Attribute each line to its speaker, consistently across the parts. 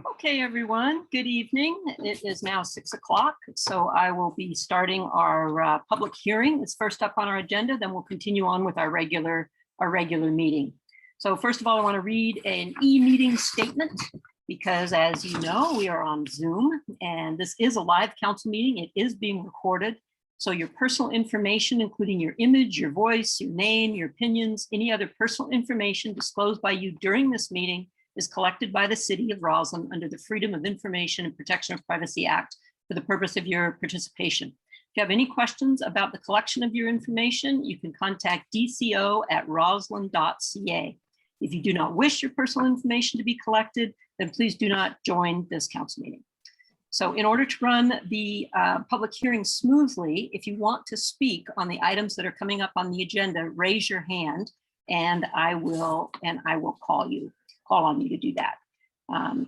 Speaker 1: Okay, everyone, good evening. It is now 6 o'clock, so I will be starting our public hearing. It's first up on our agenda, then we'll continue on with our regular meeting. So first of all, I want to read an e-meeting statement because, as you know, we are on Zoom and this is a live council meeting. It is being recorded. So your personal information, including your image, your voice, your name, your opinions, any other personal information disclosed by you during this meeting is collected by the City of Roslyn under the Freedom of Information and Protection of Privacy Act for the purpose of your participation. If you have any questions about the collection of your information, you can contact dco@roslyn.ca. If you do not wish your personal information to be collected, then please do not join this council meeting. So in order to run the public hearing smoothly, if you want to speak on the items that are coming up on the agenda, raise your hand and I will call on you to do that.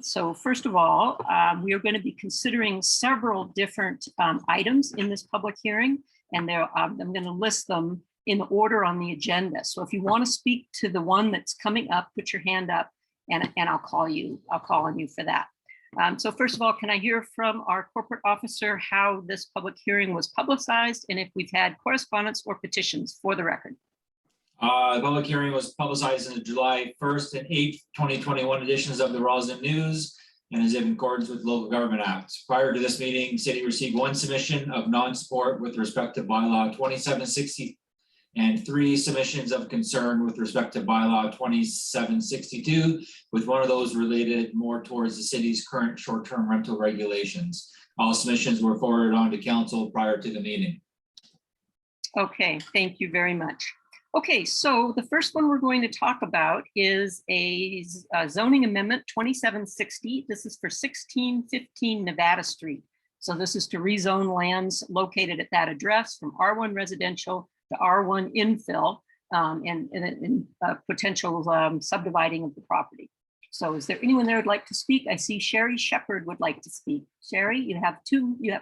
Speaker 1: So first of all, we are going to be considering several different items in this public hearing, and I'm going to list them in order on the agenda. So if you want to speak to the one that's coming up, put your hand up and I'll call on you for that. So first of all, can I hear from our corporate officer how this public hearing was publicized and if we've had correspondence or petitions for the record?
Speaker 2: The public hearing was publicized in the July 1st and 8th, 2021 editions of the Roslyn News and is in accordance with the Local Government Act. Prior to this meeting, the city received one submission of non-support with respect to Bylaw 2760 and 3 submissions of concern with respect to Bylaw 2762, with one of those related more towards the city's current short-term rental regulations. All submissions were forwarded on to council prior to the meeting.
Speaker 1: Okay, thank you very much. Okay, so the first one we're going to talk about is a zoning amendment 2760. This is for 1615 Nevada Street. So this is to rezone lands located at that address from R1 residential to R1 infill and potential subdividing of the property. So is there anyone there who'd like to speak? I see Sherry Shepherd would like to speak. Sherry, you have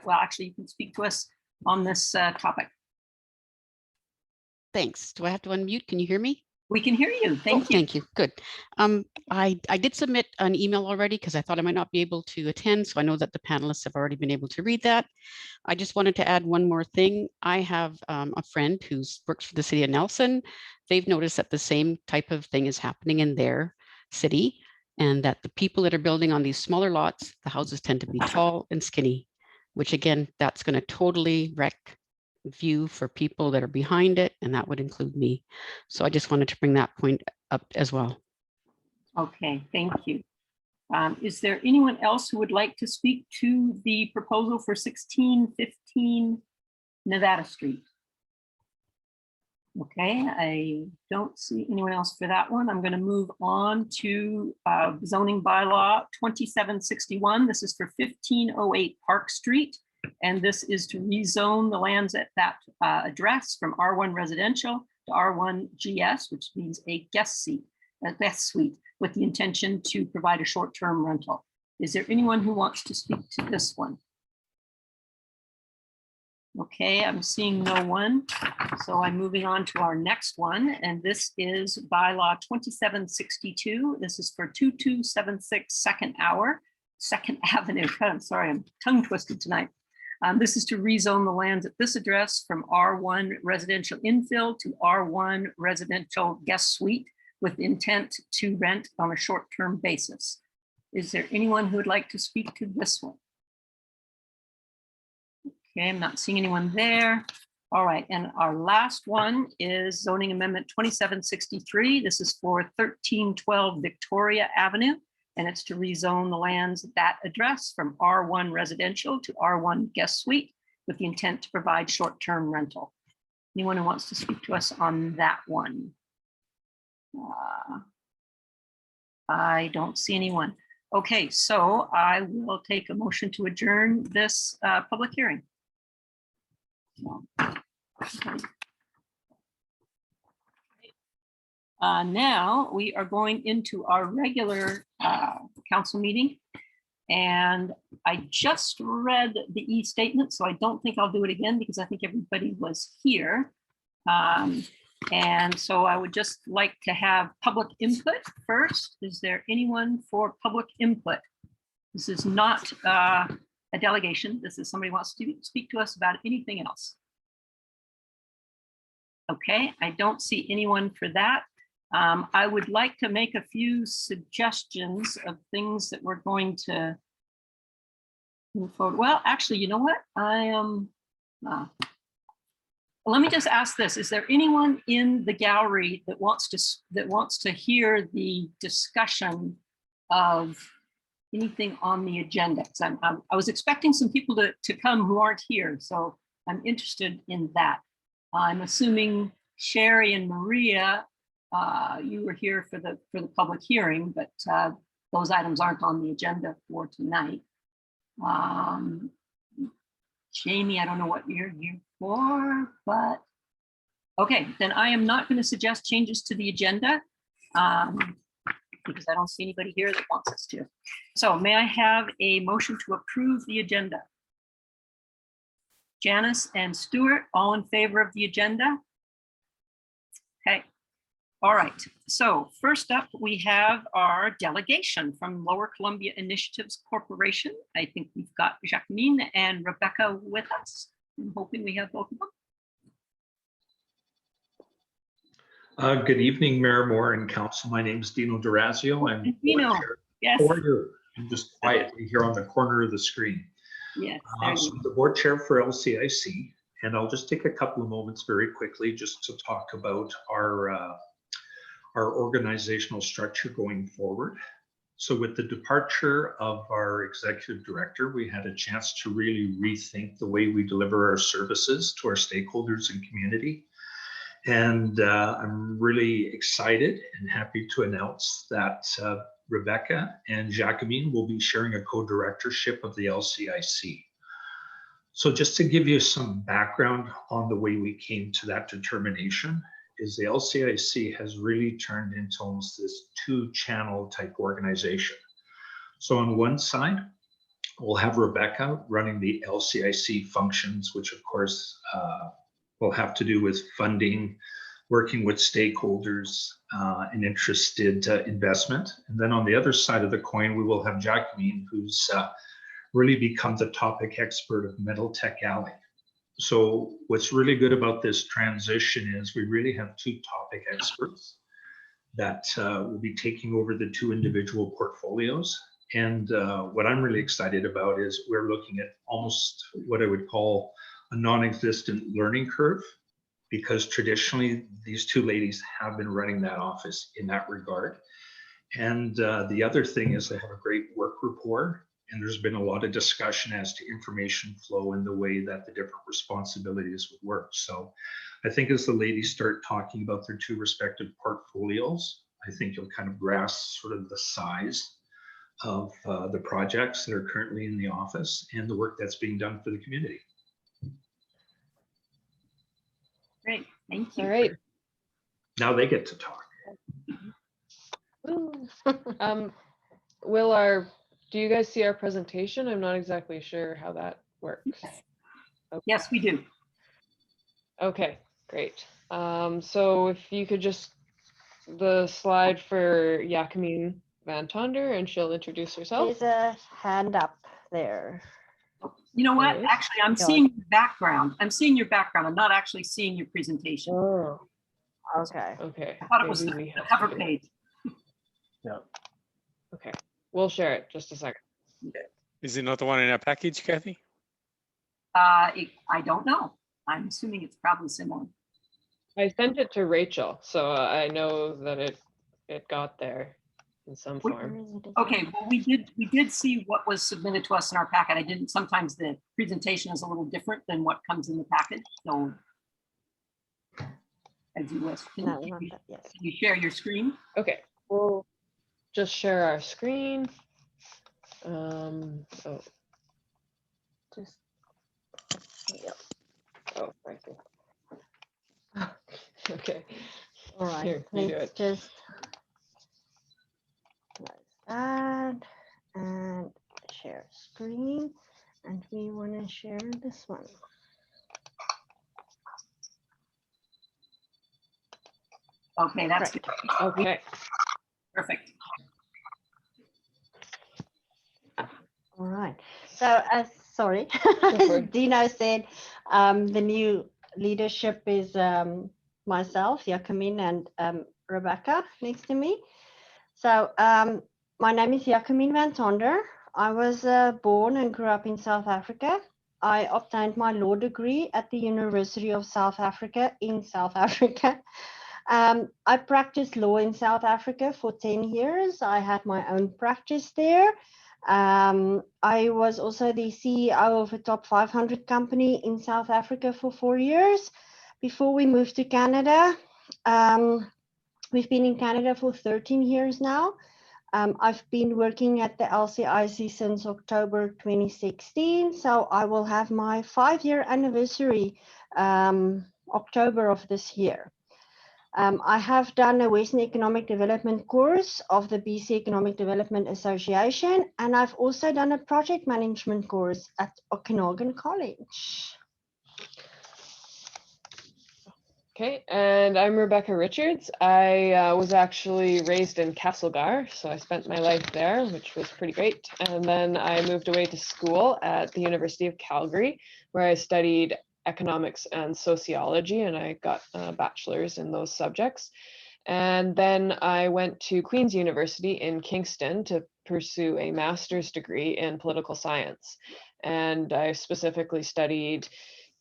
Speaker 1: well, actually you can speak to us on this topic.
Speaker 3: Thanks. Do I have to unmute? Can you hear me?
Speaker 1: We can hear you. Thank you.
Speaker 3: Thank you. Good. I did submit an email already because I thought I might not be able to attend. So I know that the panelists have already been able to read that. I just wanted to add one more thing. I have a friend who works for the city of Nelson. They've noticed that the same type of thing is happening in their city and that the people that are building on these smaller lots, the houses tend to be tall and skinny, which again, that's going to totally wreck view for people that are behind it, and that would include me. So I just wanted to bring that point up as well. Okay, thank you. Is there anyone else who would like to speak to the proposal for 1615 Nevada Street? Okay, I don't see anyone else for that one. I'm going to move on to zoning bylaw 2761. This is for 1508 Park Street. And this is to rezone the lands at that address from R1 residential to R1 GS, which means a guest suite, with the intention to provide a short-term rental. Is there anyone who wants to speak to this one? Okay, I'm seeing no one. So I'm moving on to our next one. And this is bylaw 2762. This is for 2276 Second Avenue. I'm sorry, I'm tongue twisted tonight. This is to rezone the lands at this address from R1 residential infill to R1 residential guest suite with intent to rent on a short-term basis. Is there anyone who would like to speak to this one? Okay, I'm not seeing anyone there. All right, and our last one is zoning amendment 2763. This is for 1312 Victoria Avenue. And it's to rezone the lands at that address from R1 residential to R1 guest suite with the intent to provide short-term rental. Anyone who wants to speak to us on that one? I don't see anyone. Okay, so I will take a motion to adjourn this public hearing. Now we are going into our regular council meeting, and I just read the e-statement, so I don't think I'll do it again because I think everybody was here. And so I would just like to have public input first. Is there anyone for public input?
Speaker 1: This is not a delegation. This is somebody who wants to speak to us about anything else. Okay, I don't see anyone for that. I would like to make a few suggestions of things that we're going to move forward. Well, actually, you know what? Let me just ask this. Is there anyone in the gallery that wants to hear the discussion of anything on the agenda? Because I was expecting some people to come who aren't here, so I'm interested in that. I'm assuming Sherry and Maria, you were here for the public hearing, but those items aren't on the agenda for tonight. Jamie, I don't know what you're here for, but okay, then I am not going to suggest changes to the agenda because I don't see anybody here that wants us to. So may I have a motion to approve the agenda? Janice and Stuart, all in favor of the agenda? Okay. All right. So first up, we have our delegation from Lower Columbia Initiatives Corporation. I think we've got Jakamin and Rebecca with us. I'm hoping we have both of them.
Speaker 4: Good evening, Mayor Moore and Council. My name is Dino Durazio. I'm
Speaker 1: Dino, yes.
Speaker 4: I'm just quietly here on the corner of the screen.
Speaker 1: Yes.
Speaker 4: So I'm the board chair for LCIC, and I'll just take a couple of moments very quickly just to talk about our organizational structure going forward. So with the departure of our executive director, we had a chance to really rethink the way we deliver our services to our stakeholders and community. And I'm really excited and happy to announce that Rebecca and Jakamin will be sharing a co-directorship of the LCIC. So just to give you some background on the way we came to that determination, is the LCIC has really turned into almost this two-channel type organization. So on one side, we'll have Rebecca running the LCIC functions, which of course will have to do with funding, working with stakeholders and interested investment. And then on the other side of the coin, we will have Jakamin, who's really become the topic expert of MiddleTech Alliance. So what's really good about this transition is we really have two topic experts that will be taking over the two individual portfolios. And what I'm really excited about is we're looking at almost what I would call a non-existent learning curve, because traditionally these two ladies have been running that office in that regard. And the other thing is they have a great work rapport. And there's been a lot of discussion as to information flow and the way that the different responsibilities would work. So I think as the ladies start talking about their two respective portfolios, I think you'll kind of grasp sort of the size of the projects that are currently in the office and the work that's being done for the community.
Speaker 1: Great, thank you.
Speaker 5: All right.
Speaker 4: Now they get to talk.
Speaker 5: Do you guys see our presentation? I'm not exactly sure how that works. Okay.
Speaker 1: Yes, we do.
Speaker 5: Okay, great. So if you could just, the slide for Jakamin van Tonder, and she'll introduce herself.
Speaker 6: There's a hand up there.
Speaker 1: You know what?
Speaker 5: Yes.
Speaker 1: Actually, I'm seeing your background. I'm seeing your background. I'm not actually seeing your presentation.
Speaker 6: Oh, okay.
Speaker 5: Okay.
Speaker 1: I thought it was
Speaker 5: maybe
Speaker 1: the
Speaker 5: we have
Speaker 1: cover
Speaker 5: to-
Speaker 1: page.
Speaker 5: Okay, we'll share it just a second.
Speaker 7: Is it not the one in our package, Kathy?
Speaker 1: I don't know. I'm assuming it's probably similar.
Speaker 5: I sent it to Rachel, so I know that it got there in some
Speaker 1: Wait,
Speaker 5: form.
Speaker 1: Okay, well, we did see what was submitted to us in our packet. I didn't, sometimes the presentation is a little different than what comes in the package, so. As you wish.
Speaker 6: No, not that, yes.
Speaker 1: Can you share your screen?
Speaker 5: Okay, we'll just share our screen. So,
Speaker 6: Just,
Speaker 5: oh, right there. Okay,
Speaker 6: all right,
Speaker 5: Here, you do
Speaker 6: let's
Speaker 5: it.
Speaker 6: just close that and share screen. And we want to share this one.
Speaker 1: Okay, that's
Speaker 6: Right.
Speaker 1: good.
Speaker 5: Okay,
Speaker 1: Perfect.
Speaker 6: right. So, sorry,
Speaker 5: for
Speaker 6: as
Speaker 5: it.
Speaker 6: Dino said, the new leadership is myself, Jakamin, and Rebecca next to me. So, my name is Jakamin van Tonder. I was born and grew up in South Africa. I obtained my law degree at the University of South Africa in South Africa. I practiced law in South Africa for 10 years. I had my own practice there. I was also the CEO of a top 500 company in South Africa for 4 years before we moved to Canada. We've been in Canada for 13 years now. I've been working at the LCIC since October 2016, so I will have my 5-year anniversary October of this year. I have done a Western Economic Development course of the BC Economic Development Association, and I've also done a project management course at Okanagan College.
Speaker 5: Okay, and I'm Rebecca Richards. I was actually raised in Castlegar, so I spent my life there, which was pretty great. And then I moved away to school at the University of Calgary, where I studied economics and sociology, and I got a bachelor's in those subjects. And then I went to Queen's University in Kingston to pursue a master's degree in political science. And I specifically studied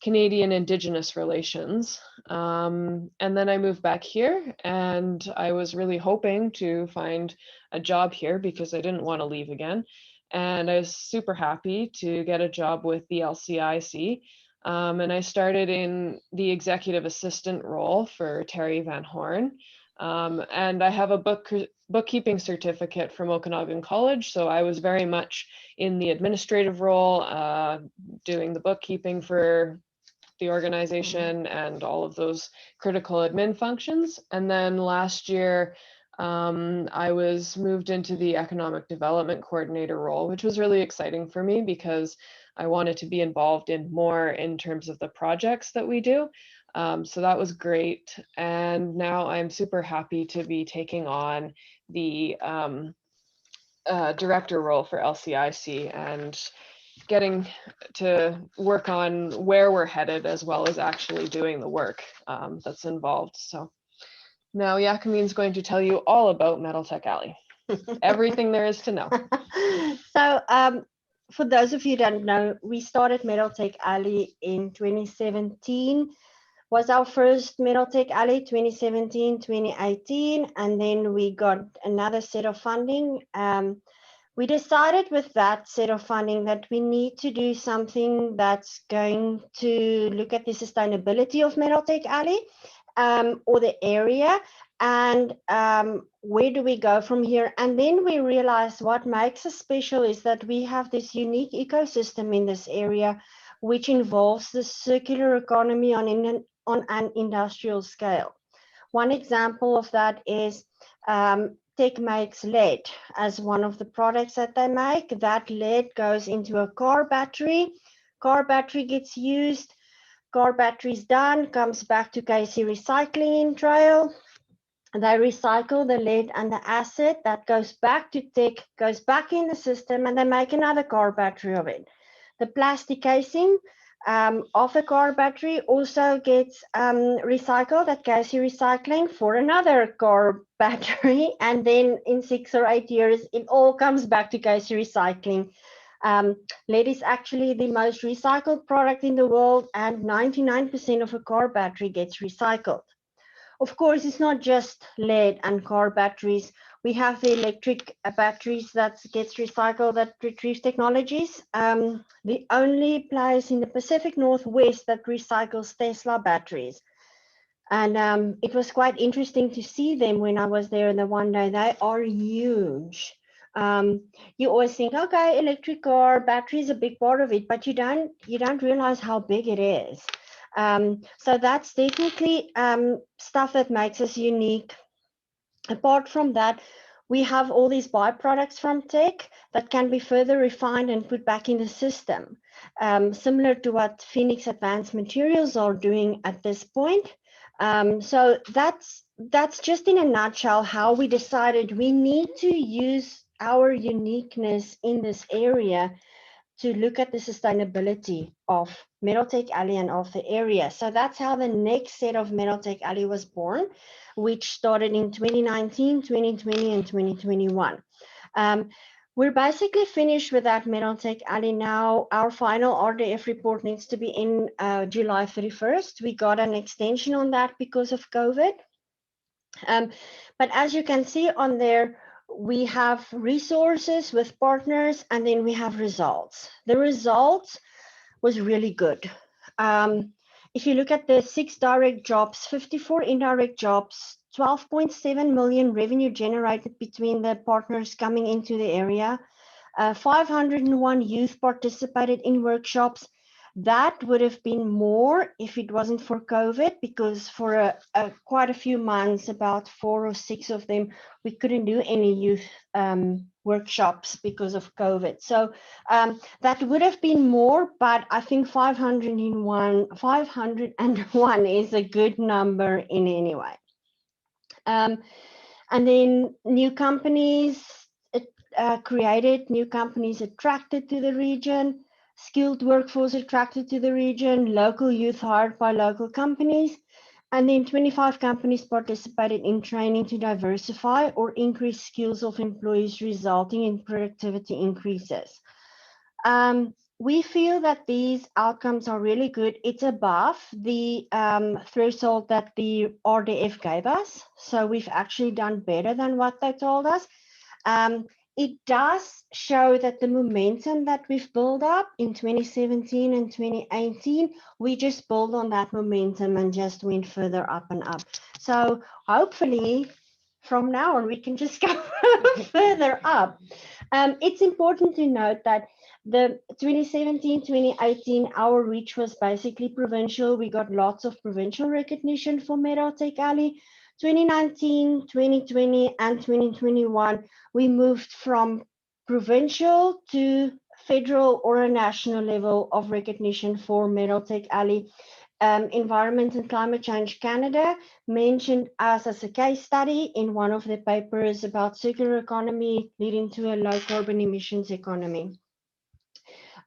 Speaker 5: Canadian Indigenous relations. And then I moved back here, and I was really hoping to find a job here because I didn't want to leave again. And I was super happy to get a job with the LCIC. And I started in the executive assistant role for Terry Van Horn. And I have a bookkeeping certificate from Okanagan College, so I was very much in the administrative role, doing the bookkeeping for the organization and all of those critical admin functions. And then last year, I was moved into the economic development coordinator role, which was really exciting for me because I wanted to be involved in more in terms of the projects that we do. So that was great. And now I'm super happy to be taking on the director role for LCIC and getting to work on where we're headed as well as actually doing the work that's involved. So now Jakamin's going to tell you all about MiddleTech Alley, everything there is to know.
Speaker 6: So for those of you who don't know, we started MiddleTech Alley in 2017. Was our first MiddleTech Alley 2017, 2018, and then we got another set of funding. We decided with that set of funding that we need to do something that's going to look at the sustainability of MiddleTech Alley or the area, and where do we go from here? And then we realized what makes us special is that we have this unique ecosystem in this area, which involves the circular economy on an industrial scale. One example of that is Tech makes lead as one of the products that they make. That lead goes into a car battery. Car battery gets used. Car battery is done, comes back to KC recycling trail. They recycle the lead and the acid that goes back to Tech, goes back in the system, and they make another car battery of it. The plastic casing of the car battery also gets recycled at KC Recycling for another car battery, and then in 6 or 8 years it all comes back to KC Recycling. Lead is actually the most recycled product in the world, and 99% of a car battery gets recycled. Of course, it's not just lead and car batteries. We have the electric batteries that gets recycled at Retrieve Technologies. The only place in the Pacific Northwest that recycles Tesla batteries. And it was quite interesting to see them when I was there the one day. They are huge. You always think, okay, electric car battery is a big part of it, but you don't realize how big it is. So that's definitely stuff that makes us unique. Apart from that, we have all these byproducts from Tech that can be further refined and put back in the system, similar to what Phoenix Advanced Materials are doing at this point. So that's just in a nutshell how we decided we need to use our uniqueness in this area to look at the sustainability of MiddleTech Alley and of the area. So that's how the next set of MiddleTech Alley was born, which started in 2019, 2020, and 2021. We're basically finished with that MiddleTech Alley now. Our final RDF report needs to be in July 31st. We got an extension on that because of COVID. But as you can see on there, we have resources with partners, and then we have results. The results was really good. If you look at the 6 direct jobs, 54 indirect jobs, 12.7 million revenue generated between the partners coming into the area, 501 youth participated in workshops. That would have been more if it wasn't for COVID, because for quite a few months, about 4 or 6 of them, we couldn't do any youth workshops because of COVID. So that would have been more, but I think 501 is a good number in any way. And then new companies created, new companies attracted to the region, skilled workforce attracted to the region, local youth hired by local companies, and then 25 companies participated in training to diversify or increase skills of employees, resulting in productivity increases. We feel that these outcomes are really good. It's above the threshold that the RDF gave us. So we've actually done better than what they told us. It does show that the momentum that we've built up in 2017 and 2018, we just built on that momentum and just went further up and up. So hopefully from now on, we can just go further up. It's important to note that the 2017, 2018, our reach was basically provincial. We got lots of provincial recognition for MiddleTech Alley. 2019, 2020, and 2021, we moved from provincial to federal or a national level of recognition for MiddleTech Alley. Environment and Climate Change Canada mentioned us as a case study in one of the papers about circular economy leading to a low carbon emissions economy.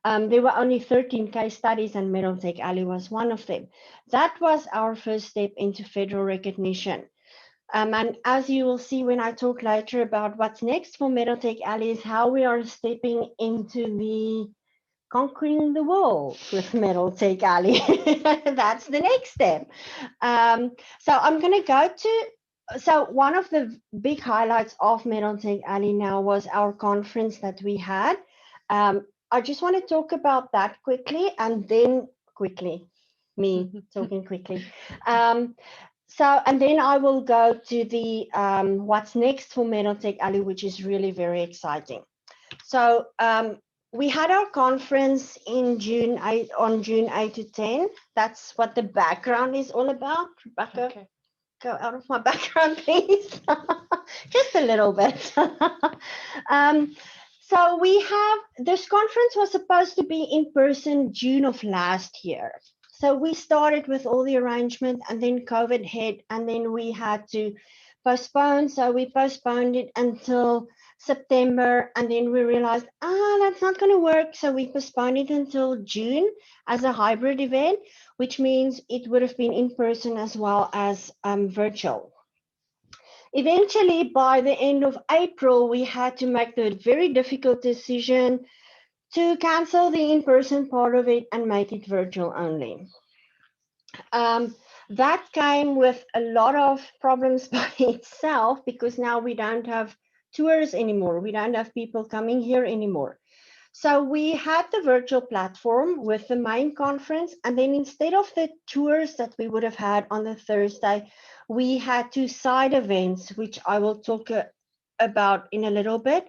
Speaker 6: There were only 13 case studies, and MiddleTech Alley was one of them. That was our first step into federal recognition. And as you will see when I talk later about what's next for MiddleTech Alley, is how we are stepping into the conquering the world with MiddleTech Alley. That's the next step. So I'm going to go to, so one of the big highlights of MiddleTech Alley now was our conference that we had. I just want to talk about that quickly, and then me talking quickly. And then I will go to the what's next for MiddleTech Alley, which is really very exciting. So we had our conference in June 8, on June 8 to 10. That's what the background is all about. Rebecca, okay. Go out of my background, please. Just a little bit. So we have, this conference was supposed to be in person June of last year. So we started with all the arrangement, and then COVID hit, and then we had to postpone. So we postponed it until September, and then we realized, that's not going to work. So we postponed it until June as a hybrid event, which means it would have been in person as well as virtual. Eventually, by the end of April, we had to make the very difficult decision to cancel the in-person part of it and make it virtual only. That came with a lot of problems by itself, because now we don't have tours anymore. We don't have people coming here anymore. So we had the virtual platform with the main conference, and then instead of the tours that we would have had on the Thursday, we had 2 side events, which I will talk about in a little bit.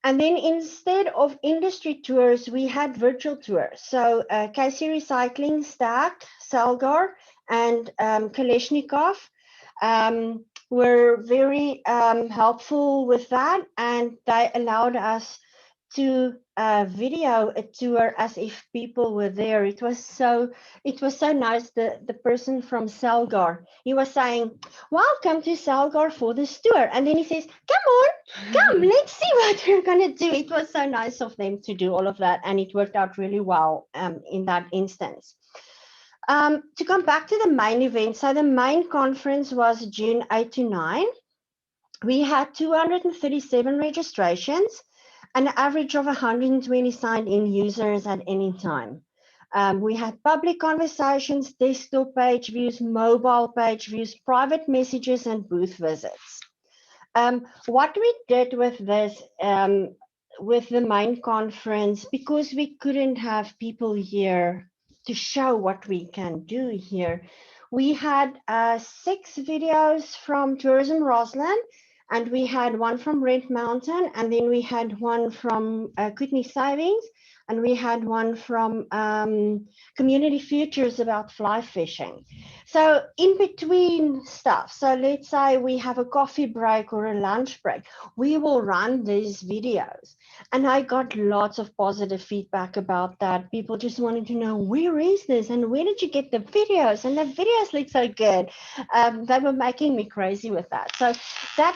Speaker 6: And then instead of industry tours, we had virtual tours. So KC Recycling, Stack, Salgar, and Kaleshnikov were very helpful with that, and they allowed us to video a tour as if people were there. It was so nice. The person from Salgar, he was saying, "Welcome to Salgar for this tour," and then he says, "Come, let's see what we're gonna do." It was so nice of them to do all of that, and it worked out really well in that instance. To come back to the main event, so the main conference was June 8 to 9. We had 237 registrations, an average of 120 signed-in users at any time. We had public conversations, desktop page views, mobile page views, private messages, and booth visits. What we did with this, with the main conference, because we couldn't have people here to show what we can do here, we had 6 videos from Tourism Roslyn, and we had one from Red Mountain, and then we had one from Kootenay Savings, and we had one from Community Futures about fly fishing. So in between stuff, so let's say we have a coffee break or a lunch break, we will run these videos. And I got lots of positive feedback about that. People just wanted to know, where is this? And where did you get the videos? And the videos look so good. They were making me crazy with that. So that,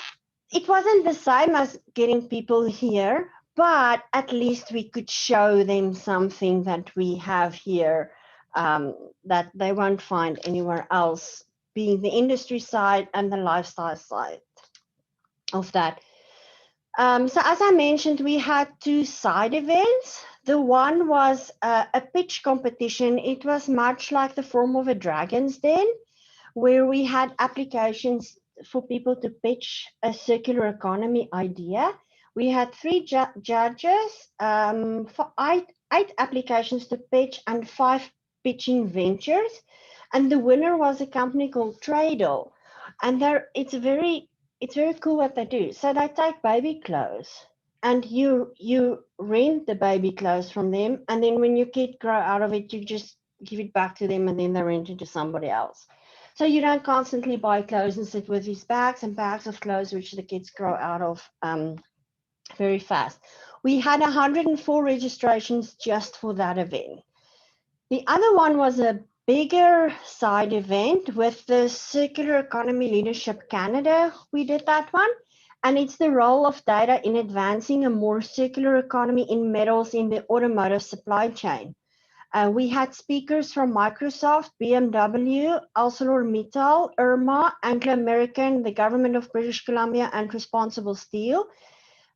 Speaker 6: it wasn't the same as getting people here, but at least we could show them something that we have here that they won't find anywhere else, being the industry side and the lifestyle side of that. So as I mentioned, we had 2 side events. The one was a pitch competition. It was much like the form of a Dragon's Den, where we had applications for people to pitch a circular economy idea. We had 3 judges, for 8 applications to pitch and 5 pitching ventures. And the winner was a company called Tradle. And it's very cool what they do. So they take baby clothes and you rent the baby clothes from them. And then when your kid grow out of it, you just give it back to them and then they rent it to somebody else. So you don't constantly buy clothes and sit with these bags and bags of clothes, which the kids grow out of very fast. We had 104 registrations just for that event. The other one was a bigger side event with the Circular Economy Leadership Canada. We did that one. And it's the role of data in advancing a more circular economy in metals in the automotive supply chain. We had speakers from Microsoft, BMW, ArcelorMittal, IRMA, Anglo American, the Government of British Columbia, and Responsible Steel.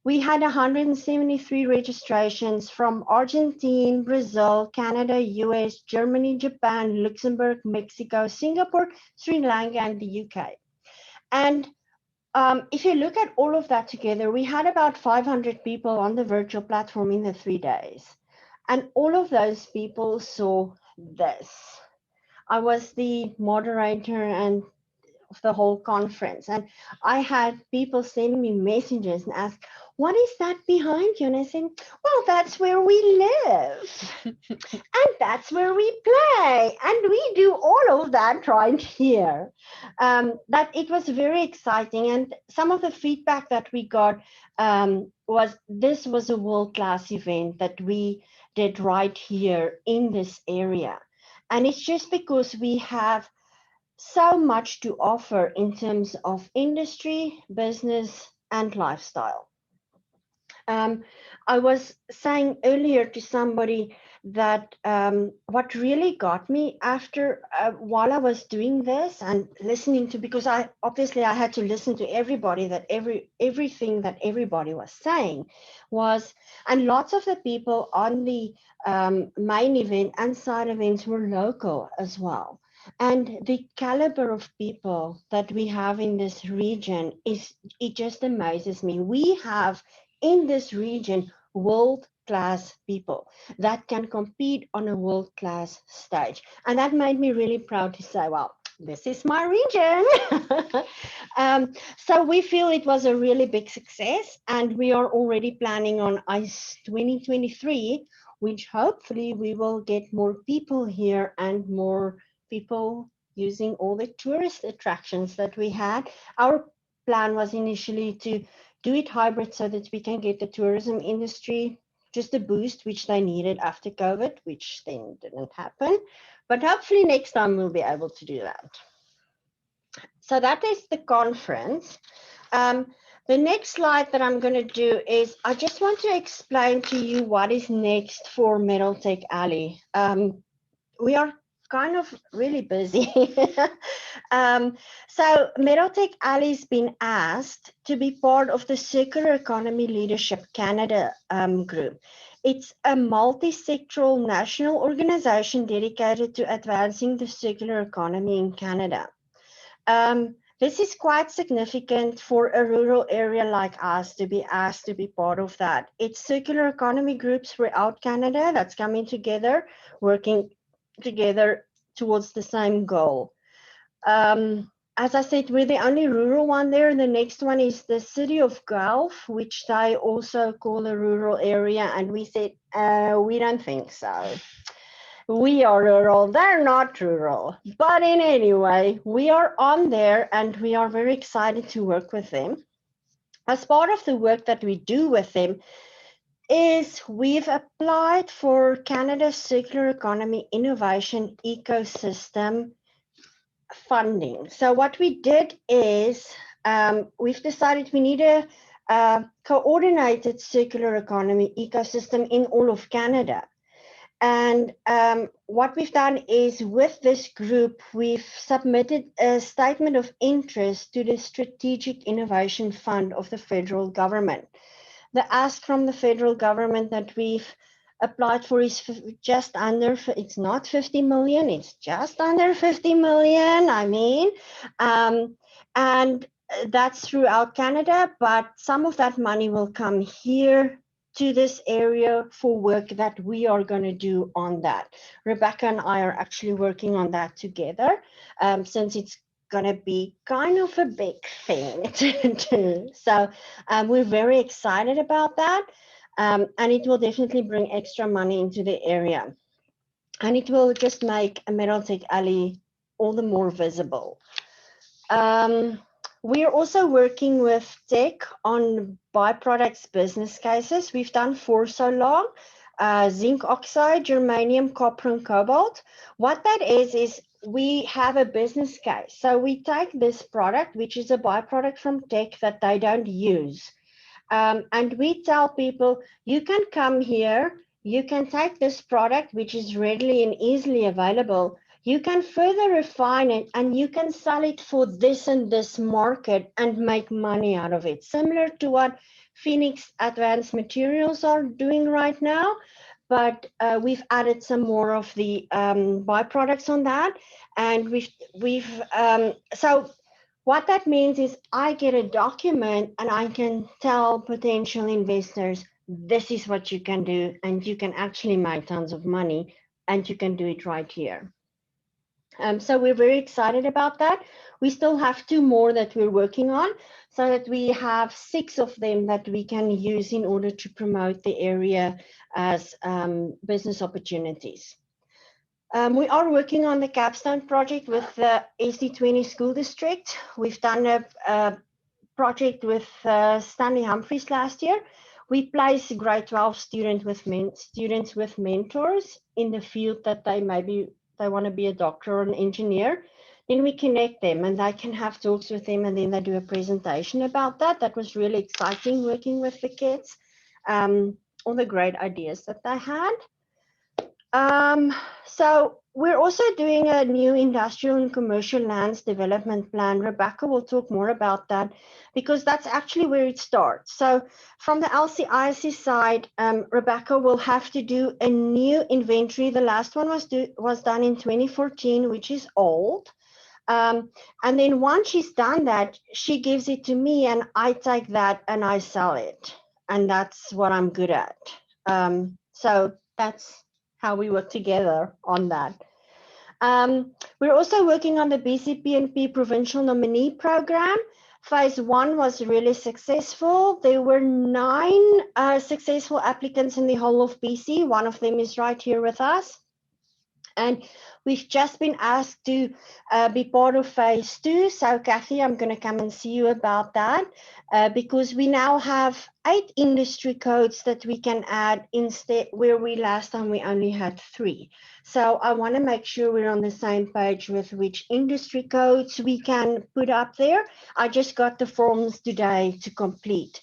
Speaker 6: We had 173 registrations from Argentina, Brazil, Canada, US, Germany, Japan, Luxembourg, Mexico, Singapore, Sri Lanka, and the UK. And if you look at all of that together, we had about 500 people on the virtual platform in the 3 days. And all of those people saw this. I was the moderator and of the whole conference. And I had people send me messages and ask, what is that behind you? And I said, well, that's where we live. And that's where we play. And we do all of that right here. That it was very exciting. And some of the feedback that we got was this was a world-class event that we did right here in this area. And it's just because we have so much to offer in terms of industry, business, and lifestyle. I was saying earlier to somebody that what really got me after while I was doing this and listening to, because I had to listen to everybody, that everything that everybody was saying was, and lots of the people on the main event and side events were local as well. And the caliber of people that we have in this region it just amazes me. We have in this region world-class people that can compete on a world-class stage. And that made me really proud to say, well, this is my region. So we feel it was a really big success, and we are already planning on ICE 2023, which hopefully we will get more people here and more people using all the tourist attractions that we had. Our plan was initially to do it hybrid so that we can get the tourism industry just a boost which they needed after COVID, which then didn't happen. But hopefully next time we'll be able to do that. So that is the conference. The next slide that I'm going to do is I just want to explain to you what is next for MiddleTech Alley. We are kind of really busy. So MiddleTech Alley's been asked to be part of the Circular Economy Leadership Canada group. It's a multi-sectoral national organization dedicated to advancing the circular economy in Canada. This is quite significant for a rural area like us to be asked to be part of that. It's circular economy groups throughout Canada that's coming together, working together towards the same goal. As I said, we're the only rural one there. The next one is the city of Guelph, which they also call a rural area. And we said, we don't think so. We are rural, they're not rural. But in any way, we are on there and we are very excited to work with them. As part of the work that we do with them is we've applied for Canada's Circular Economy Innovation Ecosystem funding. So what we did is we've decided we need a coordinated circular economy ecosystem in all of Canada. And what we've done is with this group, we've submitted a statement of interest to the Strategic Innovation Fund of the federal government. The ask from the federal government that we've applied for is just under, it's not 50 million, it's just under 50 million, I mean. And that's throughout Canada, but some of that money will come here to this area for work that we are going to do on that. Rebecca and I are actually working on that together, since it's going to be kind of a big thing to do. So we're very excited about that, and it will definitely bring extra money into the area. And it will just make a MiddleTech Alley all the more visible. We are also working with tech on byproducts business cases. We've done 4 so long, zinc oxide, germanium, copper, and cobalt. What that is we have a business case. So we take this product, which is a byproduct from tech that they don't use. And we tell people, you can come here, you can take this product, which is readily and easily available. You can further refine it and you can sell it for this and this market and make money out of it. Similar to what Phoenix Advanced Materials are doing right now, but we've added some more of the byproducts on that. And so what that means is I get a document and I can tell potential investors, this is what you can do, and you can actually make tons of money, and you can do it right here. So we're very excited about that. We still have 2 more that we're working on, so that we have 6 of them that we can use in order to promote the area as business opportunities. We are working on the capstone project with the SD20 school district. We've done a project with Stanley Humphreys last year. We place grade 12 students with mentors in the field that they want to be a doctor or an engineer. Then we connect them and they can have talks with them, and then they do a presentation about that. That was really exciting working with the kids, all the great ideas that they had. So we're also doing a new industrial and commercial lands development plan. Rebecca will talk more about that because that's actually where it starts. So from the LCIC side, Rebecca will have to do a new inventory. The last one was done in 2014, which is old. And then once she's done that, she gives it to me and I take that and I sell it. And that's what I'm good at. So that's how we work together on that. We're also working on the BCPNP Provincial Nominee Program. Phase 1 was really successful. There were 9 successful applicants in the whole of BC. One of them is right here with us. And we've just been asked to be part of phase 2. So Kathy, I'm going to come and see you about that because we now have 8 industry codes that we can add instead, where we last time we only had 3. So I want to make sure we're on the same page with which industry codes we can put up there. I just got the forms today to complete.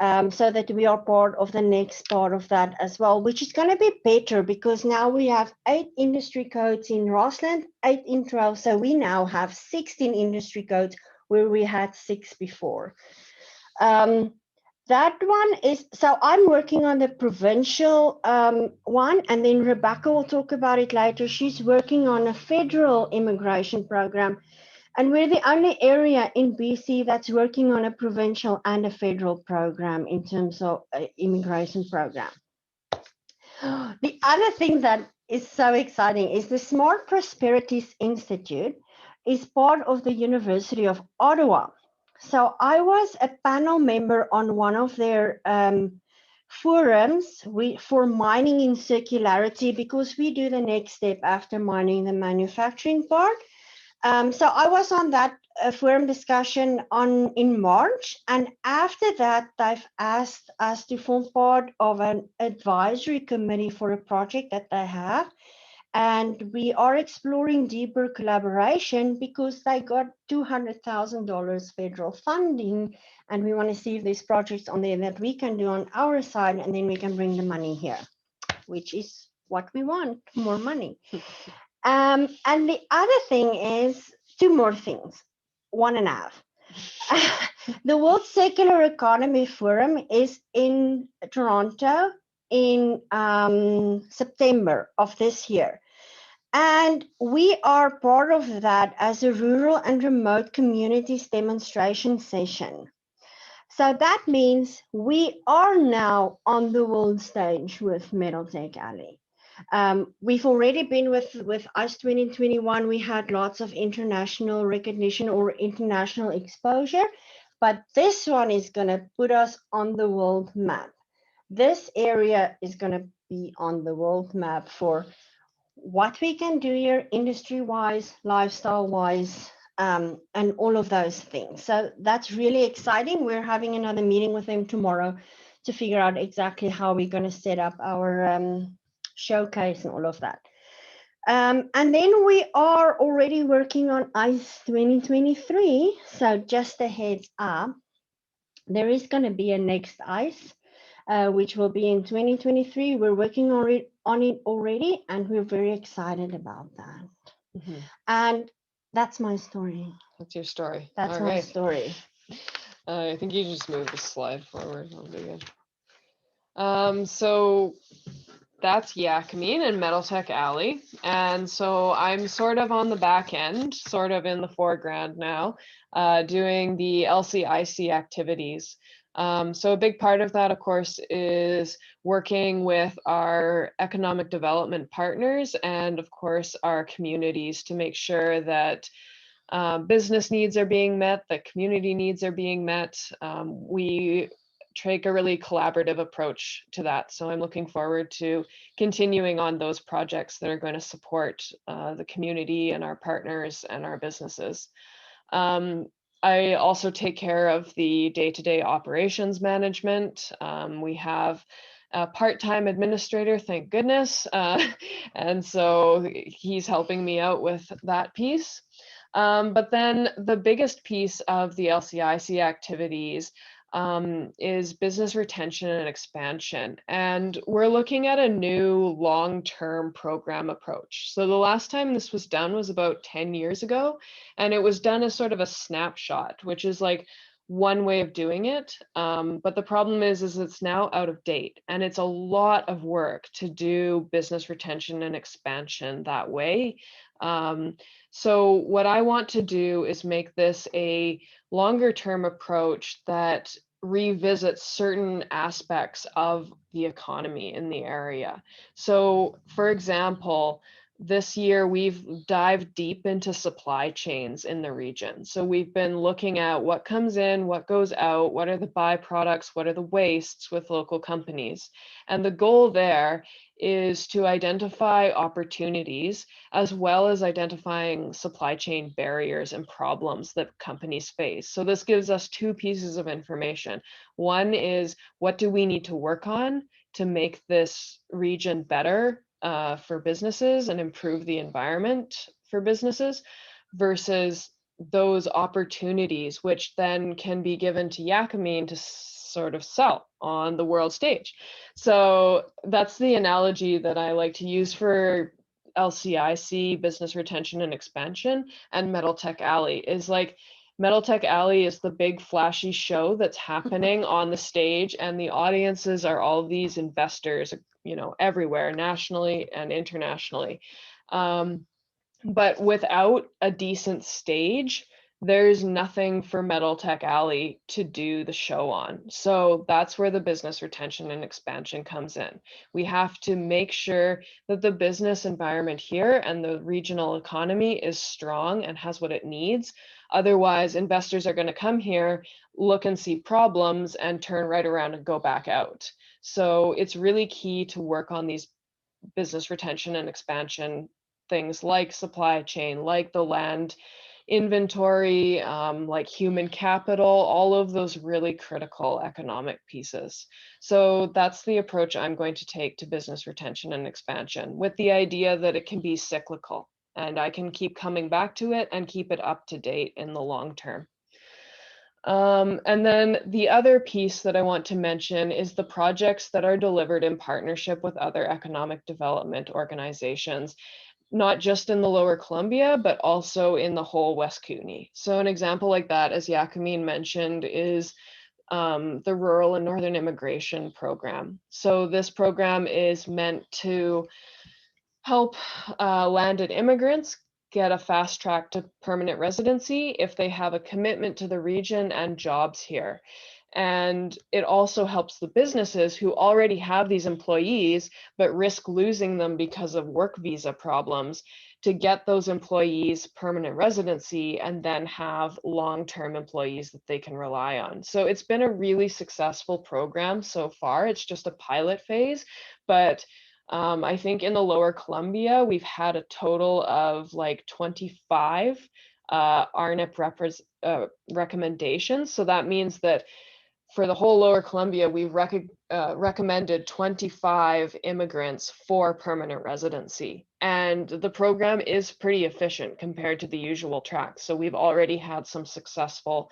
Speaker 6: So that we are part of the next part of that as well, which is going to be better because now we have 8 industry codes in Rossland, 8 in Trove. So we now have 16 industry codes where we had 6 before. That one is, so I'm working on the provincial one, and then Rebecca will talk about it later. She's working on a federal immigration program. And we're the only area in BC that's working on a provincial and a federal program in terms of immigration program. The other thing that is so exciting is the Smart Prosperities Institute is part of the University of Ottawa. So I was a panel member on one of their forums for mining in circularity, because we do the next step after mining, the manufacturing part. So I was on that forum discussion in March, and after that, they've asked us to form part of an advisory committee for a project that they have, and we are exploring deeper collaboration because they got $200,000 federal funding, and we want to see if there's projects on there that we can do on our side, and then we can bring the money here, which is what we want, more money. And the other thing is 2 more things, 1.5. The World Circular Economy Forum is in Toronto in September of this year. And we are part of that as a rural and remote communities demonstration session. So that means we are now on the world stage with MiddleTech Alley. We've already been with us 2021. We had lots of international recognition or international exposure, but this one is going to put us on the world map. This area is going to be on the world map for what we can do here industry-wise, lifestyle-wise, and all of those things. So that's really exciting. We're having another meeting with them tomorrow to figure out exactly how we're going to set up our showcase and all of that. And then we are already working on ICE 2023. So just a heads up, there is going to be a next ICE, which will be in 2023. We're working on it already, and we're very excited about that.
Speaker 5: Mhm.
Speaker 6: And that's my story.
Speaker 5: That's your story.
Speaker 6: That's
Speaker 5: All
Speaker 6: my
Speaker 5: right.
Speaker 6: story.
Speaker 5: I think you just move the slide forward. That'll be good. So that's Jakamin and MiddleTech Alley. And so I'm sort of on the back end, sort of in the foreground now, doing the LCIC activities. So a big part of that, of course, is working with our economic development partners and, of course, our communities to make sure that business needs are being met, that community needs are being met. We take a really collaborative approach to that. So I'm looking forward to continuing on those projects that are going to support the community and our partners and our businesses. I also take care of the day-to-day operations management. We have a part-time administrator, thank goodness. And so he's helping me out with that piece. But then the biggest piece of the LCIC activities is business retention and expansion. And we're looking at a new long-term program approach. So the last time this was done was about 10 years ago, and it was done as sort of a snapshot, which is like one way of doing it. But the problem is it's now out of date, and it's a lot of work to do business retention and expansion that way. So what I want to do is make this a longer term approach that revisits certain aspects of the economy in the area. So for example, this year we've dived deep into supply chains in the region. So we've been looking at what comes in, what goes out, what are the byproducts, what are the wastes with local companies. And the goal there is to identify opportunities as well as identifying supply chain barriers and problems that companies face. So this gives us two pieces of information. One is, what do we need to work on to make this region better for businesses and improve the environment for businesses, versus those opportunities, which then can be given to Jakamin to sort of sell on the world stage. So that's the analogy that I like to use for LCIC, business retention and expansion, and MiddleTech Alley is like, MiddleTech Alley is the big flashy show that's happening on the stage, and the audiences are all these investors, you know, everywhere, nationally and internationally. But without a decent stage, there's nothing for MiddleTech Alley to do the show on. So that's where the business retention and expansion comes in. We have to make sure that the business environment here and the regional economy is strong and has what it needs. Otherwise, investors are going to come here, look and see problems, and turn right around and go back out. So it's really key to work on these business retention and expansion things like supply chain, like the land inventory, like human capital, all of those really critical economic pieces. So that's the approach I'm going to take to business retention and expansion, with the idea that it can be cyclical and I can keep coming back to it and keep it up to date in the long term. And then the other piece that I want to mention is the projects that are delivered in partnership with other economic development organizations, not just in the Lower Columbia, but also in the whole West Kootenay. So an example like that, as Jakamin mentioned, is the Rural and Northern Immigration Program. So this program is meant to help landed immigrants get a fast track to permanent residency if they have a commitment to the region and jobs here. And it also helps the businesses who already have these employees, but risk losing them because of work visa problems, to get those employees permanent residency and then have long-term employees that they can rely on. So it's been a really successful program so far. It's just a pilot phase, but I think in the Lower Columbia, we've had a total of like 25 RNIP recommendations. So that means that for the whole Lower Columbia, we've recommended 25 immigrants for permanent residency. And the program is pretty efficient compared to the usual tracks. So we've already had some successful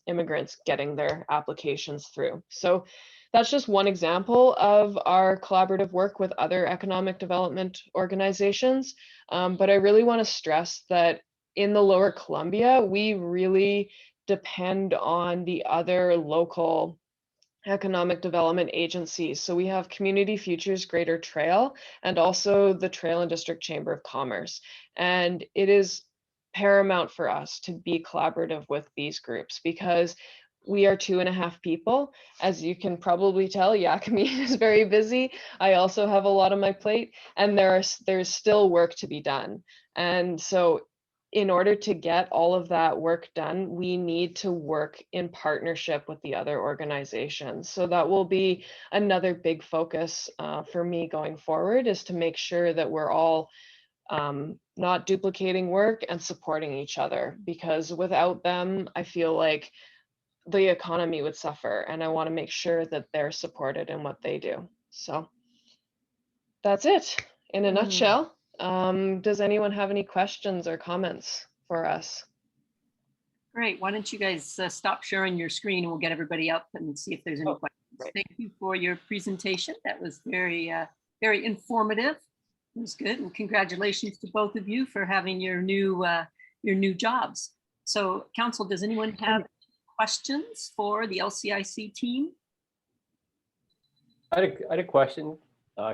Speaker 5: immigrants getting their applications through. So that's just one example of our collaborative work with other economic development organizations. But I really want to stress that in the Lower Columbia, we really depend on the other local economic development agencies. So we have Community Futures Greater Trail and also the Trail and District Chamber of Commerce. And it is paramount for us to be collaborative with these groups because we are 2.5 people. As you can probably tell, Jakamin is very busy. I also have a lot on my plate, and there's still work to be done. And so in order to get all of that work done, we need to work in partnership with the other organizations. So that will be another big focus for me going forward, is to make sure that we're all not duplicating work and supporting each other, because without them, I feel like the economy would suffer, and I want to make sure that they're supported in what they do. So that's it in a nutshell. Does anyone have any questions or comments for us?
Speaker 1: Great. Why don't you guys stop sharing your screen and we'll get everybody up and see if there's any questions.
Speaker 5: Great.
Speaker 1: Thank you for your presentation. That was very, very informative. It was good. And congratulations to both of you for having your new jobs. So council, does anyone have questions for the LCIC team?
Speaker 8: I had a question,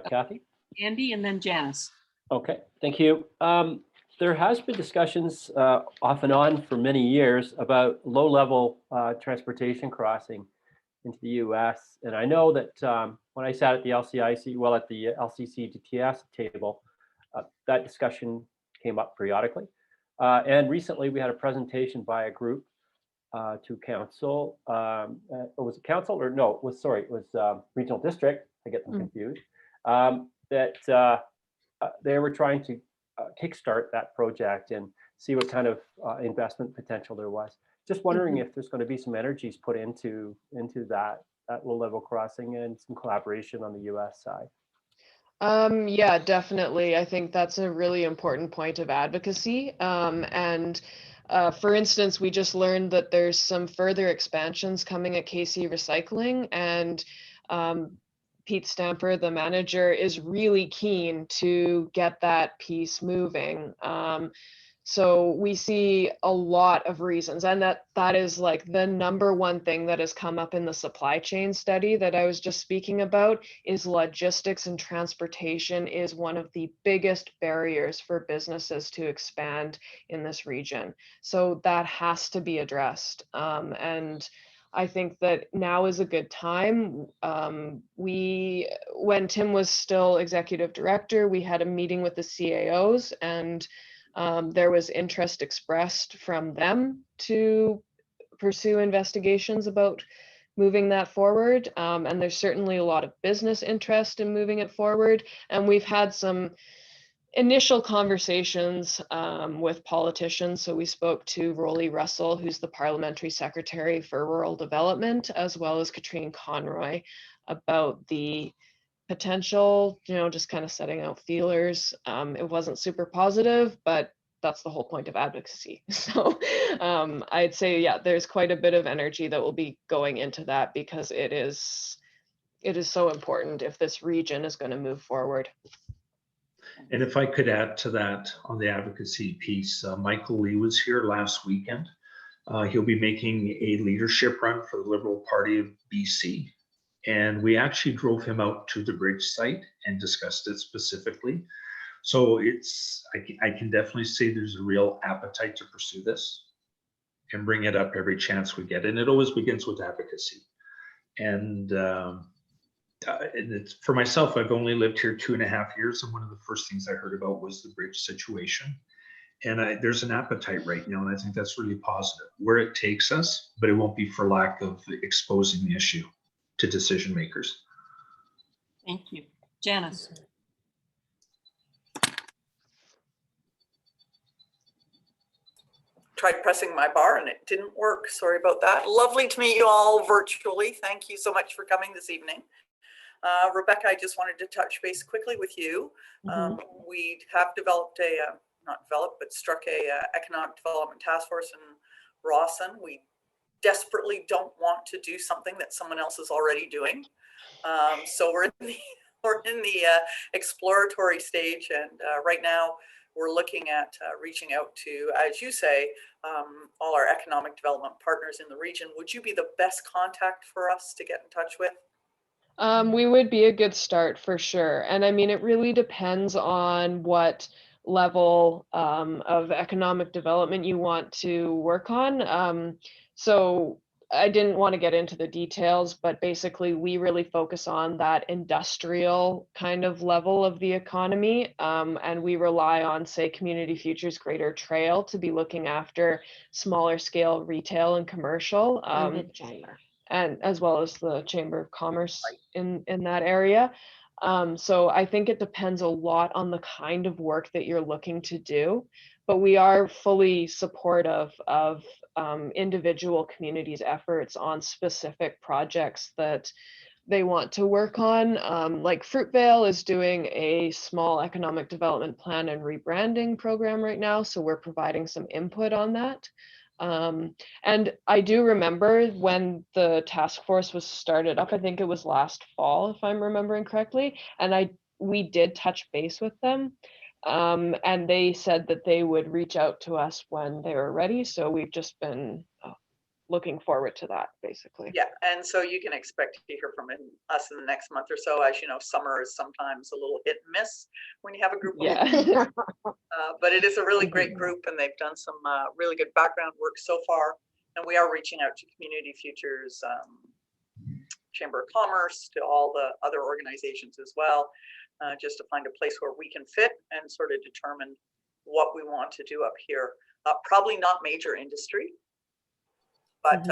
Speaker 8: Kathy.
Speaker 1: Andy and then Janice.
Speaker 8: Okay, thank you. There has been discussions off and on for many years about low-level transportation crossing into the US. And I know that when I sat at the LCIC, well, at the LCC DTS table, That discussion came up periodically. And recently we had a presentation by a group to council, or was it council or no, it was, sorry, it was regional district, I get them confused, that they were trying to kickstart that project and see what kind of investment potential there was. Just wondering if there's going to be some energies put into that low level crossing and some collaboration on the US side.
Speaker 5: Yeah, definitely. I think that's a really important point of advocacy. For instance, we just learned that there's some further expansions coming at KC Recycling, and Pete Stamper, the manager, is really keen to get that piece moving. So we see a lot of reasons, and that is like the number one thing that has come up in the supply chain study that I was just speaking about, is logistics and transportation is one of the biggest barriers for businesses to expand in this region. So that has to be addressed. And I think that now is a good time. When Tim was still executive director, we had a meeting with the CAOs, and there was interest expressed from them to pursue investigations about moving that forward. And there's certainly a lot of business interest in moving it forward. And we've had some initial conversations with politicians. So we spoke to Rolly Russell, who's the Parliamentary Secretary for Rural Development, as well as Katrine Conroy, about the potential, just kind of setting out feelers. It wasn't super positive, but that's the whole point of advocacy. So I'd say, yeah, there's quite a bit of energy that will be going into that, because it is so important if this region is going to move forward.
Speaker 4: And if I could add to that on the advocacy piece, Michael Lee was here last weekend. He'll be making a leadership run for the Liberal Party of BC. And we actually drove him out to the bridge site and discussed it specifically. So I can definitely say there's a real appetite to pursue this and bring it up every chance we get. And it always begins with advocacy. And it's, for myself, I've only lived here 2.5 years. And one of the first things I heard about was the bridge situation. And there's an appetite right now. And I think that's really positive where it takes us, but it won't be for lack of exposing the issue to decision makers.
Speaker 1: Thank you. Janice.
Speaker 9: Tried pressing my bar and it didn't work. Sorry about that. Lovely to meet you all virtually. Thank you so much for coming this evening. Rebecca, I just wanted to touch base quickly with you. We have developed struck a economic development task force in Rawson. We desperately don't want to do something that someone else is already doing. So we're in the exploratory stage, and right now we're looking at reaching out to, as you say, all our economic development partners in the region. Would you be the best contact for us to get in touch with?
Speaker 5: We would be a good start for sure. And I mean, it really depends on what level of economic development you want to work on. So I didn't want to get into the details, but basically we really focus on that industrial kind of level of the economy. And we rely on, say, Community Futures Greater Trail to be looking after smaller scale retail and commercial.
Speaker 6: And the chamber.
Speaker 5: And as well as the Chamber of Commerce in that area. So I think it depends a lot on the kind of work that you're looking to do, but we are fully supportive of individual communities' efforts on specific projects that they want to work on. Like Fruitvale is doing a small economic development plan and rebranding program right now, so we're providing some input on that. And I do remember when the task force was started up, I think it was last fall, if I'm remembering correctly, and we did touch base with them, and they said that they would reach out to us when they were ready. So we've just been looking forward to that, basically.
Speaker 9: Yeah, and so you can expect to hear from us in the next month or so. As you know, summer is sometimes a little hit and miss when you have a group of people. But it is a really great group, and they've done some really good background work so far. And we are reaching out to Community Futures Chamber of Commerce, to all the other organizations as well, just to find a place where we can fit and sort of determine what we want to do up here. Probably not major industry, but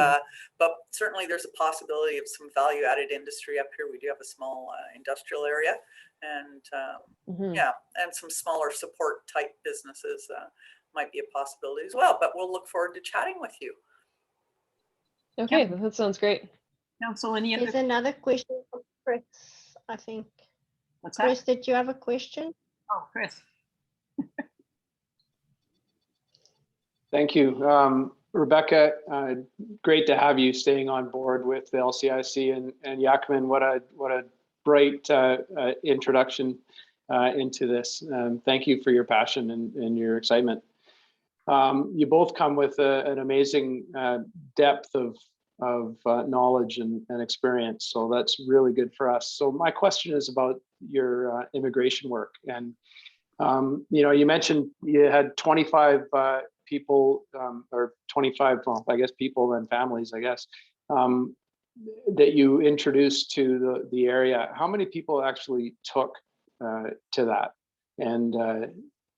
Speaker 9: but certainly there's a possibility of some value-added industry up here. We do have a small industrial area, and yeah, and some smaller support type businesses might be a possibility as well. But we'll look forward to chatting with you.
Speaker 5: Okay, that sounds great.
Speaker 1: Council, any other?
Speaker 6: There's another question from Chris, I think.
Speaker 1: What's
Speaker 6: Chris,
Speaker 1: that?
Speaker 6: did you have a question?
Speaker 1: Oh, Chris.
Speaker 10: Thank you. Rebecca, great to have you staying on board with the LCIC, and Jakamin, what a bright introduction into this. Thank you for your passion and your excitement. You both come with an amazing depth of knowledge and experience, so that's really good for us. So my question is about your immigration work, and you mentioned you had 25 people, or 25, well, I guess people and families, I guess, that you introduced to the area. How many people actually took to that? And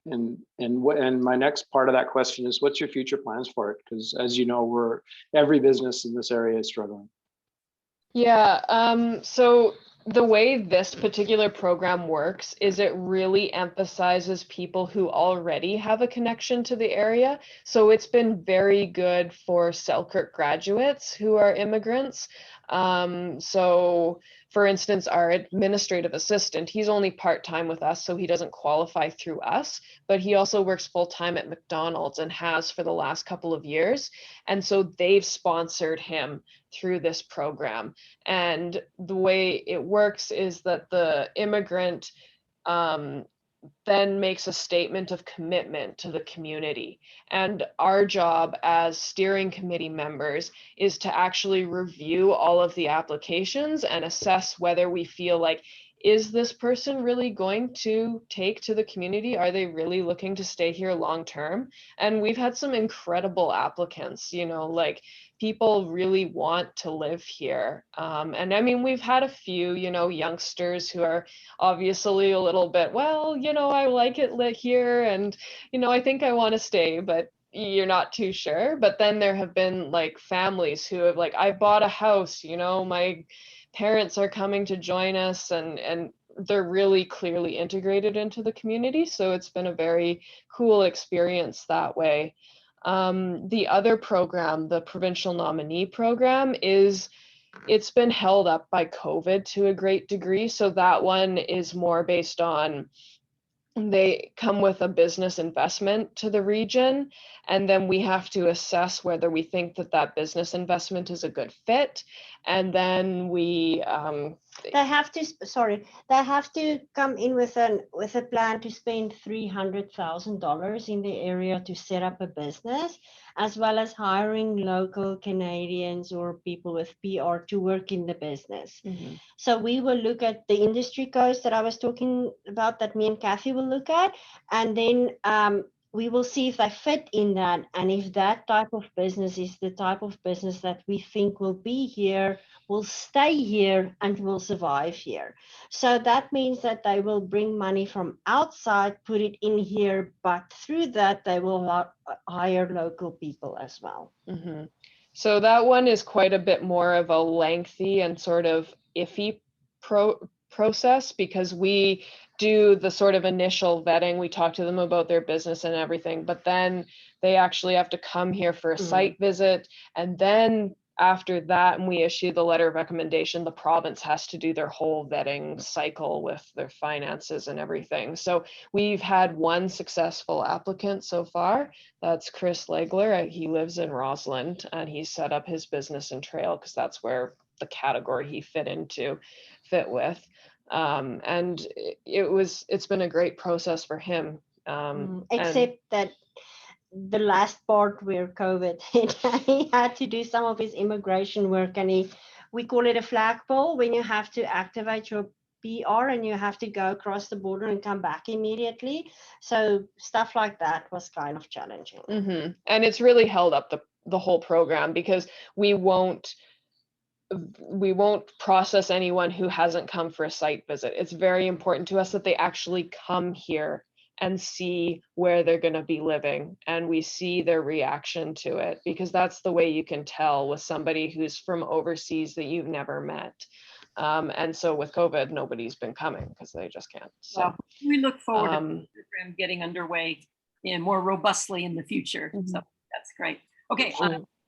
Speaker 10: my next part of that question is, what's your future plans for it? Because as you know, every business in this area is struggling.
Speaker 5: Yeah, so the way this particular program works is it really emphasizes people who already have a connection to the area. So it's been very good for Selkirk graduates who are immigrants. So for instance, our administrative assistant, he's only part-time with us, so he doesn't qualify through us, but he also works full-time at McDonald's and has for the last couple of years. And so they've sponsored him through this program. And the way it works is that the immigrant then makes a statement of commitment to the community. And our job as steering committee members is to actually review all of the applications and assess whether we feel like, is this person really going to take to the community? Are they really looking to stay here long term? And we've had some incredible applicants, like people really want to live here. And I mean, we've had a few, youngsters who are obviously a little bit, well, I like it here and, I think I want to stay, but you're not too sure. But then there have been like families who have like, I bought a house, my parents are coming to join us, and they're really clearly integrated into the community. So it's been a very cool experience that way. The other program, the provincial nominee program, it's been held up by COVID to a great degree. So that one is more based on, they come with a business investment to the region, and then we have to assess whether we think that business investment is a good fit. And then we
Speaker 6: they have to come in with a plan to spend $300,000 in the area to set up a business, as well as hiring local Canadians or people with PR to work in the business. So we will look at the industry codes that I was talking about, that me and Kathy will look at, and then we will see if they fit in that, and if that type of business is the type of business that we think will be here, will stay here, and will survive here. So that means that they will bring money from outside, put it in here, but through that they will hire local people as well.
Speaker 5: So that one is quite a bit more of a lengthy and sort of iffy process, because we do the sort of initial vetting. We talk to them about their business and everything, but then they actually have to come here for a site visit. And then after that, and we issue the letter of recommendation, the province has to do their whole vetting cycle with their finances and everything. So we've had one successful applicant so far. That's Chris Legler. He lives in Rossland, and he set up his business in Trail because that's where the category he fit with. And it's been a great process for him.
Speaker 6: Except that the last part where COVID hit, he had to do some of his immigration work, and we call it a flagpole, when you have to activate your PR and you have to go across the border and come back immediately. So stuff like that was kind of challenging.
Speaker 5: And it's really held up the whole program, because we won't we won't process anyone who hasn't come for a site visit. It's very important to us that they actually come here and see where they're going to be living, and we see their reaction to it, because that's the way you can tell with somebody who's from overseas that you've never met. And so with COVID, nobody's been coming because they just can't. So
Speaker 1: Well, we look forward to the program getting underway more robustly in the future. So that's great. Okay,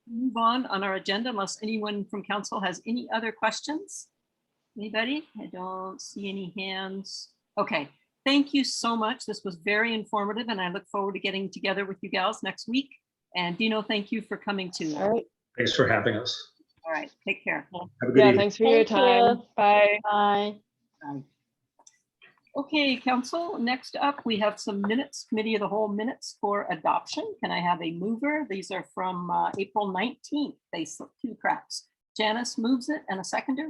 Speaker 1: move on our agenda unless anyone from council has any other questions. Anybody? I don't see any hands. Okay, thank you so much. This was very informative, and I look forward to getting together with you gals next week. And Dino, thank you for coming too.
Speaker 5: all right.
Speaker 4: Thanks for having us.
Speaker 1: All right, take care.
Speaker 4: Have a good
Speaker 5: Yeah,
Speaker 4: evening.
Speaker 5: thanks for your
Speaker 6: Thank
Speaker 5: time.
Speaker 6: you.
Speaker 5: Bye.
Speaker 6: Bye.
Speaker 1: Bye. Okay, council, next up, we have some minutes, committee of the whole minutes for adoption. Can I have a mover? These are from April 19th. They slipped through the cracks. Janice moves it, and a seconder.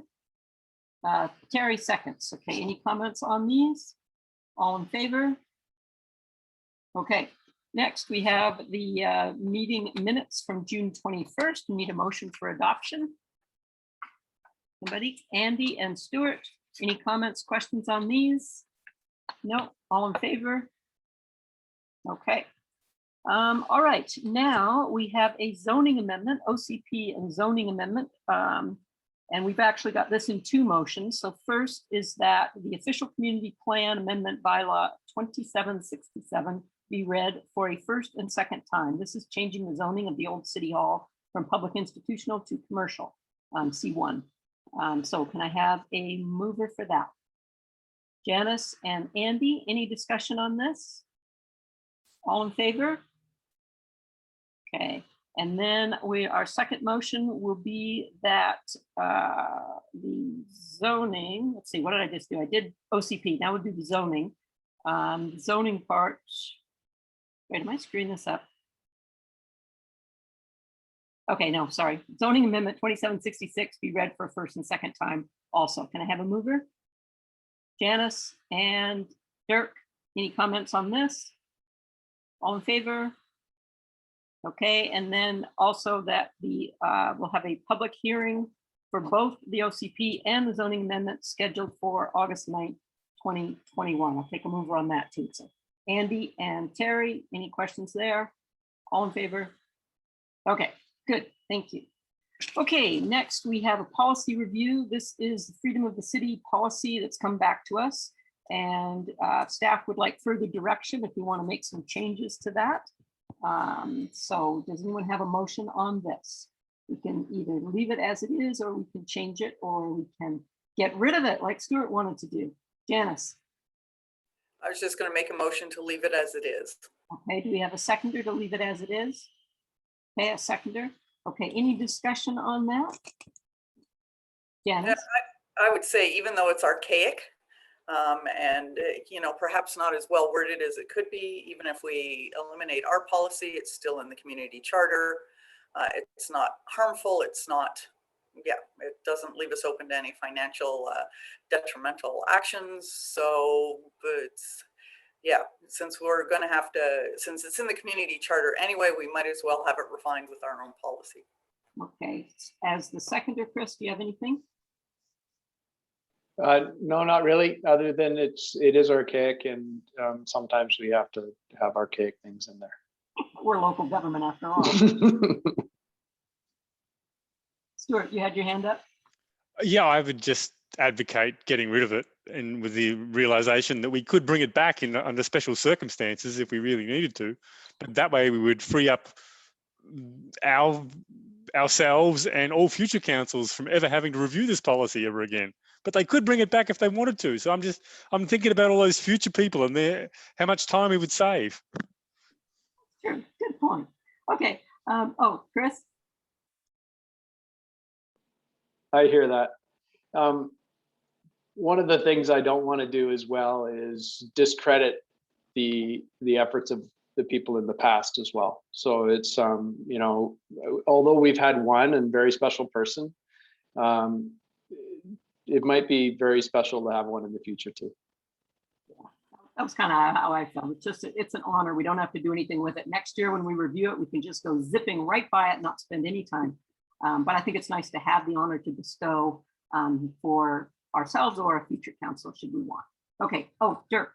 Speaker 1: Terry seconds. Okay, any comments on these? All in favor? Okay, next we have the meeting minutes from June 21st. We need a motion for adoption. Somebody? Andy and Stuart, any comments, questions on these? No, all in favor? Okay. All right, now we have a zoning amendment, OCP and zoning amendment. And we've actually got this in two motions. So first is that the official community plan amendment bylaw 2767 be read for a first and second time. This is changing the zoning of the old city hall from public institutional to commercial, C1. So can I have a mover for that? Janice and Andy, any discussion on this? All in favor? Okay, and then our second motion will be that the zoning, let's see, what did I just do? I did OCP, now we'll do the zoning. Zoning part, wait, am I screwing this up? Okay, no, sorry. Zoning amendment 2766 be read for first and second time also. Can I have a mover? Janice and Dirk, any comments on this? All in favor? Okay, and then also that the we'll have a public hearing for both the OCP and the zoning amendment scheduled for August 9th, 2021. I'll take a mover on that too. So Andy and Terry, any questions there? All in favor? Okay, good, thank you. Okay, next we have a policy review. This is the freedom of the city policy that's come back to us, and staff would like further direction if we want to make some changes to that. So does anyone have a motion on this? We can either leave it as it is, or we can change it, or we can get rid of it like Stuart wanted to do. Janice?
Speaker 9: I was just going to make a motion to leave it as it is.
Speaker 1: Okay, do we have a seconder to leave it as it is? Okay, a seconder. Okay, any discussion on that? Janice?
Speaker 9: Yeah, I would say, even though it's archaic and perhaps not as well worded as it could be, even if we eliminate our policy, it's still in the community charter. It's not harmful. It's not, yeah, it doesn't leave us open to any financial detrimental actions. So, but yeah, since we're going to have to, since it's in the community charter anyway, we might as well have it refined with our own policy.
Speaker 1: Okay, as the seconder, Chris, do you have anything?
Speaker 10: No, not really, other than it is archaic, and sometimes we have to have archaic things in there.
Speaker 1: We're local government after all. Stuart, you had your hand up?
Speaker 7: Yeah, I would just advocate getting rid of it, and with the realization that we could bring it back in under special circumstances if we really needed to. But that way we would free up ourselves and all future councils from ever having to review this policy ever again. But they could bring it back if they wanted to. So I'm thinking about all those future people and how much time we would save.
Speaker 1: Sure, good point. Okay, oh, Chris?
Speaker 10: I hear that. One of the things I don't want to do as well is discredit the efforts of the people in the past as well. So it's, although we've had one and very special person, it might be very special to have one in the future too.
Speaker 1: Yeah, that was kind of how I felt. It's an honor. We don't have to do anything with it. Next year when we review it, we can just go zipping right by it and not spend any time. But I think it's nice to have the honor to bestow for ourselves or a future council should we want. Okay. Oh, Dirk.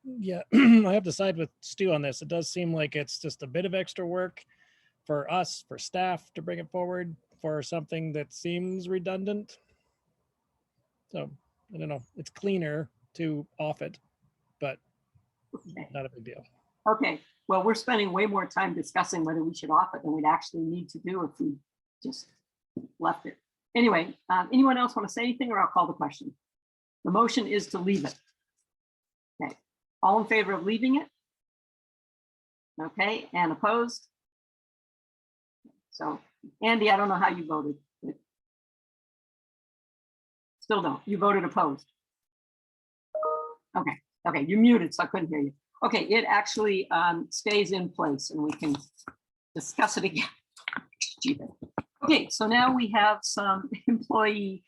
Speaker 11: Yeah, I have to side with Stu on this. It does seem like it's just a bit of extra work for us, for staff to bring it forward for something that seems redundant. So I don't know, it's cleaner to off it, but not a big deal.
Speaker 1: Okay, well, we're spending way more time discussing whether we should off it than we'd actually need to do if we just left it. Anyway, anyone else want to say anything, or I'll call the question? The motion is to leave it. Okay, all in favor of leaving it? Okay, and opposed? So, Andy, I don't know how you voted. But still don't. You voted opposed. Okay, okay, you're muted, so I couldn't hear you. Okay, it actually stays in place, and we can discuss it again. Okay, so now we have some employee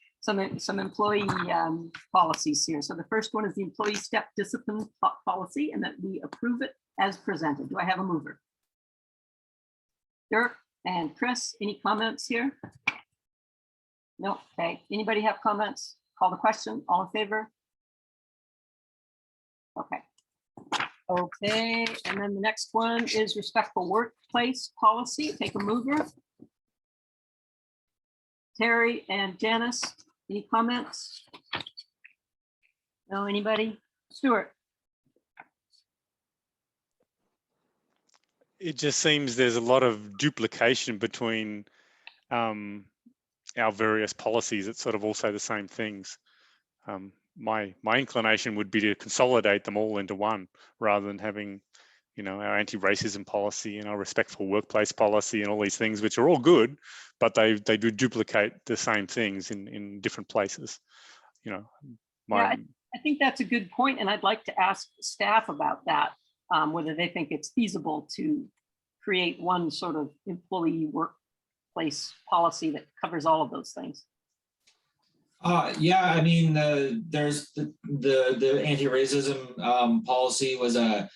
Speaker 1: policies here. So the first one is the employee step discipline policy, and that we approve it as presented. Do I have a mover? Dirk and Chris, any comments here? No. Okay. Anybody have comments? Call the question. All in favor? Okay. Okay, and then the next one is respectful workplace policy. Take a mover. Terry and Janice, any comments? No, anybody? Stuart?
Speaker 7: It just seems there's a lot of duplication between our various policies that sort of all say the same things. My inclination would be to consolidate them all into one, rather than having, you know, our anti-racism policy and our respectful workplace policy and all these things, which are all good, but they do duplicate the same things in different places. You know,
Speaker 1: Yeah, I think that's a good point, and I'd like to ask staff about that, whether they think it's feasible to create one sort of employee workplace policy that covers all of those things.
Speaker 2: Yeah, I mean, there's the anti-racism policy was a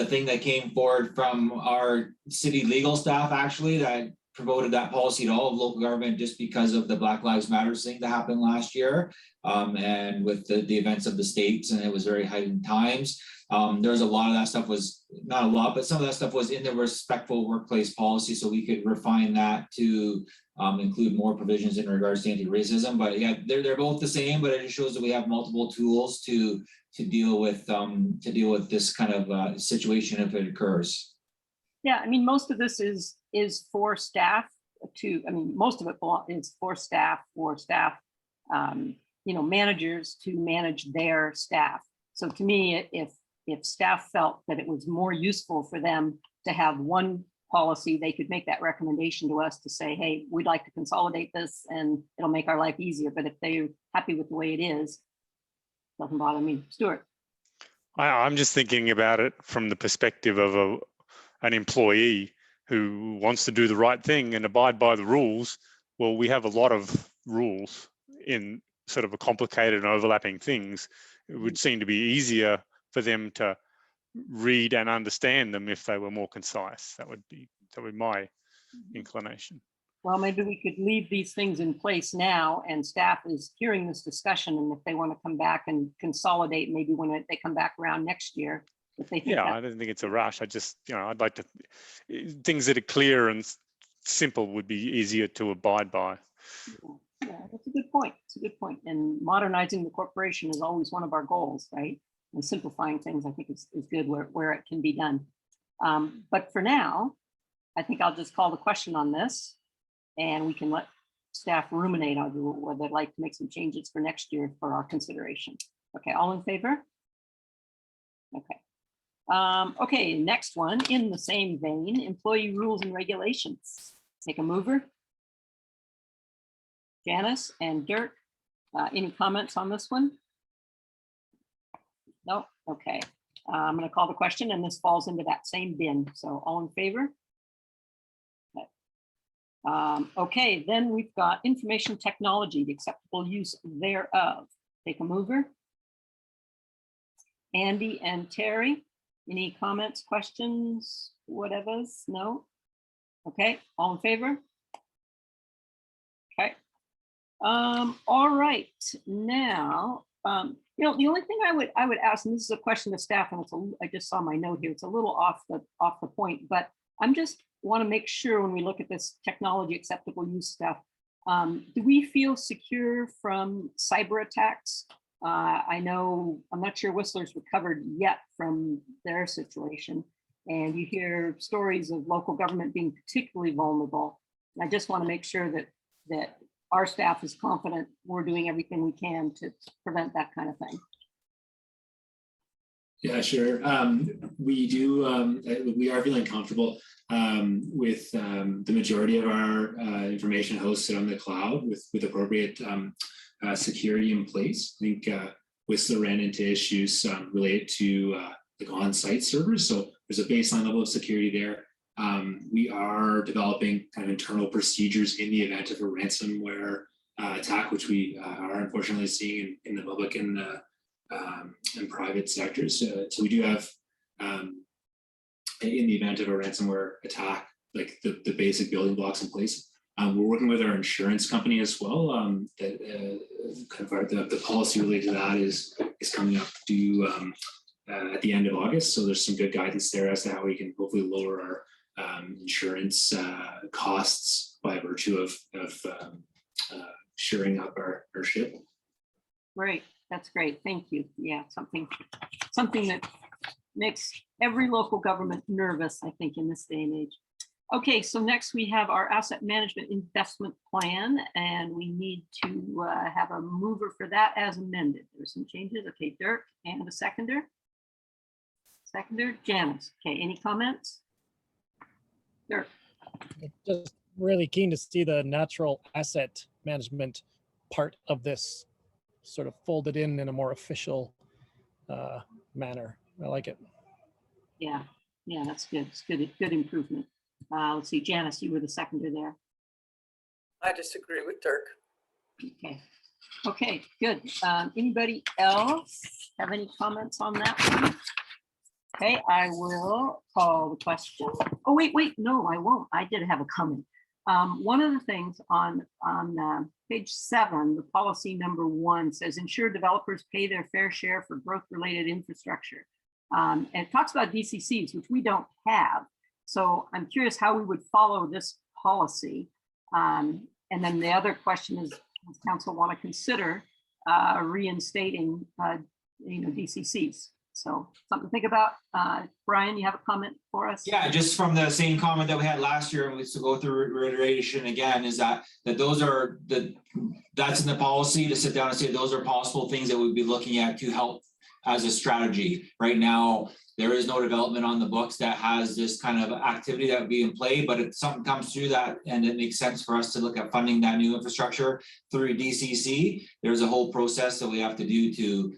Speaker 2: thing that came forward from our city legal staff, actually, that promoted that policy to all of local government just because of the Black Lives Matter thing that happened last year, and with the events of the states, and it was very heightened times. There's a lot of that stuff was, not a lot, but some of that stuff was in the respectful workplace policy, so we could refine that to include more provisions in regards to anti-racism. But yeah, they're both the same, but it just shows that we have multiple tools to deal with this kind of situation if it occurs.
Speaker 1: Yeah, I mean, most of this is for staff to, I mean, most of it is for staff, you know, managers to manage their staff. So to me, if staff felt that it was more useful for them to have one policy, they could make that recommendation to us to say, hey, we'd like to consolidate this and it'll make our life easier. But if they're happy with the way it is, doesn't bother me. Stuart.
Speaker 7: I'm just thinking about it from the perspective of an employee who wants to do the right thing and abide by the rules. Well, we have a lot of rules in sort of a complicated and overlapping things. It would seem to be easier for them to read and understand them if they were more concise. That would be my inclination.
Speaker 1: Well, maybe we could leave these things in place now, and staff is hearing this discussion, and if they want to come back and consolidate, maybe when they come back around next year, if they think
Speaker 7: yeah, I don't think it's a rush. I just, you know, I'd like to, things that are clear and simple would be easier to abide by.
Speaker 1: Yeah, that's a good point. It's a good point. And modernizing the corporation is always one of our goals, right? And simplifying things, I think, is good where it can be done. But for now, I think I'll just call the question on this, and we can let staff ruminate on whether they'd like to make some changes for next year for our consideration. Okay, all in favor? Okay. Okay, next one, in the same vein, employee rules and regulations. Take a mover. Janice and Dirk, any comments on this one? No, okay. I'm going to call the question, and this falls into that same bin. So all in favor? Okay. Okay, then we've got information technology, the acceptable use thereof. Take a mover. Andy and Terry, any comments, questions, whatevers? No? Okay, all in favor? Okay. All right, now, you know, the only thing I would ask, and this is a question to staff, and I just saw my note here, it's a little off the point, but I'm just want to make sure when we look at this technology acceptable use stuff, do we feel secure from cyber attacks? I know, I'm not sure Whistler's recovered yet from their situation, and you hear stories of local government being particularly vulnerable. I just want to make sure that our staff is confident we're doing everything we can to prevent that kind of thing.
Speaker 12: Yeah, sure. We do. We are feeling comfortable with the majority of our information hosted on the cloud with appropriate security in place. I think Whistler ran into issues related to like on-site servers, so there's a baseline level of security there. We are developing kind of internal procedures in the event of a ransomware attack, which we are unfortunately seeing in the public and private sectors. So we do have, in the event of a ransomware attack, like the basic building blocks in place. We're working with our insurance company as well. That kind of the policy related to that is coming up due at the end of August. So there's some good guidance there as to how we can hopefully lower our insurance costs by virtue of shoring up our ship.
Speaker 1: Great, that's great, thank you. Yeah, something that makes every local government nervous, I think, in this day and age. Okay, so next we have our asset management investment plan, and we need to have a mover for that as amended. There's some changes. Okay, Dirk, and a seconder. Seconder, Janice. Okay, any comments? Dirk.
Speaker 11: Just really keen to see the natural asset management part of this sort of folded in a more official manner. I like it.
Speaker 1: Yeah, that's good. It's good improvement. Let's see, Janice, you were the seconder there.
Speaker 9: I disagree with Dirk.
Speaker 1: Okay, good. Anybody else have any comments on that one? Okay, I will call the question. Oh, wait, no, I won't. I did have a comment. One of the things on page 7, the policy number 1 says ensure developers pay their fair share for growth-related infrastructure. And it talks about DCCs, which we don't have. So I'm curious how we would follow this policy. And then the other question is, does council want to consider reinstating DCCs? So something to think about. Brian, you have a comment for us?
Speaker 2: Yeah, just from the same comment that we had last year, and we to go through reiteration again, is that those are that's in the policy to sit down and say those are possible things that we'd be looking at to help as a strategy. Right now, there is no development on the books that has this kind of activity that would be in play, but if something comes through that and it makes sense for us to look at funding that new infrastructure through DCC, there's a whole process that we have to do to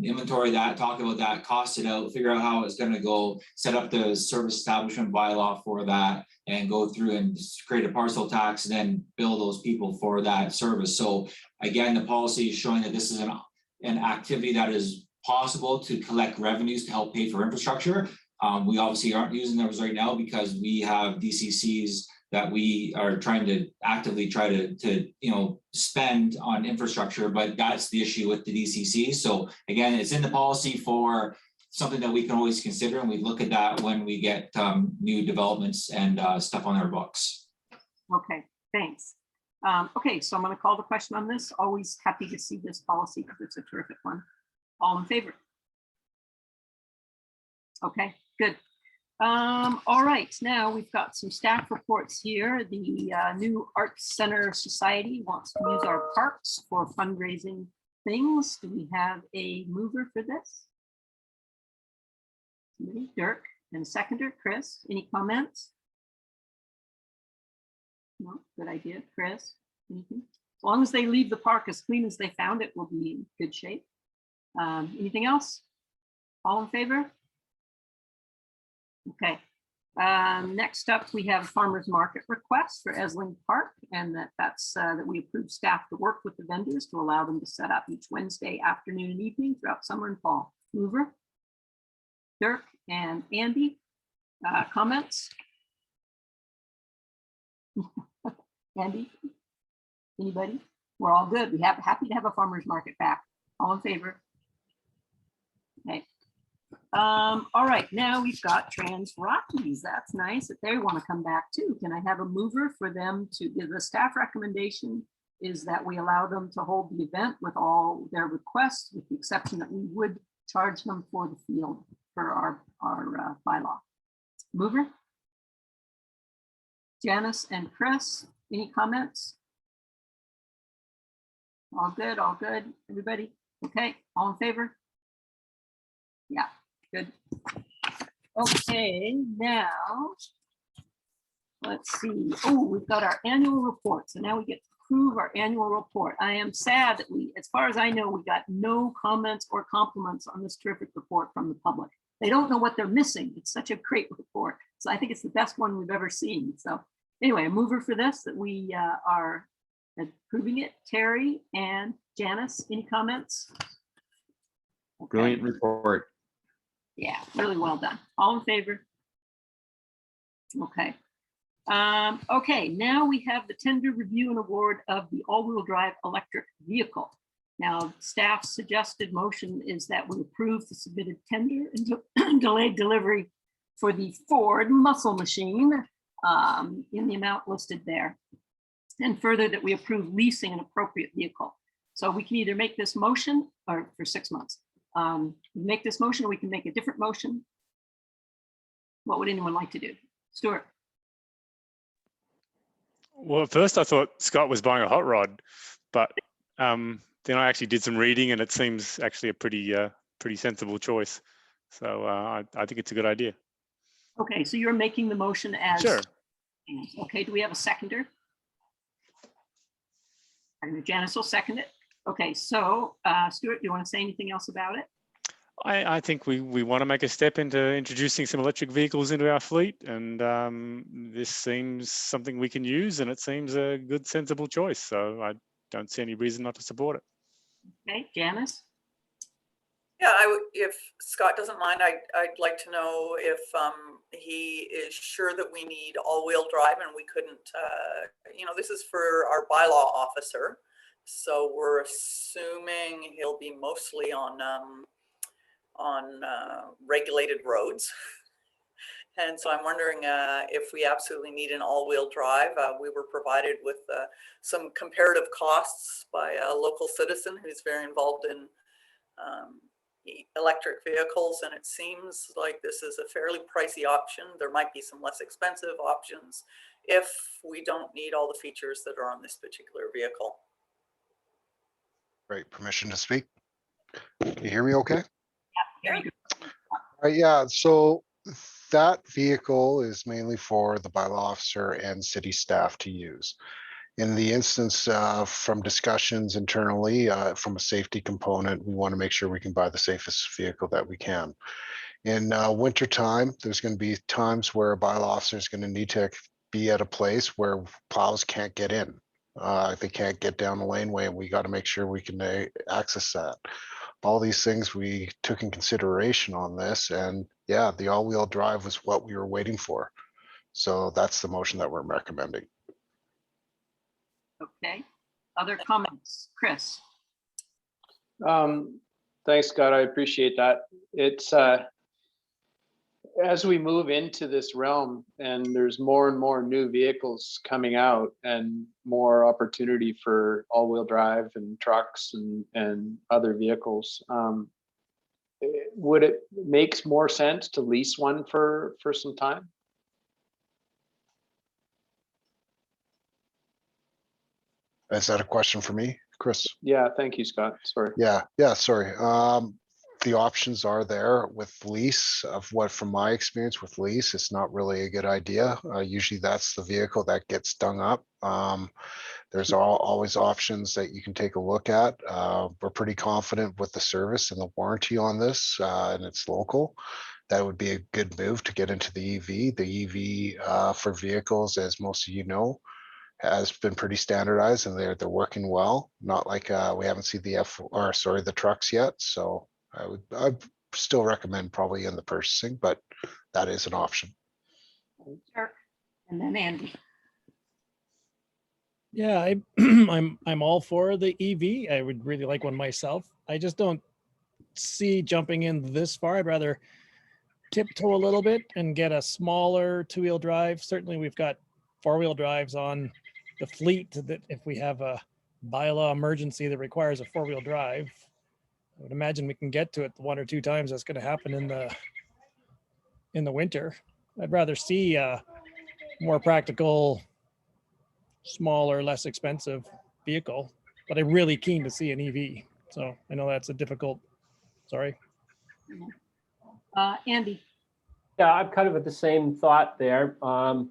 Speaker 2: inventory that, talk about that, cost it out, figure out how it's going to go, set up the service establishment bylaw for that, and go through and create a parcel tax, and then bill those people for that service. So again, the policy is showing that this is an activity that is possible to collect revenues to help pay for infrastructure. We obviously aren't using those right now because we have DCCs that we are trying to actively try to spend on infrastructure, but that's the issue with the DCC. So again, it's in the policy for something that we can always consider, and we look at that when we get new developments and stuff on our books.
Speaker 1: Okay, thanks. Okay, so I'm going to call the question on this. Always happy to see this policy because it's a terrific one. All in favor? Okay, good. All right, now we've got some staff reports here. The new Arts Center Society wants to use our parks for fundraising things. Do we have a mover for this? Somebody, Dirk, and a seconder, Chris. Any comments? No, good idea, Chris. Anything? As long as they leave the park as clean as they found it, we'll be in good shape. Anything else? All in favor? Okay. Next up, we have a farmers market request for Esling Park, and that's that we approve staff to work with the vendors to allow them to set up each Wednesday afternoon and evening throughout summer and fall. Mover, Dirk, and Andy. Comments? Andy? Anybody? We're all good. We have happy to have a farmer's market back. All in favor? Okay. All right, now we've got Trans Rockies. That's nice that they want to come back too. Can I have a mover for them to give? The staff recommendation is that we allow them to hold the event with all their requests, with the exception that we would charge them for the field for our bylaw. Mover? Janice and Chris, any comments? All good, everybody? Okay, all in favor? Yeah, good. Okay, now, let's see. Oh, we've got our annual report. So now we get to approve our annual report. I am sad that as far as I know, we got no comments or compliments on this terrific report from the public. They don't know what they're missing. It's such a great report. So I think it's the best one we've ever seen. So anyway, a mover for this, that we are approving it. Terry and Janice, any comments? Okay.
Speaker 13: Brilliant report.
Speaker 1: Yeah, really well done. All in favor? Okay. Okay, now we have the tender review and award of the all-wheel drive electric vehicle. Now, staff's suggested motion is that we approve the submitted tender and delayed delivery for the Ford muscle machine in the amount listed there. And further, that we approve leasing an appropriate vehicle. So we can either make this motion or for 6 months. Make this motion, or we can make a different motion. What would anyone like to do? Stuart?
Speaker 7: Well, at first I thought Scott was buying a hot rod, but then I actually did some reading, and it seems actually a pretty sensible choice. So I think it's a good idea.
Speaker 1: Okay, so you're making the motion as
Speaker 7: Sure.
Speaker 1: Okay. Do we have a seconder? Janice will second it. Okay, so Stuart, do you want to say anything else about it?
Speaker 7: I think we want to make a step into introducing some electric vehicles into our fleet, and this seems something we can use, and it seems a good, sensible choice. So I don't see any reason not to support it.
Speaker 1: Okay, Janice?
Speaker 9: Yeah, if Scott doesn't mind, I'd like to know if he is sure that we need all-wheel drive, and we couldn't, this is for our bylaw officer. So we're assuming he'll be mostly on regulated roads. And so I'm wondering if we absolutely need an all-wheel drive. We were provided with some comparative costs by a local citizen who's very involved in electric vehicles, and it seems like this is a fairly pricey option. There might be some less expensive options if we don't need all the features that are on this particular vehicle.
Speaker 14: Great, permission to speak. Can you hear me okay?
Speaker 1: Yeah.
Speaker 14: Yeah, so that vehicle is mainly for the bylaw officer and city staff to use. In the instance from discussions internally, from a safety component, we want to make sure we can buy the safest vehicle that we can. In winter time, there's going to be times where a bylaw officer is going to need to be at a place where plows can't get in. They can't get down the laneway, and we got to make sure we can access that. All these things we took in consideration on this, and yeah, the all-wheel drive was what we were waiting for. So that's the motion that we're recommending.
Speaker 1: Okay, other comments? Chris?
Speaker 10: Thanks, Scott. I appreciate that. It's as we move into this realm and there's more and more new vehicles coming out and more opportunity for all-wheel drive and trucks and other vehicles, would it makes more sense to lease one for some time?
Speaker 14: Is that a question for me, Chris?
Speaker 10: Yeah, thank you, Scott. Sorry.
Speaker 14: Yeah, sorry. The options are there with lease. From my experience with lease, it's not really a good idea. Usually that's the vehicle that gets dung up. There's always options that you can take a look at. We're pretty confident with the service and the warranty on this, and it's local. That would be a good move to get into the EV. The EV for vehicles, as most of you know, has been pretty standardized, and they're working well. Not like we haven't seen the trucks yet. So I'd still recommend probably in the purchasing, but that is an option.
Speaker 1: Sure. And then Andy.
Speaker 11: Yeah, I'm all for the EV. I would really like one myself. I just don't see jumping in this far. I'd rather tiptoe a little bit and get a smaller two-wheel drive. Certainly we've got four-wheel drives on the fleet that if we have a bylaw emergency that requires a four-wheel drive, I would imagine we can get to it one or two times. That's going to happen in the winter. I'd rather see a more practical, smaller, less expensive vehicle, but I'm really keen to see an EV. So I know that's a difficult, sorry.
Speaker 1: Andy.
Speaker 8: Yeah, I'm kind of at the same thought there. I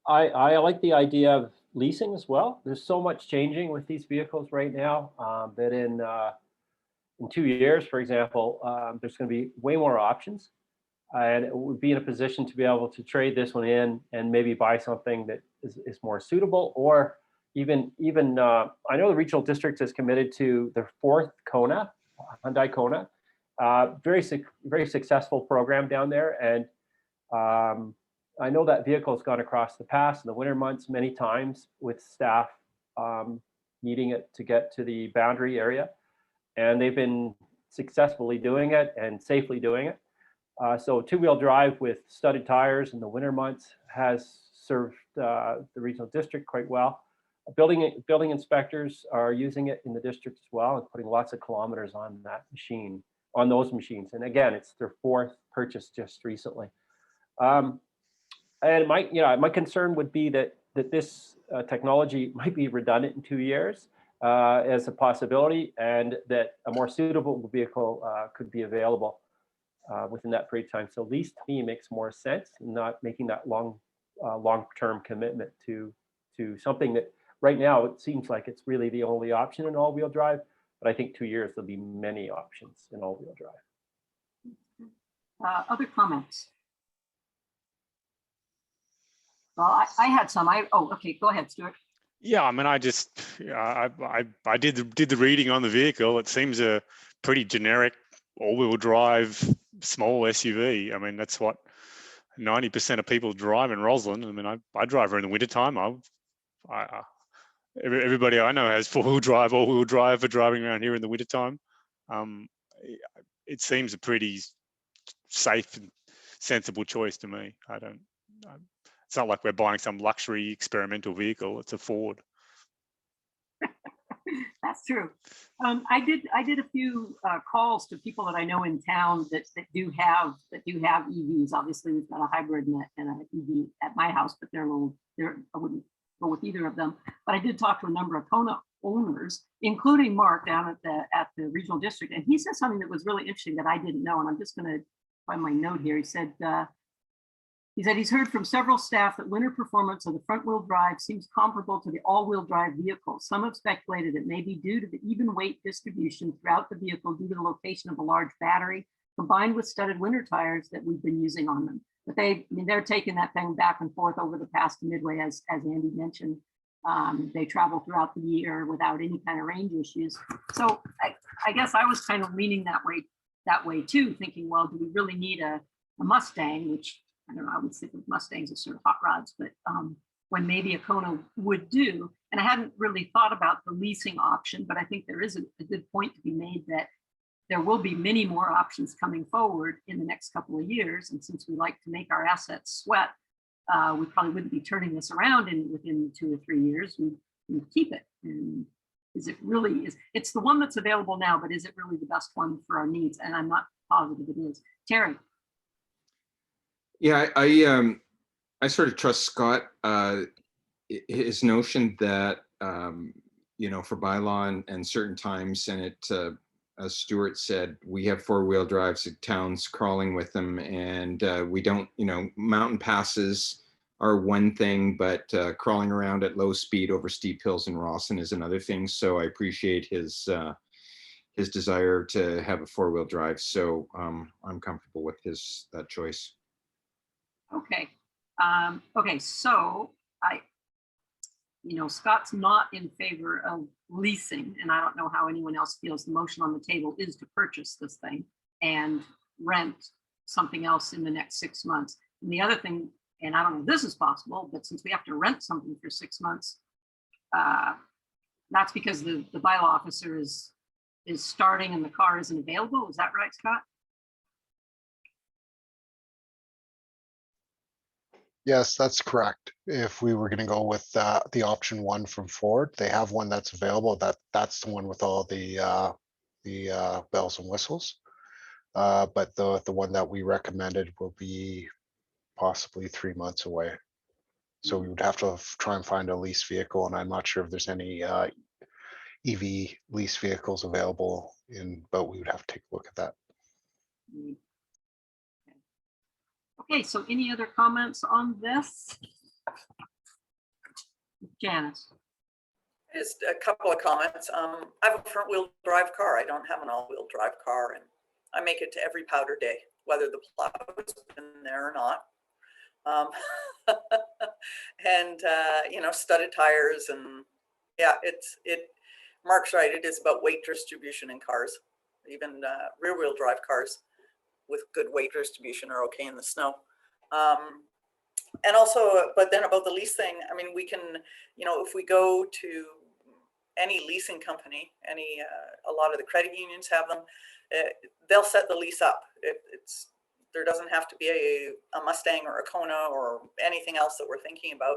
Speaker 8: like the idea of leasing as well. There's so much changing with these vehicles right now that in 2 years, for example, there's going to be way more options. And it would be in a position to be able to trade this one in and maybe buy something that is more suitable, or even I know the regional district is committed to their 4th Kona, Hyundai Kona, very successful program down there. And I know that vehicle has gone across the pass in the winter months many times with staff needing it to get to the boundary area. And they've been successfully doing it and safely doing it. So two-wheel drive with studded tires in the winter months has served the regional district quite well. Building inspectors are using it in the district as well and putting lots of kilometers on that machine, on those machines. And again, it's their 4th purchase just recently. And my concern would be that this technology might be redundant in 2 years as a possibility, and that a more suitable vehicle could be available within that period of time. So lease to me makes more sense, not making that long-term commitment to something that right now it seems like it's really the only option in all-wheel drive. But I think 2 years there'll be many options in all-wheel drive.
Speaker 1: Other comments? Well, I had some. Okay, go ahead, Stuart.
Speaker 7: Yeah, I mean, I did the reading on the vehicle. It seems a pretty generic all-wheel drive small SUV. I mean, that's what 90% of people drive in Roslyn. I mean, I drive her in the wintertime. Everybody I know has four-wheel drive, all-wheel drive for driving around here in the wintertime. It seems a pretty safe and sensible choice to me. It's not like we're buying some luxury experimental vehicle. It's a Ford.
Speaker 1: That's true. I did a few calls to people that I know in town that do have EVs. Obviously, we've got a hybrid and an EV at my house, but I wouldn't go with either of them. But I did talk to a number of Kona owners, including Mark down at the regional district, and he said something that was really interesting that I didn't know. And I'm just going to find my note here. He said he's heard from several staff that winter performance of the front-wheel drive seems comparable to the all-wheel drive vehicles. Some have speculated it may be due to the even weight distribution throughout the vehicle due to the location of a large battery combined with studded winter tires that we've been using on them. But they're taking that thing back and forth over the past Midway, as Andy mentioned. They travel throughout the year without any kind of range issues. So I guess I was kind of leaning that way too, thinking, well, do we really need a Mustang, which I don't know, I would think of Mustangs as sort of hot rods, but when maybe a Kona would do. And I hadn't really thought about the leasing option, but I think there is a good point to be made that there will be many more options coming forward in the next couple of years. And since we like to make our assets sweat, we probably wouldn't be turning this around within 2 or 3 years. We'd keep it. And it's the one that's available now, but is it really the best one for our needs? And I'm not positive it is. Terry.
Speaker 13: Yeah, I sort of trust Scott, his notion that, for bylaw and certain times, and it, as Stuart said, we have four-wheel drives at towns crawling with them, and we don't, mountain passes are one thing, but crawling around at low speed over steep hills in Rawson is another thing. So I appreciate his desire to have a four-wheel drive. So I'm comfortable with that choice.
Speaker 1: Okay. Okay, so Scott's not in favor of leasing, and I don't know how anyone else feels. The motion on the table is to purchase this thing and rent something else in the next 6 months. And the other thing and I don't know if this is possible, but since we have to rent something for 6 months, that's because the bylaw officer is starting and the car isn't available. Is that right, Scott?
Speaker 14: Yes, that's correct. If we were going to go with the option 1 from Ford, they have one that's available. That's the one with all the bells and whistles. But the one that we recommended will be possibly 3 months away. So we would have to try and find a lease vehicle, and I'm not sure if there's any EV lease vehicles available but we would have to take a look at that.
Speaker 1: Okay, so any other comments on this? Janice.
Speaker 9: Just a couple of comments. I have a front wheel drive car. I don't have an all wheel drive car, and I make it to every powder day, whether the plow's been there or not. And you know, studded tires, and yeah, Mark's right. It is about weight distribution in cars. Even rear wheel drive cars with good weight distribution are okay in the snow. And also, but then about the lease thing, I mean, we can, you know, if we go to any leasing company, a lot of the credit unions have them, they'll set the lease up. There doesn't have to be a Mustang or a Kona or anything else that we're thinking about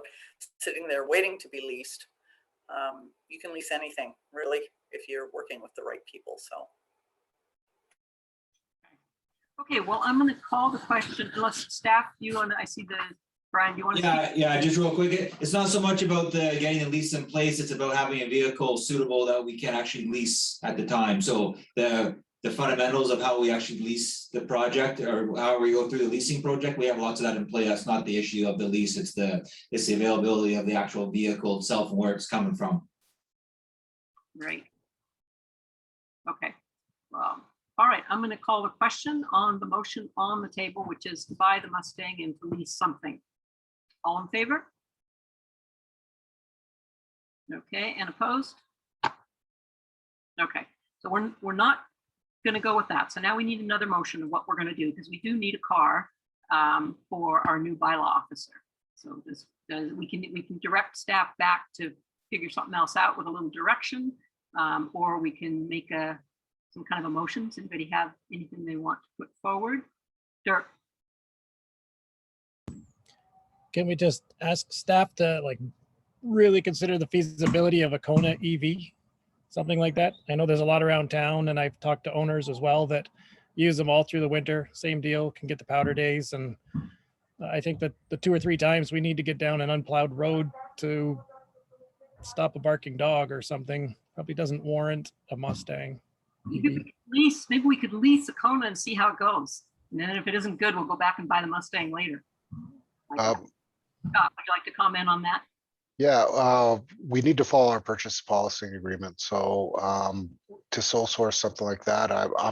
Speaker 9: sitting there waiting to be leased. You can lease anything, really, if you're working with the right people. So.
Speaker 1: Okay, well, I'm going to call the question, unless staff, I see Brian, you want to?
Speaker 2: Yeah, just real quick. It's not so much about getting the lease in place. It's about having a vehicle suitable that we can actually lease at the time. So the fundamentals of how we actually lease the project, or how we go through the leasing project, we have lots of that in play. That's not the issue of the lease. It's the availability of the actual vehicle itself and where it's coming from.
Speaker 1: Right. Okay. All right, I'm going to call the question on the motion on the table, which is to buy the Mustang and to lease something. All in favor? Okay, and opposed? Okay, so we're not going to go with that. So now we need another motion of what we're going to do, because we do need a car for our new bylaw officer. So we can direct staff back to figure something else out with a little direction, or we can make some kind of a motion. Does anybody have anything they want to put forward? Dirk.
Speaker 11: Can we just ask staff to really consider the feasibility of a Kona EV, something like that? I know there's a lot around town, and I've talked to owners as well that use them all through the winter. Same deal, can get the powder days. And I think that the 2 or 3 times we need to get down an unplowed road to stop a barking dog or something probably doesn't warrant a Mustang.
Speaker 1: Maybe we could lease a Kona and see how it goes. And then if it isn't good, we'll go back and buy the Mustang later. Scott, would you like to comment on that?
Speaker 14: Yeah, we need to follow our purchase policy agreement. So to sole source something like that,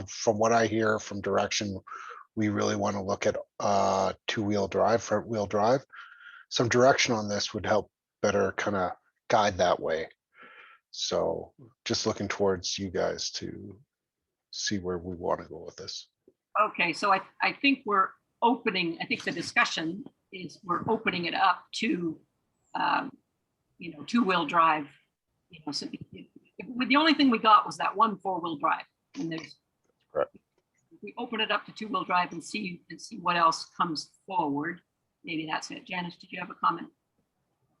Speaker 14: from what I hear from direction, we really want to look at 2-wheel drive, front wheel drive. Some direction on this would help better kind of guide that way. So just looking towards you guys to see where we want to go with this.
Speaker 1: Okay, so I think we're opening, I think the discussion is we're opening it up to, 2-wheel drive. So the only thing we got was that one 4-wheel drive. And there's,
Speaker 14: correct.
Speaker 1: We open it up to 2-wheel drive and see what else comes forward. Maybe that's it. Janice, did you have a comment?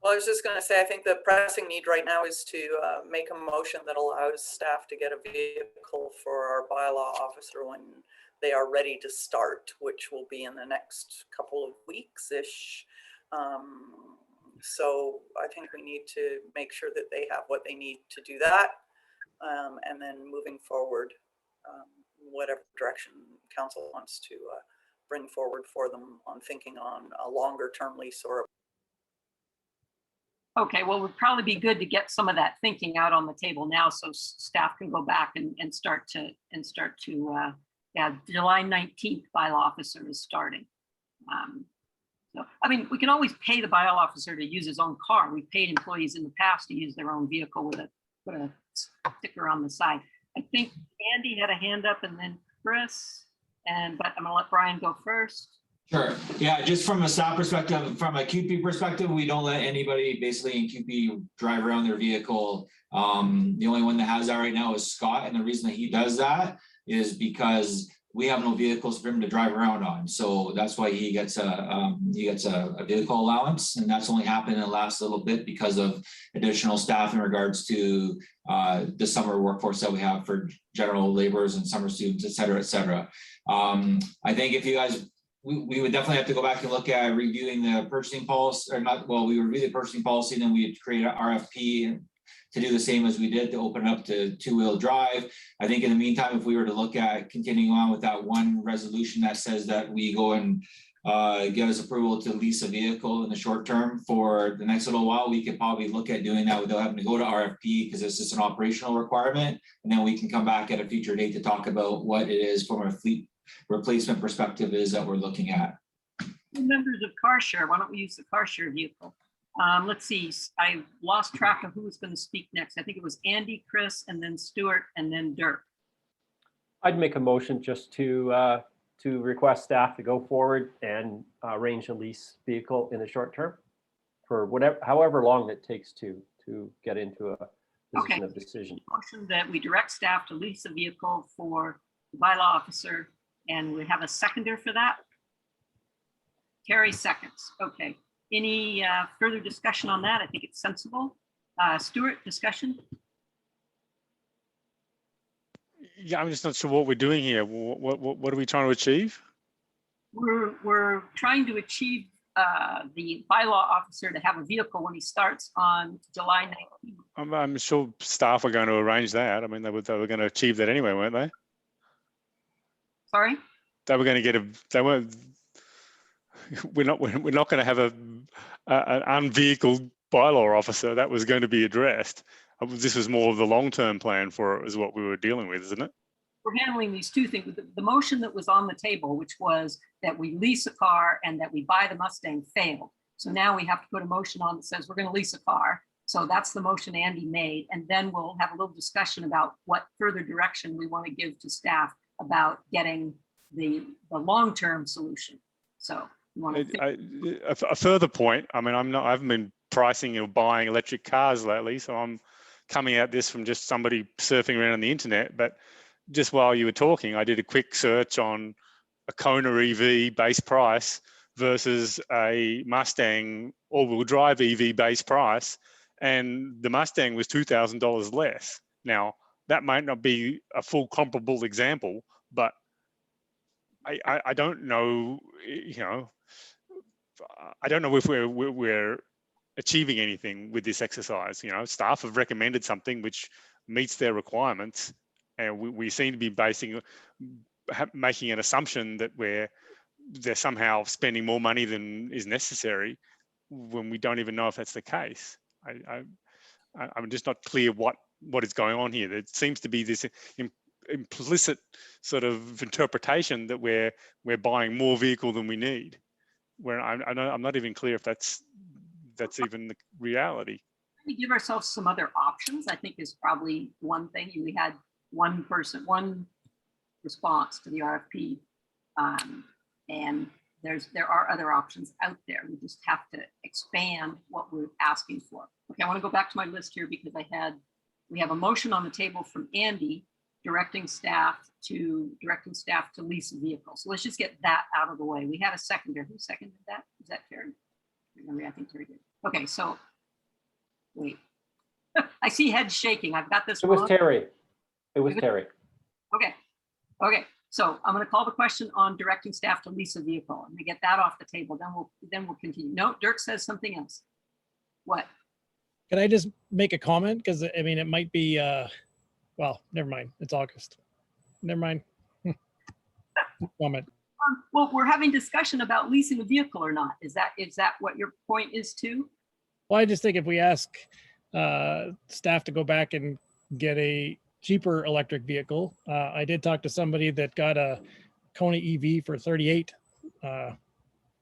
Speaker 9: Well, I was just going to say, I think the pressing need right now is to make a motion that allows staff to get a vehicle for our bylaw officer when they are ready to start, which will be in the next couple of weeks-ish. So I think we need to make sure that they have what they need to do that. And then moving forward, whatever direction council wants to bring forward for them on thinking on a longer term lease or
Speaker 1: Okay, well, it would probably be good to get some of that thinking out on the table now, so staff can go back and start to yeah, July 19th bylaw officer is starting. So, I mean, we can always pay the bylaw officer to use his own car. We've paid employees in the past to use their own vehicle with put a sticker on the side. I think Andy had a hand up, and then Chris, but I'm gonna let Brian go first.
Speaker 2: Sure. Yeah, just from a staff perspective, from a QP perspective, we don't let anybody basically in QP drive around their vehicle. The only one that has that right now is Scott, and the reason that he does that is because we have no vehicles for him to drive around on. So that's why he gets a vehicle allowance, and that's only happened in the last little bit because of additional staff in regards to the summer workforce that we have for general laborers and summer students, et cetera, et cetera. I think if you guys, we would definitely have to go back and look at reviewing the purchasing policy, or not, well, we review the purchasing policy, then we create an RFP to do the same as we did to open up to two-wheel drive. I think in the meantime, if we were to look at continuing on with that one resolution that says that we go and give us approval to lease a vehicle in the short term for the next little while, we could probably look at doing that without having to go to RFP, because it's just an operational requirement. And then we can come back at a future date to talk about what it is from a fleet replacement perspective is that we're looking at.
Speaker 1: Members of car share, why don't we use the car share vehicle? Let's see, I lost track of who was going to speak next. I think it was Andy, Chris, and then Stuart, and then Dirk.
Speaker 8: I'd make a motion just to request staff to go forward and arrange a lease vehicle in the short term for however long it takes to get into a position of decision.
Speaker 1: Motion that we direct staff to lease a vehicle for the bylaw officer, and we have a seconder for that. Terry seconds. Okay. Any further discussion on that? I think it's sensible. Stuart, discussion?
Speaker 7: Yeah, I'm just not sure what we're doing here. What are we trying to achieve?
Speaker 1: We're trying to achieve the bylaw officer to have a vehicle when he starts on July 19th.
Speaker 7: I'm sure staff are going to arrange that. I mean, they were going to achieve that anyway, weren't they?
Speaker 1: Sorry?
Speaker 7: They were going to get they weren't. We're not going to have an unvehicled bylaw officer. That was going to be addressed. This was more of the long-term plan for it, is what we were dealing with, isn't it?
Speaker 1: We're handling these two things. The motion that was on the table, which was that we lease a car and that we buy the Mustang, failed. So now we have to put a motion on that says we're going to lease a car. So that's the motion Andy made. And then we'll have a little discussion about what further direction we want to give to staff about getting the long-term solution. So you want to
Speaker 7: a further point. I mean, I haven't been pricing or buying electric cars lately, so I'm coming at this from just somebody surfing around on the internet. But just while you were talking, I did a quick search on a Kona EV base price versus a Mustang all-wheel drive EV base price, and the Mustang was $2,000 less. Now, that might not be a full comparable example, but I don't know, I don't know if we're achieving anything with this exercise. Staff have recommended something which meets their requirements, and we seem to be making an assumption that they're somehow spending more money than is necessary when we don't even know if that's the case. I'm just not clear what is going on here. There seems to be this implicit sort of interpretation that we're buying more vehicle than we need, where I'm not even clear if that's even the reality.
Speaker 1: We give ourselves some other options, I think, is probably one thing. We had one response to the RFP, and there are other options out there. We just have to expand what we're asking for. Okay, I want to go back to my list here because we have a motion on the table from Andy directing staff to lease a vehicle. So let's just get that out of the way. We had a seconder. Who seconded that? Is that Terry? I think Terry did. Okay, so wait. I see heads shaking. I've got this.
Speaker 8: It was Terry. It was Terry.
Speaker 1: Okay. So I'm going to call the question on directing staff to lease a vehicle. I'm going to get that off the table. Then we'll continue. No, Dirk says something else. What?
Speaker 11: Can I just make a comment? Because I mean, it might be. Well, never mind. It's August. Never mind. Comment.
Speaker 1: Well, we're having discussion about leasing a vehicle or not. Is that what your point is too?
Speaker 11: Well, I just think if we ask staff to go back and get a cheaper electric vehicle, I did talk to somebody that got a Kona EV for 38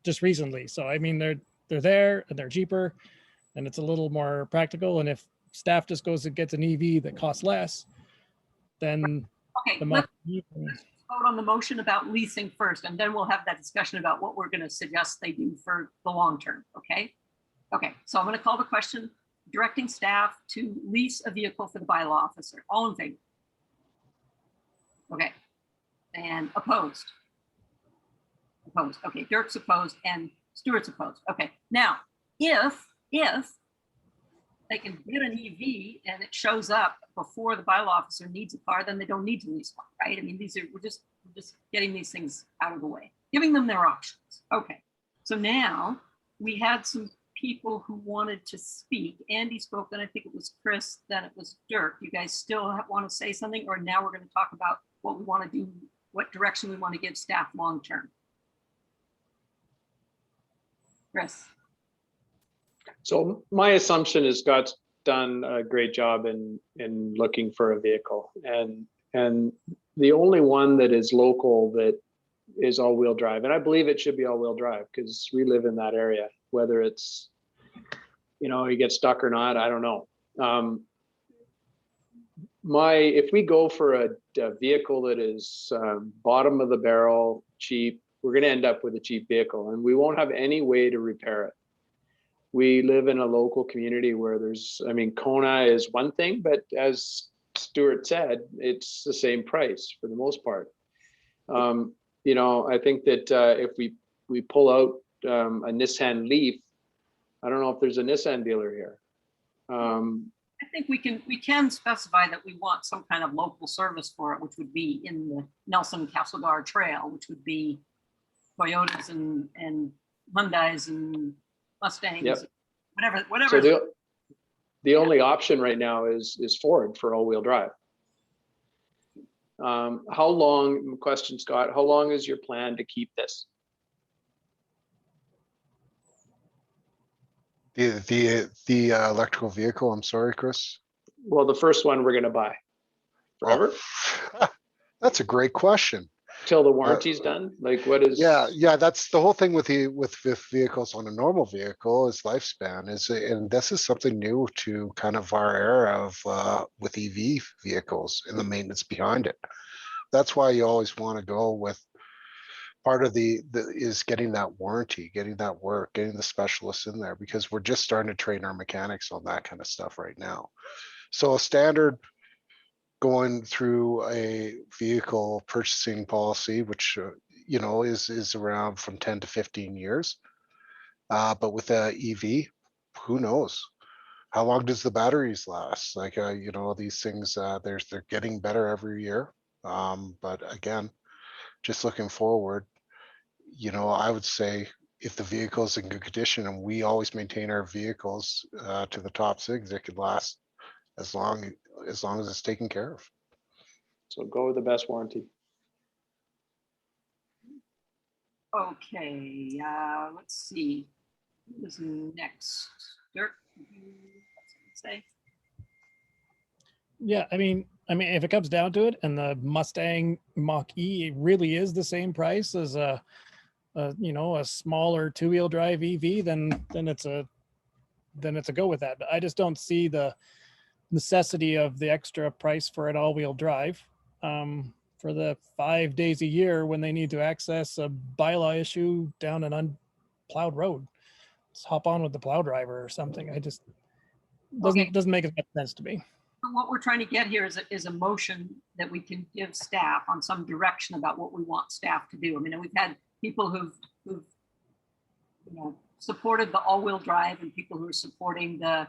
Speaker 11: just recently. So I mean, they're there and they're cheaper, and it's a little more practical. And if staff just goes and gets an EV that costs less, then
Speaker 1: okay, vote on the motion about leasing first, and then we'll have that discussion about what we're going to suggest they do for the long term. Okay. Okay. So I'm going to call the question, directing staff to lease a vehicle for the bylaw officer. All in favor? Okay. And opposed? Opposed. Okay. Dirk's opposed and Stuart's opposed. Okay. Now, if they can get an EV and it shows up before the bylaw officer needs a car, then they don't need to lease one, right? I mean, we're just getting these things out of the way, giving them their options. Okay. So now we had some people who wanted to speak. Andy spoke, then I think it was Chris, then it was Dirk. You guys still want to say something, or now we're going to talk about what we want to do, what direction we want to give staff long term? Chris.
Speaker 10: So my assumption is Scott's done a great job in looking for a vehicle, and the only one that is local that is all-wheel drive, and I believe it should be all-wheel drive because we live in that area. Whether it's, you get stuck or not, I don't know. If we go for a vehicle that is bottom of the barrel, cheap, we're going to end up with a cheap vehicle, and we won't have any way to repair it. We live in a local community where Kona is one thing, but as Stuart said, it's the same price for the most part. I think that if we pull out a Nissan Leaf, I don't know if there's a Nissan dealer here.
Speaker 1: I think we can specify that we want some kind of local service for it, which would be in the Nelson Castlegar Trail, which would be Toyotas and Hyundais and Mustangs, yep. whatever.
Speaker 10: So the only option right now is Ford for all-wheel drive. How long, question Scott, how long is your plan to keep this?
Speaker 14: The electrical vehicle, I'm sorry, Chris.
Speaker 10: Well, the first one we're going to buy. Forever?
Speaker 14: Oh, that's a great question.
Speaker 10: Till the warranty's done? Like what is?
Speaker 14: Yeah, that's the whole thing with vehicles on a normal vehicle is lifespan and this is something new to kind of our era of with EV vehicles and the maintenance behind it. That's why you always want to go with part of is getting that warranty, getting that work, getting the specialists in there, because we're just starting to train our mechanics on that kind of stuff right now. So a standard going through a vehicle purchasing policy, which is around from 10 to 15 years. But with a EV, who knows? How long does the batteries last? Like these things, they're getting better every year. But again, just looking forward, I would say if the vehicle is in good condition and we always maintain our vehicles to the top SIGs, it could last as long as it's taken care of.
Speaker 10: So go with the best warranty.
Speaker 1: Okay, let's see. Who's next? Dirk, say?
Speaker 11: Yeah, I mean, if it comes down to it, and the Mustang Mach-E really is the same price as a smaller two-wheel drive EV, then it's a go with that. But I just don't see the necessity of the extra price for an all-wheel drive for the 5 days a year when they need to access a bylaw issue down an unplowed road. Just hop on with the plow driver or something. I just doesn't make as much sense to me.
Speaker 1: What we're trying to get here is a motion that we can give staff on some direction about what we want staff to do. I mean, we've had people who've supported the all-wheel drive and people who are supporting the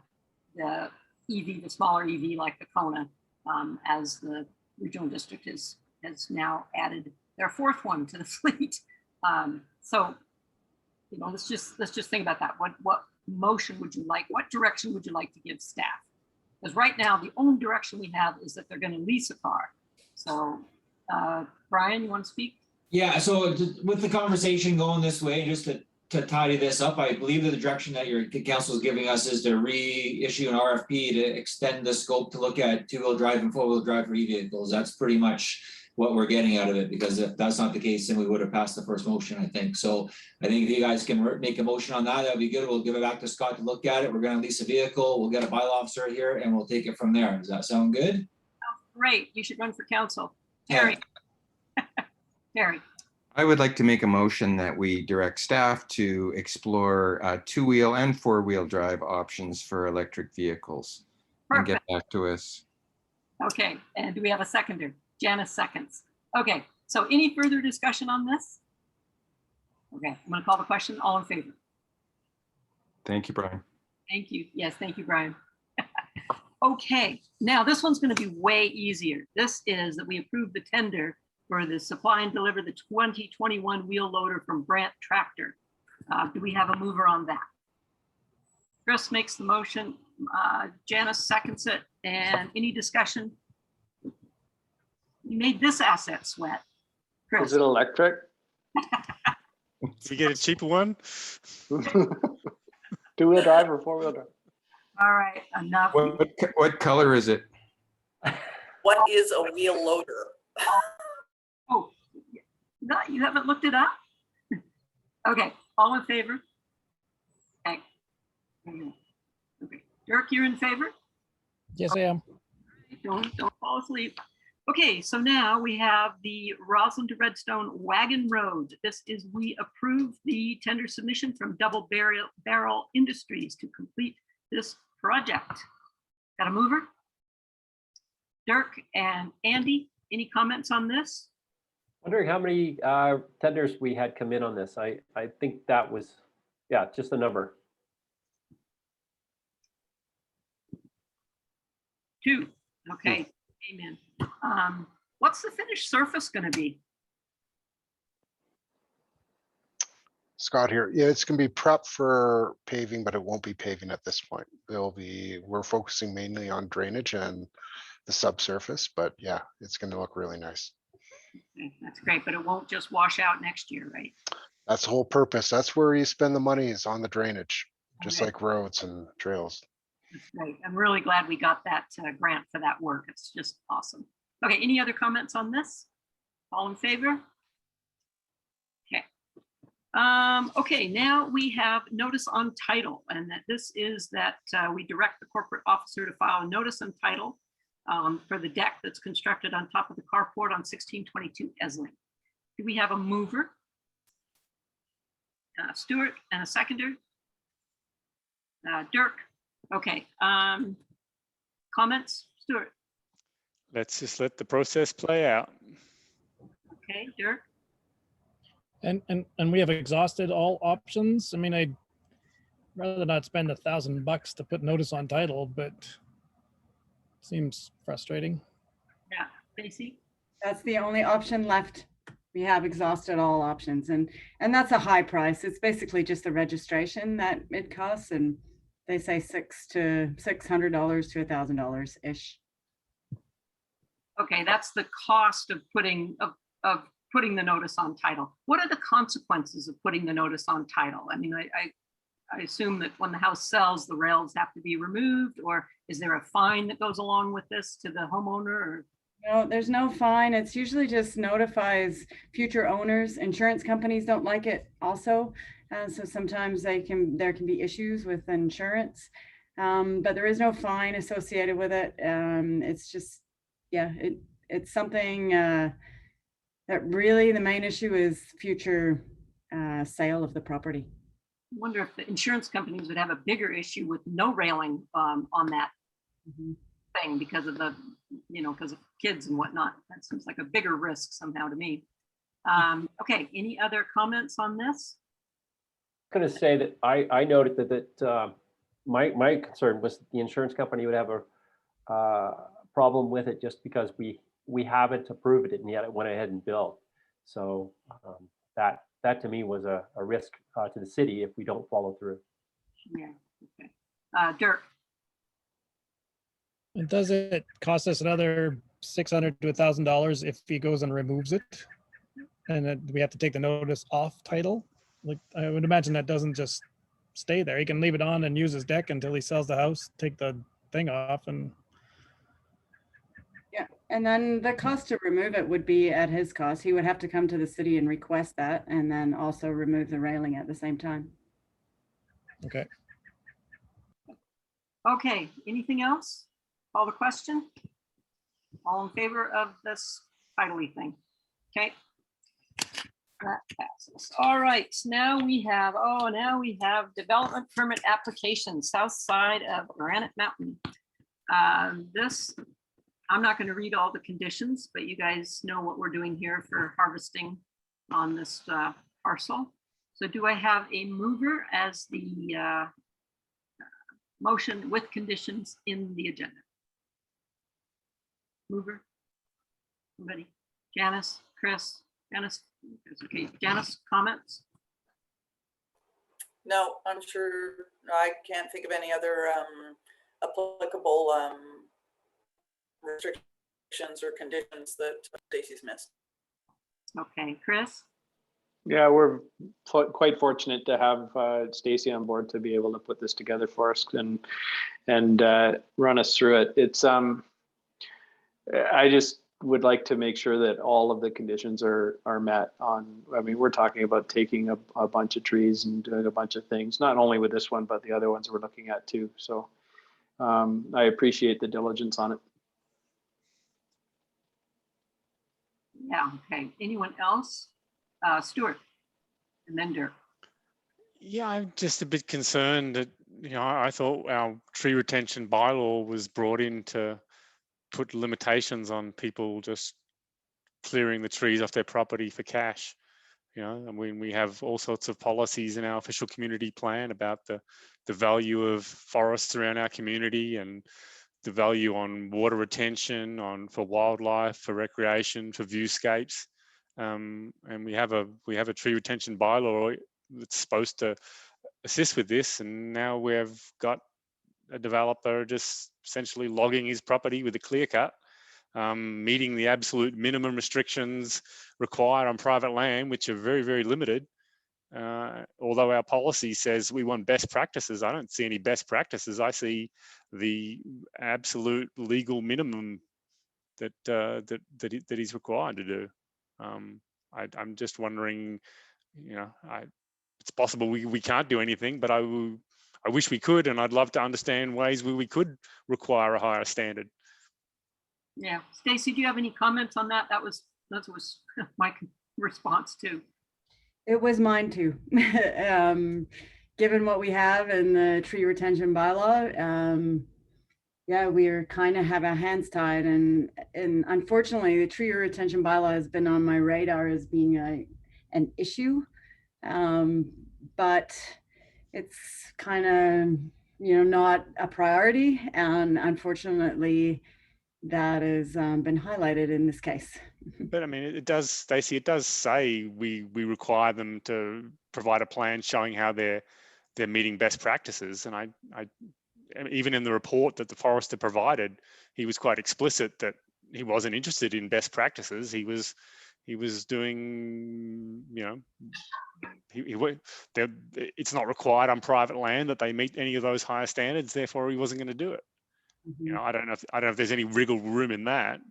Speaker 1: EV, the smaller EV like the Kona, as the regional district has now added their fourth one to the fleet. So let's just think about that. What motion would you like? What direction would you like to give staff? Because right now the only direction we have is that they're going to lease a car. So Brian, you want to speak?
Speaker 2: Yeah, so with the conversation going this way, just to tidy this up, I believe that the direction that your council is giving us is to reissue an RFP to extend the scope to look at two-wheel drive and four-wheel drive for e-vehicles. That's pretty much what we're getting out of it, because if that's not the case, then we would have passed the first motion, I think. So I think if you guys can make a motion on that, that'd be good. We'll give it back to Scott to look at it. We're going to lease a vehicle. We'll get a bylaw officer here and we'll take it from there. Does that sound good?
Speaker 1: Oh, great. You should run for council. Terry. Terry,
Speaker 13: I would like to make a motion that we direct staff to explore two-wheel and four-wheel drive options for electric vehicles and get back to us.
Speaker 1: okay, and do we have a seconder? Janice seconds. Okay, so any further discussion on this? Okay, I'm gonna call the question. All in favor?
Speaker 13: Thank you, Brian.
Speaker 1: Thank you. Yes, thank you, Brian. Okay, now this one's gonna be way easier. This is that we approve the tender for the supply and deliver the 2021 wheel loader from Brandt Tractor. Do we have a mover on that? Chris makes the motion, Janice seconds it, and any discussion? You made this asset sweat. Chris.
Speaker 10: Is it electric?
Speaker 7: Did we get a cheaper one?
Speaker 10: Two-wheel drive or four-wheel drive?
Speaker 1: All right, enough.
Speaker 13: What color is it?
Speaker 9: What is a wheel loader?
Speaker 1: Oh, no, you haven't looked it up? Okay, all in favor? Okay. Okay, Dirk, you're in favor?
Speaker 11: Yes, I am.
Speaker 1: Don't fall asleep. Okay, so now we have the Roslyn to Redstone Wagon Road. This is, we approve the tender submission from Double Barrel Industries to complete this project. Got a mover? Dirk and Andy, any comments on this?
Speaker 8: Wondering how many tenders we had come in on this. I think that was, yeah, just a number.
Speaker 1: 2. Okay, amen. What's the finished surface going to be?
Speaker 14: Scott here. Yeah, it's gonna be prep for paving, but it won't be paving at this point. We're focusing mainly on drainage and the subsurface, but yeah, it's gonna look really nice.
Speaker 1: Okay, that's great, but it won't just wash out next year, right?
Speaker 14: That's the whole purpose. That's where you spend the money, is on the drainage, just
Speaker 1: Okay.
Speaker 14: like roads and trails.
Speaker 1: That's great. I'm really glad we got that grant for that work. It's just awesome. Okay, any other comments on this? All in favor? Okay. Okay, now we have notice on title, and that this is that we direct the corporate officer to file a notice on title for the deck that's constructed on top of the carport on 1622 Esling. Do we have a mover? Stuart, and a seconder? Dirk? Okay, comments, Stuart?
Speaker 7: Let's just let the process play out.
Speaker 1: Okay, Dirk?
Speaker 11: And we have exhausted all options. I mean, I'd rather not spend $1,000 to put notice on title, but seems frustrating.
Speaker 1: Yeah, Stacy?
Speaker 15: That's the only option left. We have exhausted all options, and that's a high price. It's basically just the registration that it costs, and they say $600 to $1,000 ish.
Speaker 1: Okay, that's the cost of putting putting the notice on title. What are the consequences of putting the notice on title? I mean, I assume that when the house sells, the rails have to be removed, or is there a fine that goes along with this to the homeowner? Or?
Speaker 15: No, there's no fine. It's usually just notifies future owners. Insurance companies don't like it also. So sometimes there can be issues with insurance, but there is no fine associated with it. It's just, yeah, it's something that really the main issue is future sale of the property.
Speaker 1: I wonder if the insurance companies would have a bigger issue with no railing on that thing because of the, because of kids and whatnot. That seems like a bigger risk somehow to me. Okay, any other comments on this?
Speaker 8: I'm going to say that I noted that my concern was the insurance company would have a problem with it just because we haven't approved it and yet it went ahead and billed. So that to me was a risk to the city if we don't follow through.
Speaker 1: Yeah. Okay. Dirk.
Speaker 11: And does it cost us another $600 to $1,000 if he goes and removes it? And then we have to take the notice off title? Like, I would imagine that doesn't just stay there. He can leave it on and use his deck until he sells the house, take the thing off and.
Speaker 15: Yeah, and then the cost to remove it would be at his cost. He would have to come to the city and request that, and then also remove the railing at the same time.
Speaker 11: Okay.
Speaker 1: Okay, anything else? Call the question? All in favor of this title thing? Okay. That passes. All right, now we have, development permit application, south side of Granite Mountain. This, I'm not going to read all the conditions, but you guys know what we're doing here for harvesting on this parcel. So do I have a mover as the motion with conditions in the agenda? Mover? Somebody? Janice, Chris, Janice? Okay, Janice, comments?
Speaker 9: No, I'm sure I can't think of any other applicable restrictions or conditions that Stacy's missed.
Speaker 1: Okay, Chris?
Speaker 10: Yeah, we're quite fortunate to have Stacy on board to be able to put this together for us and run us through it. It's I just would like to make sure that all of the conditions are met on. I mean, we're talking about taking a bunch of trees and doing a bunch of things, not only with this one, but the other ones we're looking at too. So I appreciate the diligence on it.
Speaker 1: Yeah, okay. Anyone else? Stuart, and then Dirk.
Speaker 7: Yeah, I'm just a bit concerned that, I thought our tree retention bylaw was brought in to put limitations on people just clearing the trees off their property for cash. And we have all sorts of policies in our official community plan about the value of forests around our community and the value on water retention, for wildlife, for recreation, for viewscapes. And we have a tree retention bylaw that's supposed to assist with this, and now we've got a developer just essentially logging his property with a clear cut, meeting the absolute minimum restrictions required on private land, which are very, very limited. Although our policy says we want best practices, I don't see any best practices. I see the absolute legal minimum that he's required to do. I'm just wondering, it's possible we can't do anything, but I wish we could, and I'd love to understand ways where we could require a higher standard.
Speaker 1: Yeah, Stacy, do you have any comments on that? That was my response too.
Speaker 15: It was mine too. Given what we have in the tree retention bylaw, yeah, we're kind of have our hands tied, and unfortunately, the tree retention bylaw has been on my radar as being an issue, but it's kind of not a priority, and unfortunately, that has been highlighted in this case.
Speaker 7: But I mean, it does, Stacey, it does say we require them to provide a plan showing how they're meeting best practices, and I even in the report that the forester provided, he was quite explicit that he wasn't interested in best practices. He was doing, it's not required on private land that they meet any of those higher standards. Therefore, he wasn't going to do it.
Speaker 15: Mm-hmm.
Speaker 7: I don't know if there's any wriggle room in that.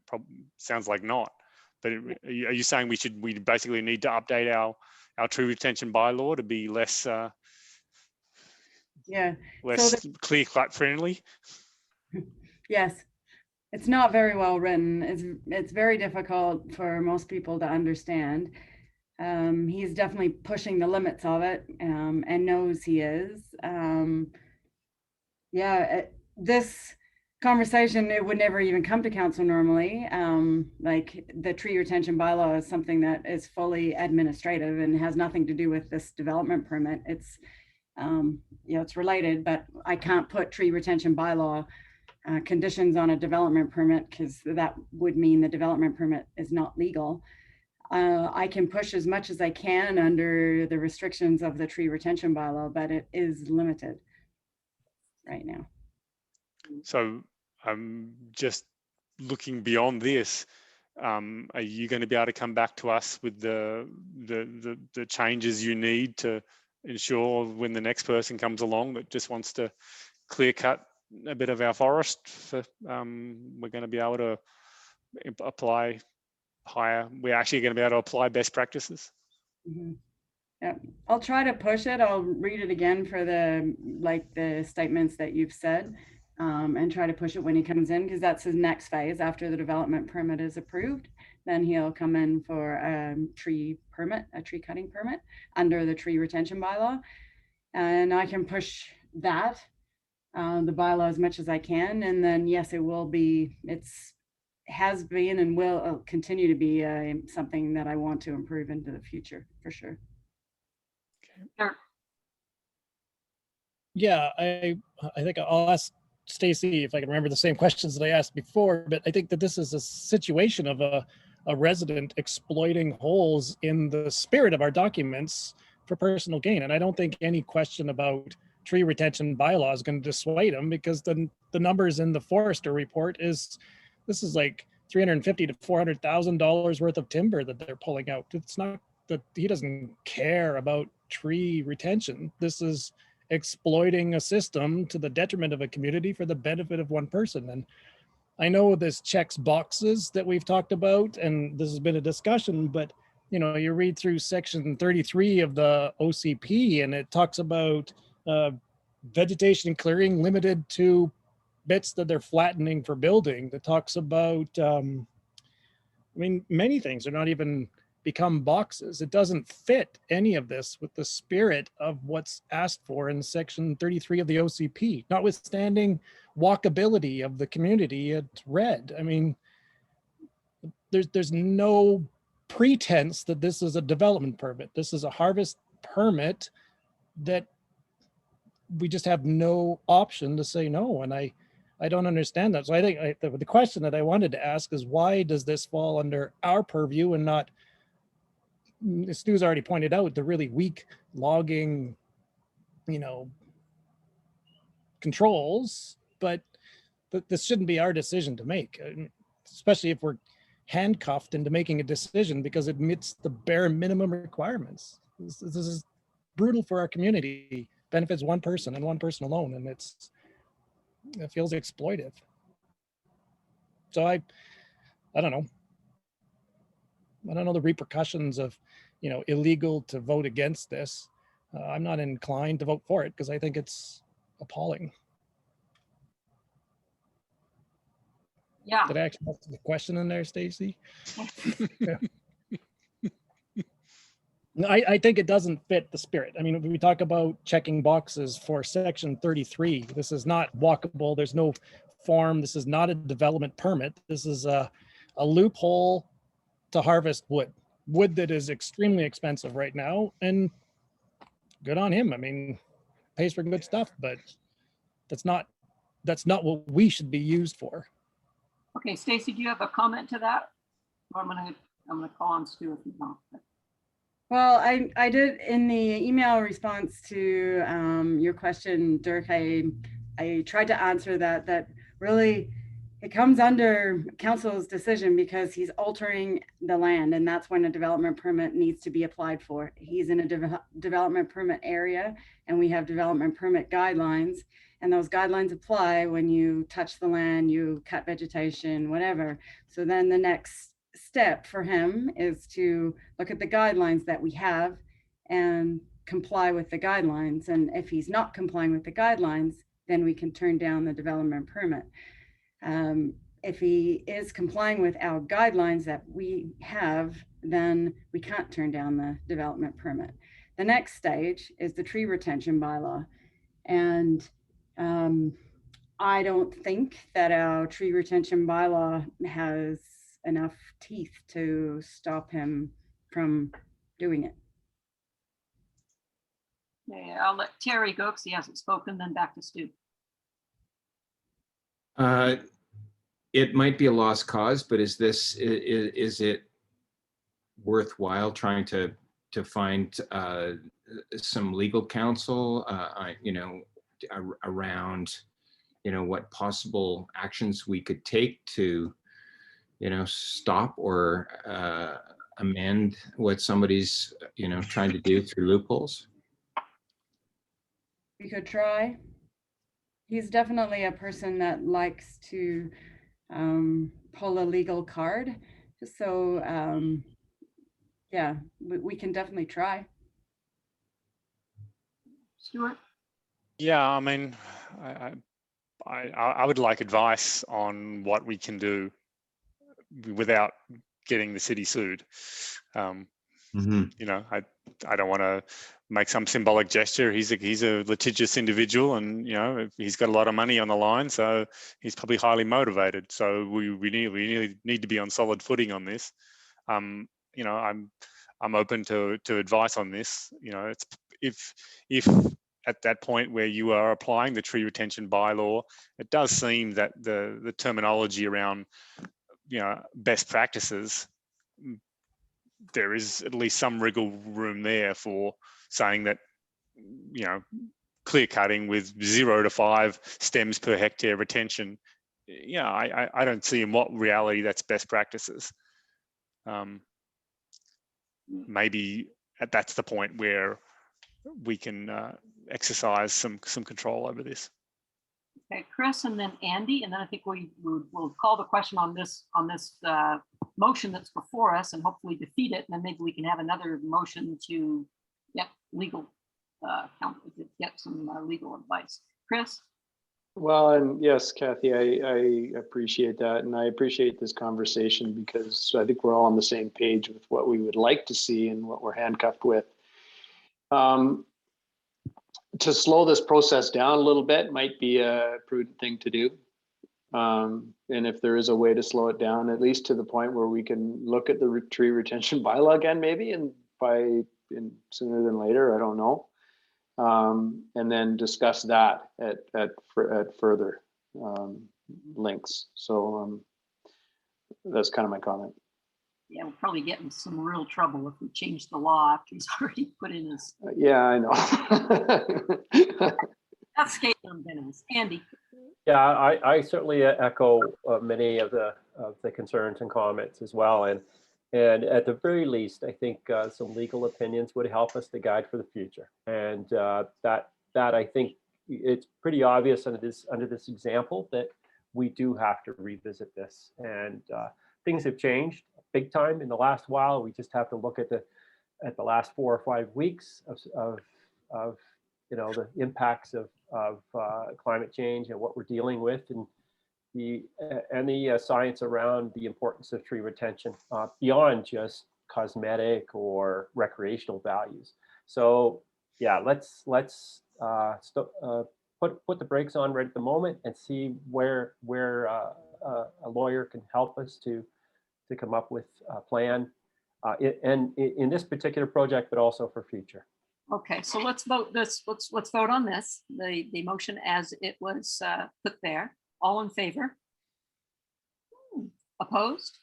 Speaker 7: Sounds like not. But are you saying we basically need to update our tree retention bylaw to be less clear-cut friendly?
Speaker 15: Yes, it's not very well written. It's very difficult for most people to understand. He's definitely pushing the limits of it, and knows he is. This conversation, it would never even come to council normally. Like the tree retention bylaw is something that is fully administrative and has nothing to do with this development permit. It's it's related, but I can't put tree retention bylaw conditions on a development permit, because that would mean the development permit is not legal. I can push as much as I can under the restrictions of the tree retention bylaw, but it is limited right now.
Speaker 7: So I'm just looking beyond this. Are you going to be able to come back to us with the changes you need to ensure when the next person comes along that just wants to clear cut a bit of our forest, we're going to be able to apply we're actually going to be able to apply best practices?
Speaker 15: Mm-hmm. Yeah, I'll try to push it. I'll read it again for the statements that you've said, and try to push it when he comes in, because that's his next phase after the development permit is approved. then he'll come in for a tree cutting permit under the tree retention bylaw. And I can push that, the bylaw, as much as I can. And then, yes, it will be, has been and will continue to be something that I want to improve into the future, for sure.
Speaker 11: Yeah, I think I'll ask Stacy if I can remember the same questions that I asked before, but I think that this is a situation of a resident exploiting holes in the spirit of our documents for personal gain. And I don't think any question about tree retention bylaw is going to dissuade them, because the numbers in the forester report is, this is like $350,000 to $400,000 worth of timber that they're pulling out. It's not that he doesn't care about tree retention. This is exploiting a system to the detriment of a community for the benefit of one person. And I know this checks boxes that we've talked about, and this has been a discussion, but you read through section 33 of the OCP, and it talks about vegetation clearing limited to bits that they're flattening for building. That talks about, many things are not even become boxes. It doesn't fit any of this with the spirit of what's asked for in section 33 of the OCP, notwithstanding walkability of the community at red. There's no pretense that this is a development permit. This is a harvest permit that we just have no option to say no. And I don't understand that. So I think the question that I wanted to ask is, why does this fall under our purview and not, Stu's already pointed out, the really weak logging, controls, but this shouldn't be our decision to make, especially if we're handcuffed into making a decision because it meets the bare minimum requirements. This is brutal for our community, benefits one person and one person alone, and it feels exploitive. So I don't know. I don't know the repercussions of, illegal to vote against this. I'm not inclined to vote for it because I think it's appalling.
Speaker 1: Yeah.
Speaker 11: Did I actually ask the question in there, Stacy? I think it doesn't fit the spirit. If we talk about checking boxes for section 33, this is not walkable. There's no form. This is not a development permit. This is a loophole to harvest wood that is extremely expensive right now, and good on him. Pays for good stuff, but that's not what we should be used for.
Speaker 1: Okay, Stacy, do you have a comment to that? Or I'm gonna call on Stu if you want.
Speaker 15: Well, I did in the email response to your question, Dirk. I tried to answer that really it comes under council's decision because he's altering the land, and that's when a development permit needs to be applied for. He's in a development permit area, and we have development permit guidelines, and those guidelines apply when you touch the land, you cut vegetation, whatever. So then the next step for him is to look at the guidelines that we have and comply with the guidelines. And if he's not complying with the guidelines, then we can turn down the development permit. If he is complying with our guidelines that we have, then we can't turn down the development permit. The next stage is the tree retention bylaw. And I don't think that our tree retention bylaw has enough teeth to stop him from doing it.
Speaker 1: Yeah, I'll let Terry go because he hasn't spoken, then back to Stu.
Speaker 13: It might be a lost cause, but is it worthwhile trying to find some legal counsel, around, what possible actions we could take to, stop or amend what somebody's, trying to do through loopholes?
Speaker 15: We could try. He's definitely a person that likes to pull a legal card. So yeah, we can definitely try.
Speaker 1: Stuart?
Speaker 7: Yeah, I would like advice on what we can do without getting the city sued.
Speaker 13: Mhm.
Speaker 7: You know, I don't want to make some symbolic gesture. He's a litigious individual, and you know, he's got a lot of money on the line, so he's probably highly motivated. So we need to be on solid footing on this. You know, I'm open to advice on this. You know, it's if at that point where you are applying the tree retention bylaw, it does seem that the terminology around, you know, best practices, there is at least some wriggle room there for saying that, you know, clear cutting with 0 to 5 stems per hectare retention. Yeah, I don't see in what reality that's best practices. Maybe that's the point where we can exercise some control over this.
Speaker 1: Okay, Chris, and then Andy, and then I think we'll call the question on this motion that's before us, and hopefully defeat it, and then maybe we can have another motion to get legal get some legal advice. Chris?
Speaker 10: Well, and yes, Kathy, I appreciate that. And I appreciate this conversation because I think we're all on the same page with what we would like to see and what we're handcuffed with. To slow this process down a little bit might be a prudent thing to do. And if there is a way to slow it down, at least to the point where we can look at the tree retention bylaw again, maybe, and sooner than later, I don't know. And then discuss that at further links. So that's kind of my comment.
Speaker 1: Yeah, we'll probably get in some real trouble if we change the law after he's already put in his.
Speaker 10: Yeah, I know.
Speaker 1: That's scaling venomous. Andy.
Speaker 8: Yeah, I certainly echo many of the concerns and comments as well. And at the very least, I think some legal opinions would help us to guide for the future. And that I think it's pretty obvious under this example that we do have to revisit this. And things have changed big time in the last while. We just have to look at the last 4 or 5 weeks of you know, the impacts of climate change and what we're dealing with, and the science around the importance of tree retention beyond just cosmetic or recreational values. So yeah, let's put the brakes on right at the moment and see where a lawyer can help us to come up with a plan, and in this particular project, but also for future.
Speaker 1: Okay, so let's vote this. Let's vote on this. The motion as it was put there. All in favor? Opposed?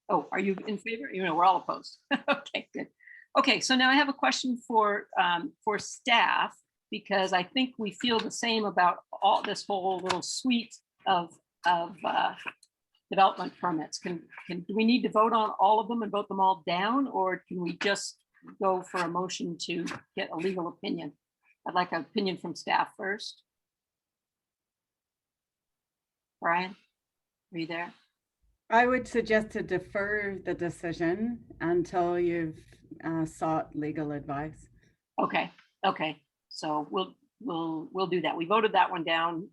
Speaker 1: Oh, are you in favor? You know, we're all opposed. Okay, good. Okay, so now I have a question for staff, because I think we feel the same about all this whole little suite of development permits. Do we need to vote on all of them and vote them all down, or can we just go for a motion to get a legal opinion? I'd like an opinion from staff first. Brian, are you there?
Speaker 15: I would suggest to defer the decision until you've sought legal advice.
Speaker 1: Okay, so we'll do that. We voted that one down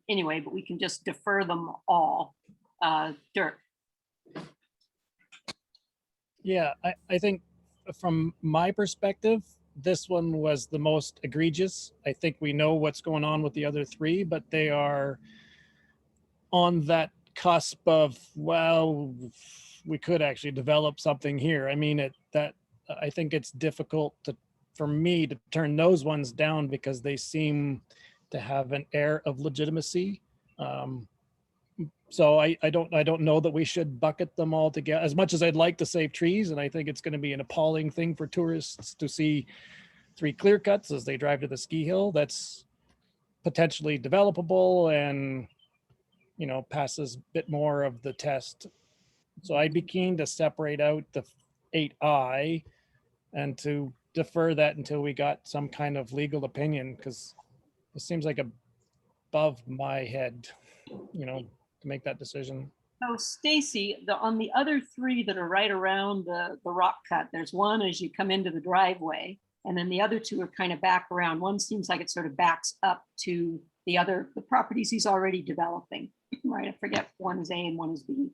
Speaker 1: anyway, but we can just defer them all. Dirk.
Speaker 11: Yeah, I think from my perspective, this one was the most egregious. I think we know what's going on with the other 3, but they are on that cusp of, well, we could actually develop something here. I mean, I think it's difficult for me to turn those ones down because they seem to have an air of legitimacy. So I don't know that we should bucket them all together. As much as I'd like to save trees, and I think it's going to be an appalling thing for tourists to see 3 clear cuts as they drive to the ski hill, that's potentially developable and, you know, passes a bit more of the test. So I'd be keen to separate out the 8I and to defer that until we got some kind of legal opinion, because it seems like above my head, you know, to make that decision.
Speaker 1: So Stacy, on the other 3 that are right around the rock cut, there's one as you come into the driveway, and then the other 2 are kind of back around. One seems like it sort of backs up to the properties he's already developing, right? I forget, one is A and one is B.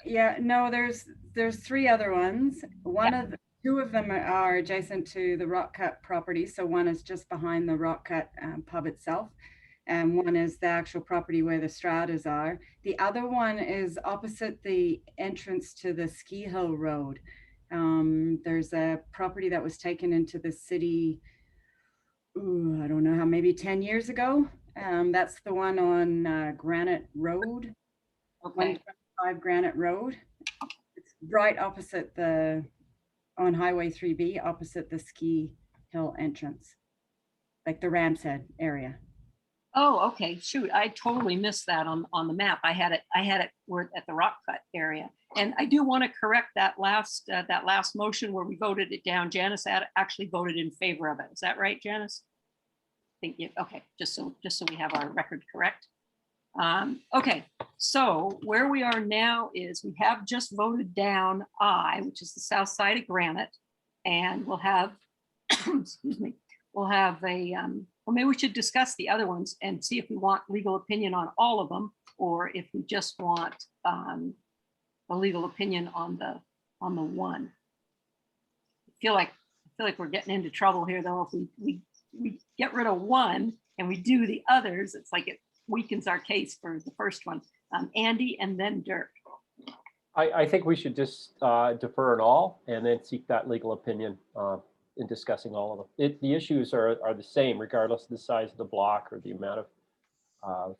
Speaker 15: Yeah, no, there's three other ones. Two of them are adjacent to the Rock Cut property. So one is just behind the Rock Cut pub itself, and one is the actual property where the stratas are. The other one is opposite the entrance to the Ski Hill Road. There's a property that was taken into the city, I don't know how, maybe 10 years ago. That's the one on Granite Road.
Speaker 1: Okay.
Speaker 15: 125 Granite Road. It's right opposite on Highway 3B, opposite the Ski Hill entrance, like the Ram's Head area.
Speaker 1: Oh, okay. Shoot, I totally missed that on the map. I had it where at the Rock Cut area. And I do want to correct that last motion where we voted it down. Janice actually voted in favor of it. Is that right, Janice? Thank you. Okay, just so we have our record correct. Okay, so where we are now is we have just voted down I, which is the south side of Granite, and we'll have, excuse me, we'll have a, well, maybe we should discuss the other ones and see if we want legal opinion on all of them, or if we just want a legal opinion on the one. I feel like we're getting into trouble here, though. If we get rid of one and we do the others, it's like it weakens our case for the first one. Andy and then Dirk.
Speaker 8: I think we should just defer it all and then seek that legal opinion in discussing all of them. The issues are the same regardless of the size of the block or the amount of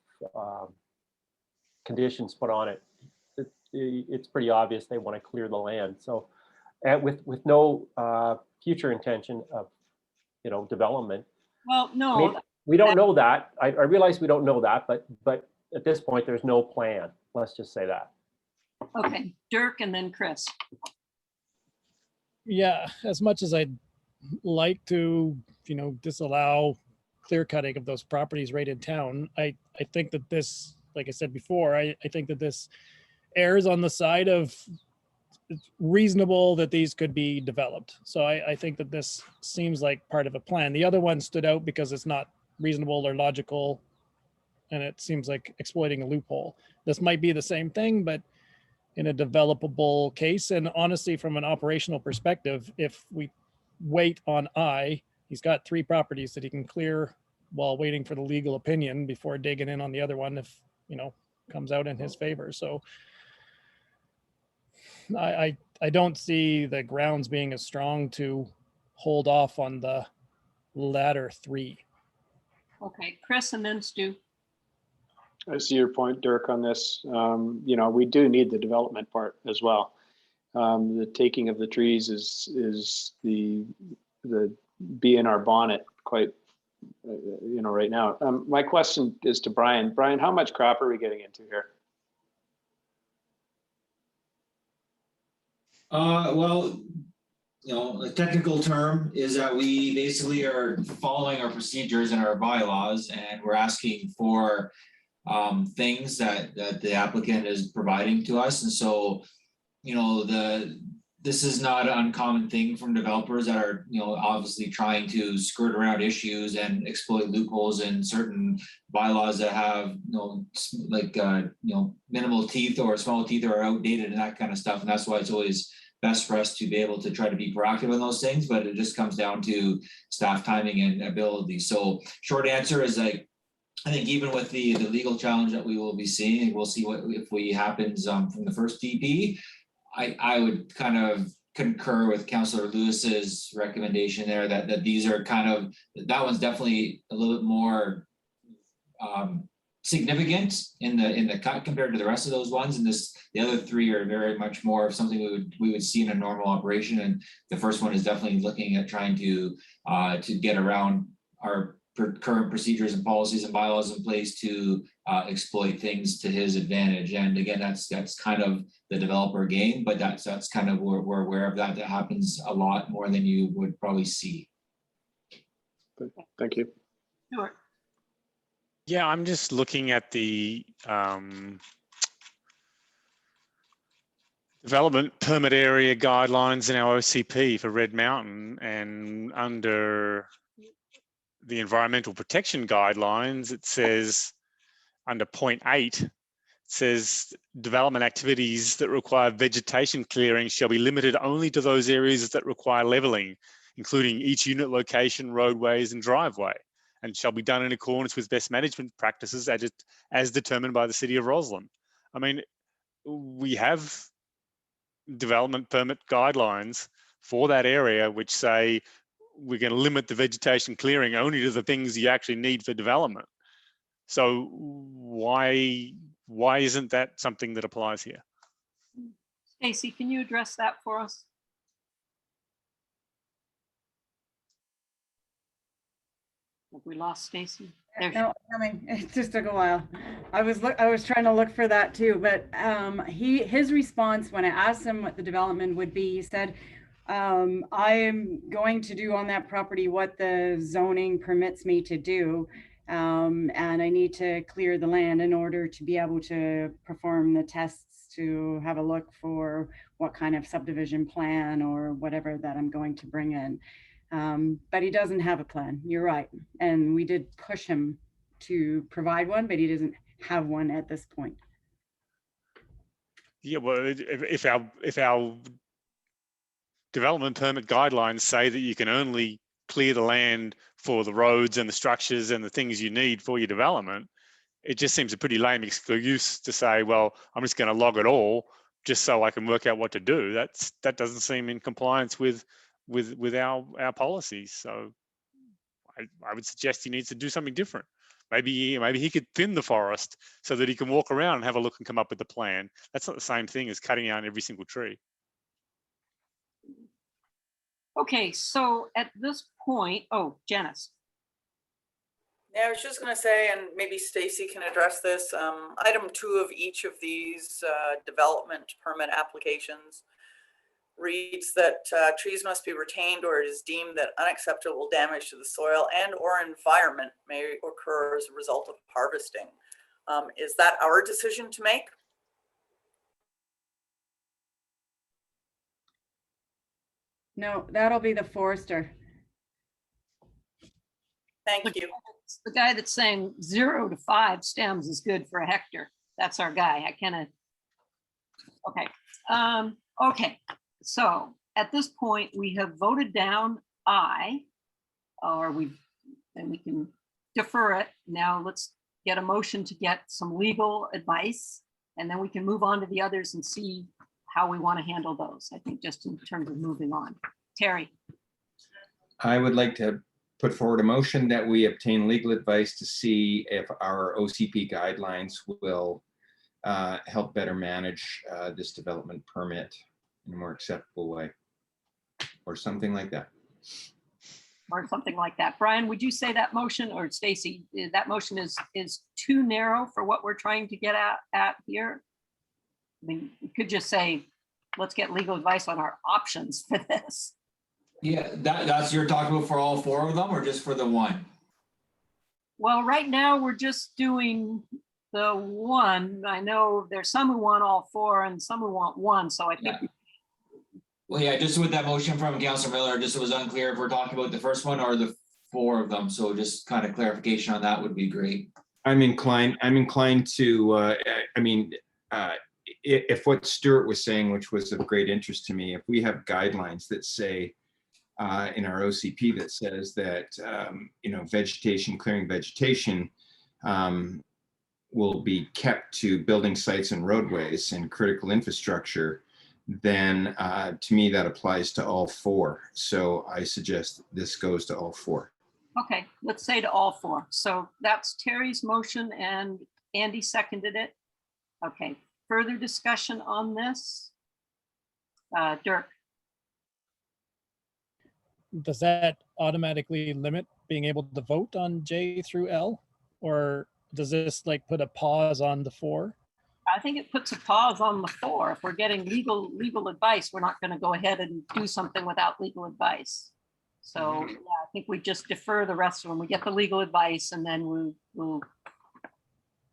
Speaker 8: conditions put on it. It's pretty obvious they want to clear the land. So with no future intention of development.
Speaker 1: Well, no.
Speaker 8: I mean, we don't know that. I realize we don't know that, but at this point, there's no plan. Let's just say that.
Speaker 1: Okay, Dirk and then Chris.
Speaker 11: Yeah, as much as I'd like to, disallow clear cutting of those properties right in town, I think that this, like I said before, I think that this errs on the side of it's reasonable that these could be developed. So I think that this seems like part of a plan. The other one stood out because it's not reasonable or logical, and it seems like exploiting a loophole. This might be the same thing, but in a developable case. And honestly, from an operational perspective, if we wait on he's got 3 properties that he can clear while waiting for the legal opinion before digging in on the other one if, comes out in his favor. So I don't see the grounds being as strong to hold off on the latter 3.
Speaker 1: Okay, Chris and then Stu.
Speaker 10: I see your point, Dirk, on this. We do need the development part as well. The taking of the trees is the bee in our bonnet quite, right now. My question is to Brian. Brian, how much crap are we getting into here?
Speaker 2: Well, a technical term is that we basically are following our procedures and our bylaws, and we're asking for things that the applicant is providing to us. And so, this is not an uncommon thing from developers that are, obviously trying to skirt around issues and exploit loopholes in certain bylaws that have, minimal teeth or small teeth or are outdated and that kind of stuff. And that's why it's always best for us to be able to try to be proactive in those things, but it just comes down to staff timing and ability. So short answer is I think even with the legal challenge that we will be seeing, we'll see what if we happens from the first DP. I would kind of concur with Councillor Lewis's recommendation there that these are that one's definitely a little bit more significant in the cut compared to the rest of those ones, and the other 3 are very much more of something we would see in a normal operation. And the first one is definitely looking at trying to get around our current procedures and policies and bylaws in place to exploit things to his advantage. And again, that's kind of the developer game, but that's kind of we're aware of that happens a lot more than you would probably see.
Speaker 10: Thank you.
Speaker 1: Sure.
Speaker 7: Yeah, I'm just looking at the development permit area guidelines in our OCP for Red Mountain, and under the environmental protection guidelines, it says under point 8 says development activities that require vegetation clearing shall be limited only to those areas that require leveling, including each unit location, roadways and driveway, and shall be done in accordance with best management practices as determined by the City of Roslyn. I mean, we have development permit guidelines for that area which say we're going to limit the vegetation clearing only to the things you actually need for development. So why isn't that something that applies here?
Speaker 1: Stacy, can you address that for us? Have we lost Stacy?
Speaker 15: No, coming. It just took a while. I was trying to look for that too, but his response when I asked him what the development would be, he said, I am going to do on that property what the zoning permits me to do. And I need to clear the land in order to be able to perform the tests to have a look for what kind of subdivision plan or whatever that I'm going to bring in. But he doesn't have a plan. You're right. And we did push him to provide one, but he doesn't have one at this point.
Speaker 7: Yeah, well, if our development permit guidelines say that you can only clear the land for the roads and the structures and the things you need for your development, it just seems a pretty lame excuse to say, well, I'm just going to log it all just so I can work out what to do. That doesn't seem in compliance with our policies. So I would suggest he needs to do something different. Maybe he could thin the forest so that he can walk around and have a look and come up with a plan. That's not the same thing as cutting down every single tree.
Speaker 1: Okay, so at this point, oh, Janice.
Speaker 9: Yeah, I was just going to say, and maybe Stacy can address this, item 2 of each of these development permit applications reads that trees must be retained or it is deemed that unacceptable damage to the soil and or environment may occur as a result of harvesting. Is that our decision to make?
Speaker 15: No, that'll be the forester.
Speaker 9: Thank you.
Speaker 1: The guy that's saying 0 to 5 stems is good for a hectare. That's our guy. I kind of, okay. Okay, so at this point we have voted down I, and we can defer it. Now let's get a motion to get some legal advice, and then we can move on to the others and see how we want to handle those. I think just in terms of moving on. Terry.
Speaker 13: I would like to put forward a motion that we obtain legal advice to see if our OCP guidelines will help better manage this development permit in a more acceptable way, or something like that.
Speaker 1: Or something like that. Brian, would you say that motion, or Stacy, that motion is too narrow for what we're trying to get at here? I mean, you could just say, let's get legal advice on our options for this.
Speaker 2: Yeah, that's you're talking about for all 4 of them or just for the one?
Speaker 1: Well, right now we're just doing the one. I know there's some who want all 4 and some who want 1. So I think.
Speaker 2: Yeah. Well, yeah, just with that motion from Councilor Miller, just it was unclear if we're talking about the first one or the 4 of them. So just kind of clarification on that would be great.
Speaker 13: I'm inclined to, if what Stuart was saying, which was of great interest to me, if we have guidelines that say in our OCP that says that, clearing vegetation will be kept to building sites and roadways and critical infrastructure, then to me that applies to all 4. So I suggest this goes to all 4.
Speaker 1: Okay, let's say to all 4. So that's Terry's motion and Andy seconded it. Okay, further discussion on this? Dirk.
Speaker 11: Does that automatically limit being able to vote on J through L? Or does this like put a pause on the 4?
Speaker 1: I think it puts a pause on the 4. If we're getting legal advice, we're not going to go ahead and do something without legal advice. So yeah, I think we just defer the rest of them. We get the legal advice and then we'll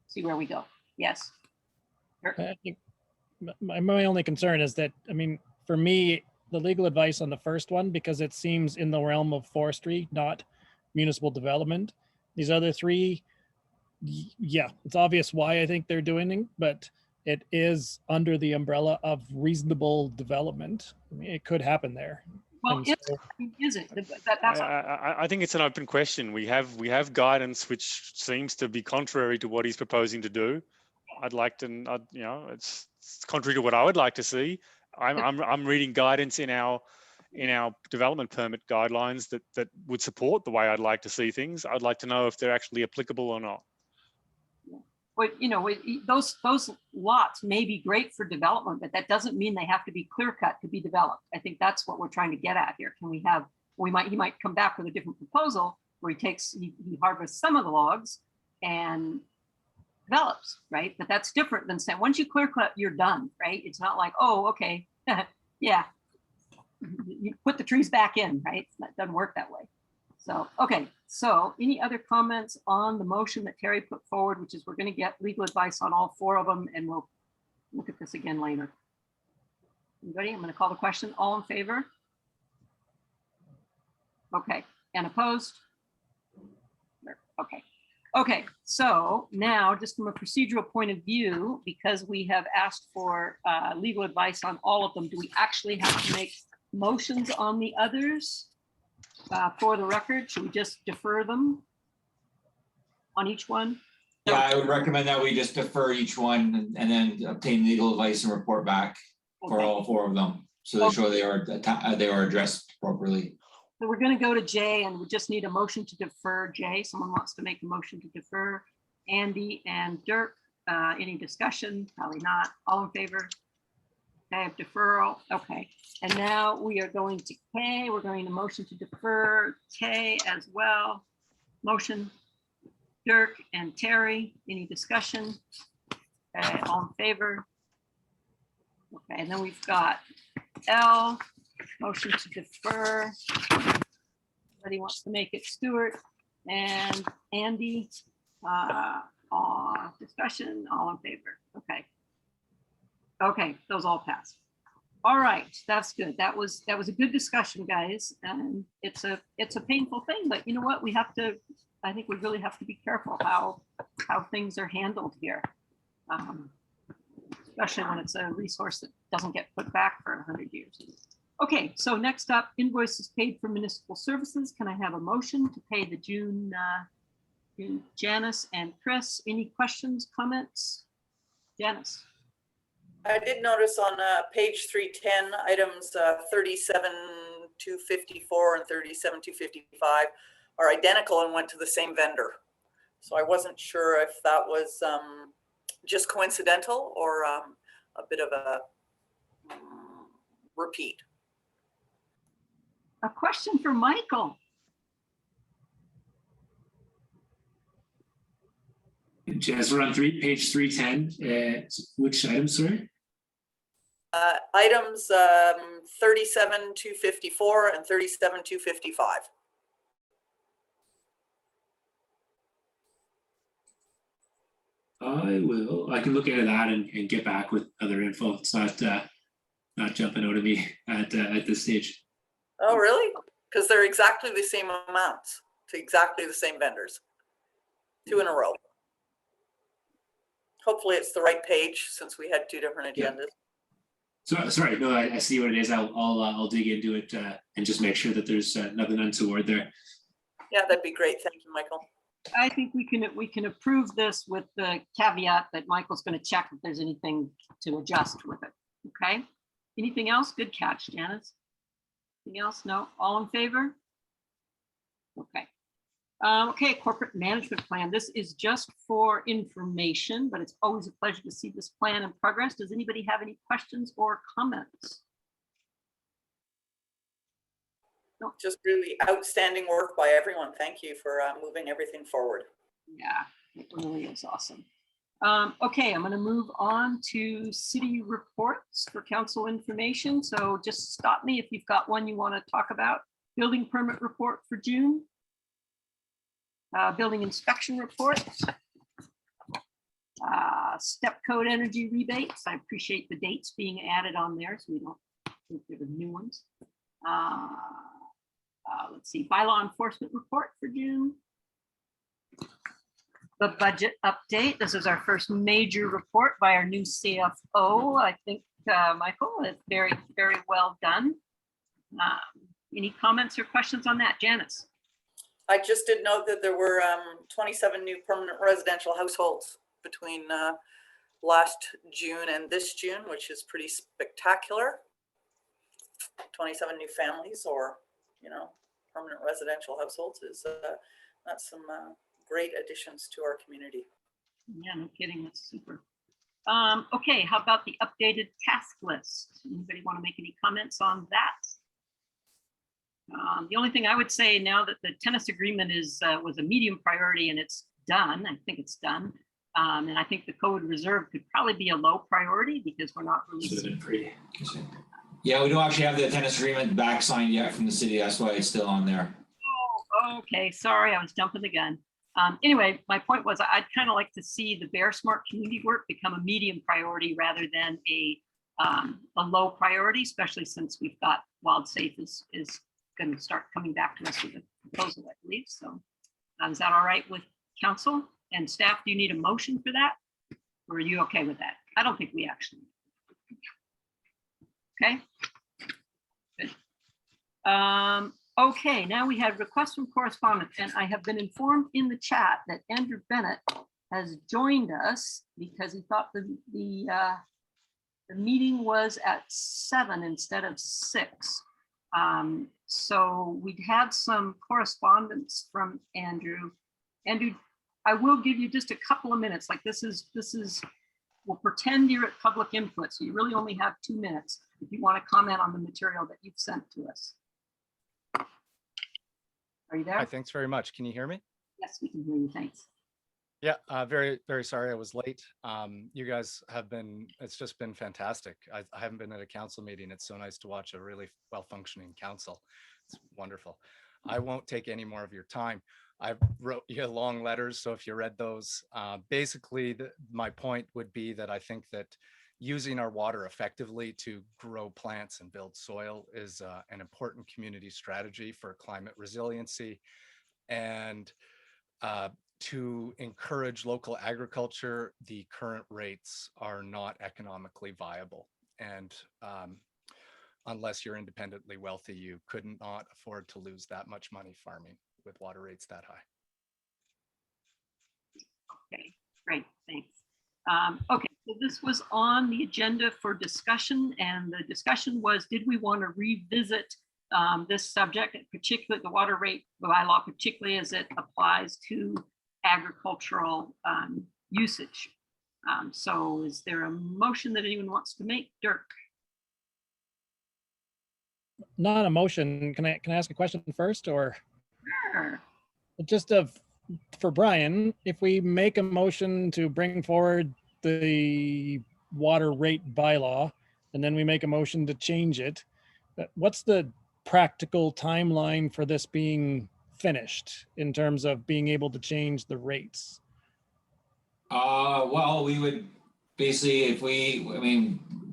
Speaker 1: see where we go. Yes.
Speaker 11: I think my only concern is that, I mean, for me, the legal advice on the first one, because it seems in the realm of forestry, not municipal development. These other 3, Yeah, it's obvious why I think they're doing it, but it is under the umbrella of reasonable development. I mean, it could happen there.
Speaker 1: Well,
Speaker 11: And
Speaker 1: is,
Speaker 11: so-
Speaker 1: is it? That's
Speaker 7: I think it's an open question. We have guidance which seems to be contrary to what he's proposing to do. I'd like to, you know, it's contrary to what I would like to see. I'm reading guidance in our development permit guidelines that would support the way I'd like to see things. I'd like to know if they're actually applicable or not.
Speaker 1: But you know, those lots may be great for development, but that doesn't mean they have to be clear cut to be developed. I think that's what we're trying to get at here. Can we have? He might come back with a different proposal where he harvests some of the logs and develops, right? But that's different than saying once you clear cut, you're done, right? It's not like, oh, okay, yeah, you put the trees back in, right? That doesn't work that way. So, okay, so any other comments on the motion that Terry put forward, which is we're going to get legal advice on all 4 of them, and we'll look at this again later. Anybody? I'm going to call the question. All in favor? Okay, and opposed? Okay. Okay, so now just from a procedural point of view, because we have asked for legal advice on all of them, do we actually have to make motions on the others? For the record, should we just defer them on each one?
Speaker 2: Yeah, I would recommend that we just defer each one and then obtain legal advice and report back for all 4 of them. So they show they are addressed appropriately.
Speaker 1: So we're going to go to Jay, and we just need a motion to defer. Jay, someone wants to make a motion to defer. Andy and Dirk, any discussion? Probably not. All in favor? I have deferral. Okay. And now we are going to K. We're going to motion to defer K as well. Motion. Dirk and Terry, any discussion? Okay, all in favor? Okay, and then we've got L, motion to defer. Somebody wants to make it Stuart and Andy. Discussion, all in favor. Okay. Okay, those all passed. All right, that's good. That was a good discussion, guys. And it's a painful thing, but you know what? We have to. I think we really have to be careful how things are handled here, especially when it's a resource that doesn't get put back for 100 years. Okay, so next up, invoices paid for municipal services. Can I have a motion to pay the June Janice and Chris? Any questions, comments? Janice.
Speaker 9: I did notice on page 310, items 37,254 and 37,255 are identical and went to the same vendor. So I wasn't sure if that was just coincidental or a bit of a repeat.
Speaker 1: A question for Michael.
Speaker 12: Jazz, we're on page 310. Which item, sorry?
Speaker 9: Items 37,254 and 37,255.
Speaker 12: I can look into that and get back with other info. It's not jumping out of me at this stage.
Speaker 9: Oh, really? Because they're exactly the same amounts to exactly the same vendors. 2 in a row. Hopefully it's the right page since we had 2 different agendas.
Speaker 12: So sorry, no, I see what it is. I'll dig into it and just make sure that there's nothing untoward there.
Speaker 9: Yeah, that'd be great. Thank you, Michael.
Speaker 1: I think we can approve this with the caveat that Michael's going to check if there's anything to adjust with it. Okay. Anything else? Good catch, Janice. Anything else? No. All in favor? Okay. Okay, corporate management plan. This is just for information, but it's always a pleasure to see this plan in progress. Does anybody have any questions or comments?
Speaker 9: No, just really outstanding work by everyone. Thank you for moving everything forward.
Speaker 1: Yeah, it really is awesome. Okay, I'm going to move on to city reports for council information. So just stop me if you've got one you want to talk about. Building permit report for June. Building inspection report. Step code energy rebates. I appreciate the dates being added on there so we don't think they're the new ones. Let's see, bylaw enforcement report for June. the budget update. This is our first major report by our new CFO. I think, Michael, it's very, very well done. Any comments or questions on that, Janice?
Speaker 9: I just did note that there were 27 new permanent residential households between last June and this June, which is pretty spectacular. 27 new families, or, you know, permanent residential households is that's some great additions to our community.
Speaker 1: Yeah, no kidding, that's super. Okay, how about the updated task list? Anybody want to make any comments on that? The only thing I would say now that the tennis agreement is was a medium priority and it's done, I think it's done. And I think the code reserve could probably be a low priority because we're not releasing.
Speaker 2: Yeah, we don't actually have the tennis agreement back signed yet from the city. That's why it's still on there.
Speaker 1: Oh, okay, sorry, I was jumping the gun. Anyway, my point was I'd kind of like to see the Bear Smart community work become a medium priority rather than a low priority, especially since we've got Wild Safe is going to start coming back to us with a proposal, I believe. So is that all right with council and staff? Do you need a motion for that? Or are you okay with that? I don't think we actually. Okay. Good. Okay, now we have requests from correspondence, and I have been informed in the chat that Andrew Bennett has joined us because he thought the meeting was at 7 instead of 6. So we'd had some correspondence from Andrew. Andrew, I will give you just a couple of minutes. Like this is, we'll pretend you're at public input. So you really only have 2 minutes if you want to comment on the material that you've sent to us. Are you there?
Speaker 16: Hi, thanks very much. Can you hear me?
Speaker 1: Yes, we can hear you. Thanks.
Speaker 16: Yeah, very, very sorry I was late. You guys have been, it's just been fantastic. I haven't been at a council meeting. It's so nice to watch a really well-functioning council. It's wonderful. I won't take any more of your time. I wrote you long letters, so if you read those, basically my point would be that I think that using our water effectively to grow plants and build soil is an important community strategy for climate resiliency. And to encourage local agriculture, the current rates are not economically viable. And unless you're independently wealthy, you could not afford to lose that much money farming with water rates that high.
Speaker 1: Okay, great, thanks. Okay, so this was on the agenda for discussion, and the discussion was, did we want to revisit this subject, particularly the water rate bylaw, particularly as it applies to agricultural usage. So is there a motion that anyone wants to make? Dirk?
Speaker 11: Not a motion. Can I ask a question first, or?
Speaker 1: Sure.
Speaker 11: Just for Brian, if we make a motion to bring forward the water rate bylaw, and then we make a motion to change it, what's the practical timeline for this being finished in terms of being able to change the rates?
Speaker 2: Well, we would basically,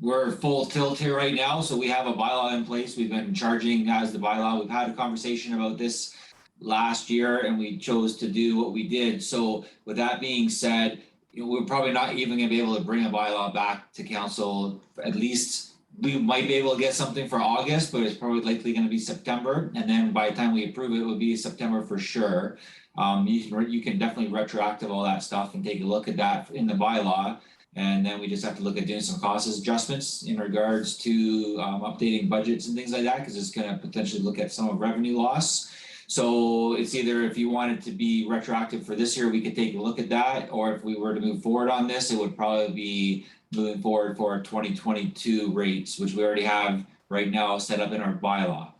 Speaker 2: we're full tilt here right now, so we have a bylaw in place. We've been charging as the bylaw. We've had a conversation about this last year and we chose to do what we did. So with that being said, we're probably not even gonna be able to bring a bylaw back to council. At least we might be able to get something for August, but it's probably likely gonna be September. And then by the time we approve it, it will be September for sure. You can definitely retroactive all that stuff and take a look at that in the bylaw. And then we just have to look at doing some cost adjustments in regards to updating budgets and things like that, because it's gonna potentially look at some of revenue loss. So it's either, if you want it to be retroactive for this year, we could take a look at that, or if we were to move forward on this, it would probably be moving forward for our 2022 rates, which we already have right now set up in our bylaw.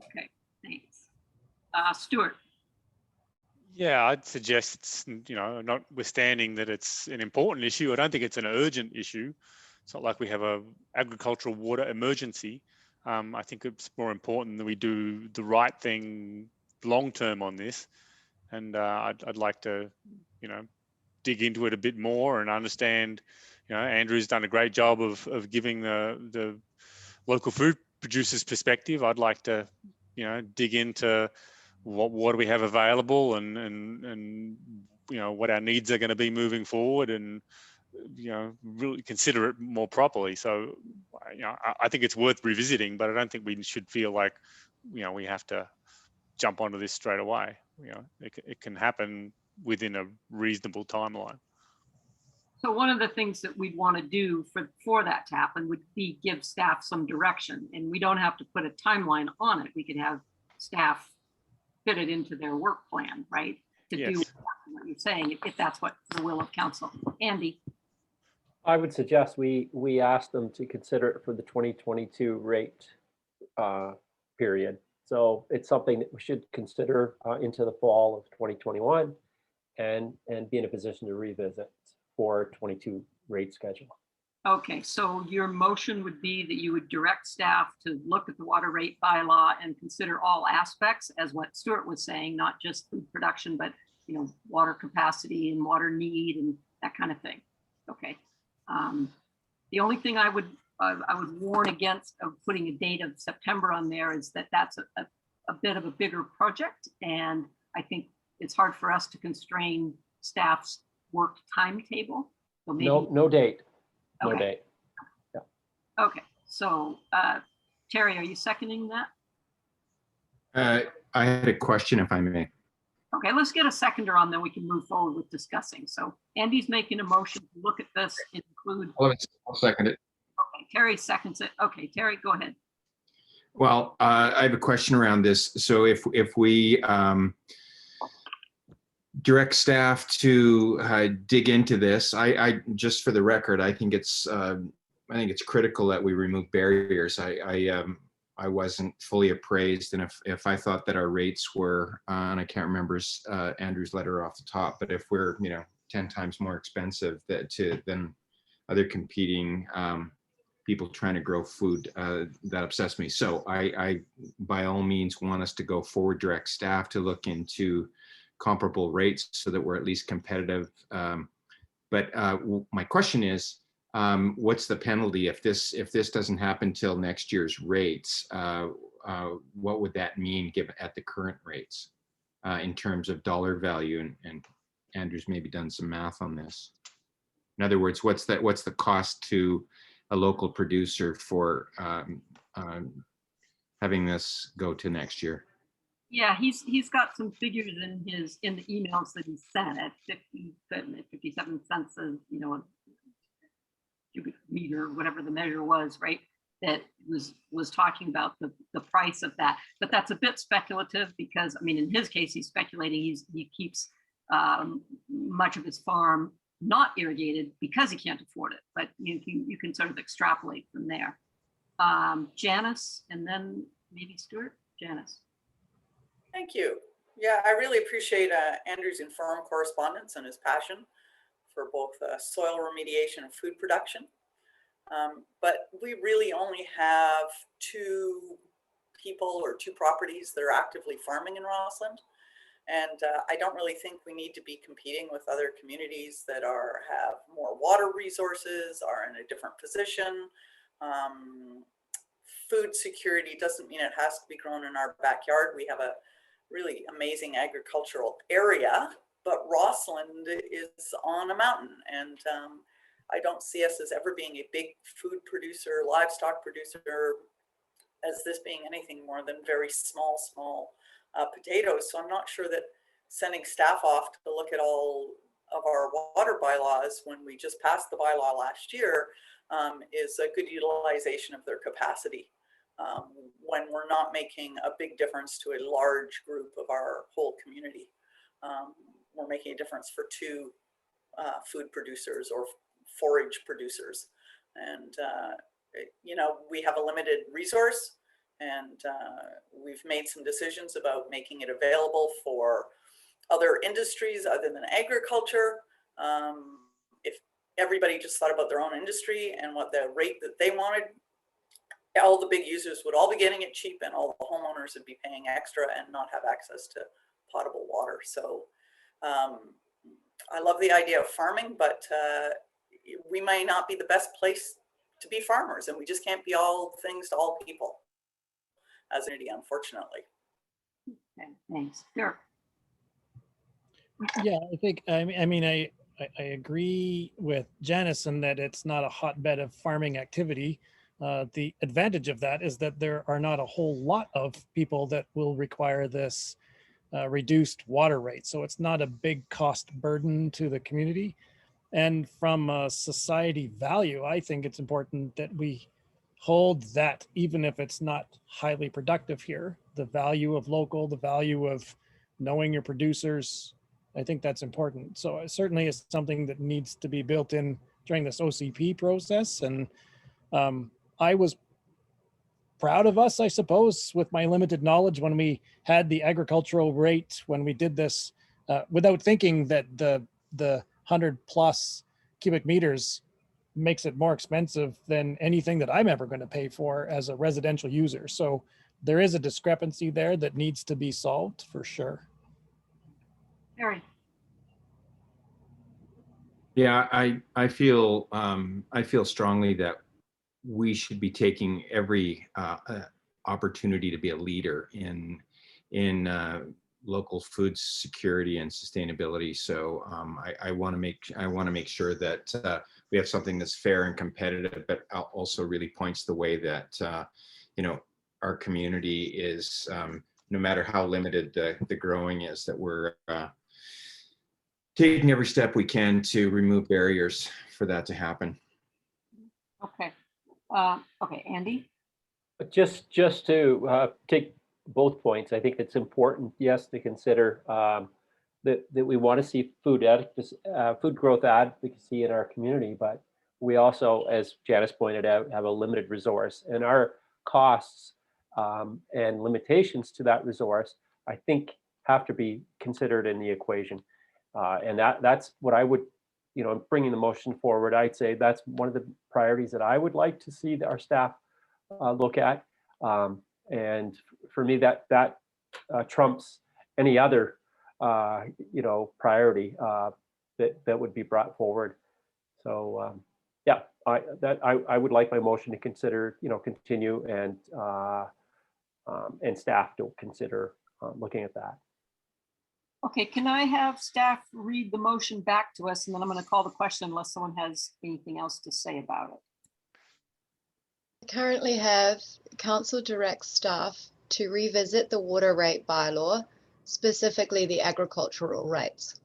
Speaker 1: Okay, thanks. Stuart.
Speaker 7: Yeah, I'd suggest it's, notwithstanding that it's an important issue, I don't think it's an urgent issue. It's not like we have a agricultural water emergency. I think it's more important that we do the right thing long-term on this. And I'd like to, dig into it a bit more and understand, Andrew's done a great job of giving the local food producers perspective. I'd like to, dig into what do we have available, and you know, what our needs are going to be moving forward, and you know, really consider it more properly. So, you know, I think it's worth revisiting, but I don't think we should feel like, you know, we have to jump onto this straight away. You know, it can happen within a reasonable timeline.
Speaker 1: So one of the things that we'd want to do for that to happen would be give staff some direction, and we don't have to put a timeline on it. We could have staff fit it into their work plan, right? To do what you're saying, if that's what the will of council. Andy.
Speaker 8: I would suggest we ask them to consider it for the 2022 rate period. So it's something that we should consider into the fall of 2021 and be in a position to revisit for 22 rate schedule.
Speaker 1: Okay, so your motion would be that you would direct staff to look at the water rate bylaw and consider all aspects, as what Stuart was saying, not just food production, but you know, water capacity and water need and that kind of thing. Okay. The only thing I would warn against of putting a date of September on there is that that's a bit of a bigger project, and I think it's hard for us to constrain staff's work timetable. So maybe
Speaker 8: no date. No
Speaker 1: okay.
Speaker 8: date. Yeah.
Speaker 1: Okay, so Terry, are you seconding that?
Speaker 13: I had a question, if I may.
Speaker 1: Okay, let's get a seconder on, then we can move forward with discussing. So Andy's making a motion to look at this and include.
Speaker 13: I'll second it.
Speaker 1: Okay, Terry seconds it. Okay, Terry, go ahead.
Speaker 13: Well, I have a question around this. So if we direct staff to dig into this, I just for the record, I think it's critical that we remove barriers. I wasn't fully appraised, and if I thought that our rates were, and I can't remember Andrew's letter off the top, but if we're 10 times more expensive than other competing people trying to grow food, that upsets me. So I by all means want us to go forward, direct staff to look into comparable rates so that we're at least competitive. But my question is, what's the penalty if this doesn't happen till next year's rates? What would that mean given at the current rates in terms of dollar value? And Andrew's maybe done some math on this. In other words, what's the cost to a local producer for having this go to next year?
Speaker 1: Yeah, he's got some figures in the emails that he sent at 57 cents a cubic meter, whatever the measure was, right? That was talking about the price of that. But that's a bit speculative because, I mean, in his case, he's speculating he keeps much of his farm not irrigated because he can't afford it. But you can sort of extrapolate from there. Janice, and then maybe Stuart. Janice.
Speaker 9: Thank you. Yeah, I really appreciate Andrew's informed correspondence and his passion for both soil remediation and food production. But we really only have 2 people or 2 properties that are actively farming in Rossland. And I don't really think we need to be competing with other communities that have more water resources, are in a different position. Food security doesn't mean it has to be grown in our backyard. We have a really amazing agricultural area, but Rossland is on a mountain, and I don't see us as ever being a big food producer, livestock producer, as this being anything more than very small potatoes. So I'm not sure that sending staff off to look at all of our water bylaws when we just passed the bylaw last year is a good utilization of their capacity. When we're not making a big difference to a large group of our whole community. We're making a difference for 2 food producers or forage producers. And, we have a limited resource, and we've made some decisions about making it available for other industries other than agriculture. If everybody just thought about their own industry and what the rate that they wanted, all the big users would all be getting it cheap, and all the homeowners would be paying extra and not have access to potable water. So I love the idea of farming, but we may not be the best place to be farmers, and we just can't be all things to all people as an entity, unfortunately.
Speaker 1: Okay, thanks. Dirk.
Speaker 11: Yeah, I think, I agree with Janice in that it's not a hotbed of farming activity. The advantage of that is that there are not a whole lot of people that will require this reduced water rate. So it's not a big cost burden to the community. And from a society value, I think it's important that we hold that, even if it's not highly productive here, the value of local, the value of knowing your producers. I think that's important. So it certainly is something that needs to be built in during this OCP process. And I was proud of us, I suppose, with my limited knowledge when we had the agricultural rate, when we did this without thinking that the 100+ cubic meters makes it more expensive than anything that I'm ever going to pay for as a residential user. So there is a discrepancy there that needs to be solved for sure.
Speaker 1: Harry.
Speaker 13: Yeah, I feel strongly that we should be taking every opportunity to be a leader in local food security and sustainability. So I want to make sure that we have something that's fair and competitive, but also really points the way that our community is, no matter how limited the growing is, that we're taking every step we can to remove barriers for that to happen.
Speaker 1: Okay. Okay, Andy.
Speaker 8: Just to take both points, I think it's important, yes, to consider that we want to see food growth advocacy in our community, but we also, as Janice pointed out, have a limited resource, and our costs and limitations to that resource, I think, have to be considered in the equation. And that's what I would, bringing the motion forward, I'd say that's one of the priorities that I would like to see our staff look at. And for me, that trumps any other, priority that would be brought forward. So yeah, I would like my motion to consider, continue and staff to consider looking at that.
Speaker 1: Okay, can I have staff read the motion back to us, and then I'm going to call the question unless someone has anything else to say about it.
Speaker 17: Currently have council direct staff to revisit the water rate bylaw, specifically the agricultural rates.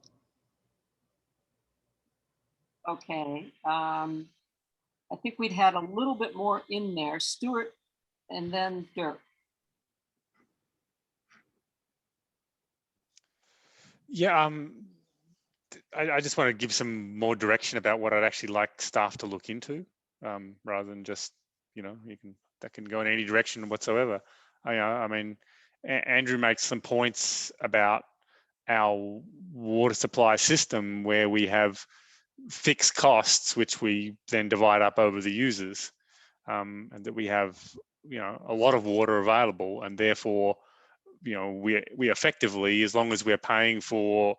Speaker 1: Okay, I think we'd had a little bit more in there. Stuart and then Dirk.
Speaker 7: Yeah, I just want to give some more direction about what I'd actually like staff to look into, rather than just, that can go in any direction whatsoever. I mean, Andrew makes some points about our water supply system where we have fixed costs, which we then divide up over the users, and that we have, a lot of water available, and therefore, we effectively, as long as we're paying for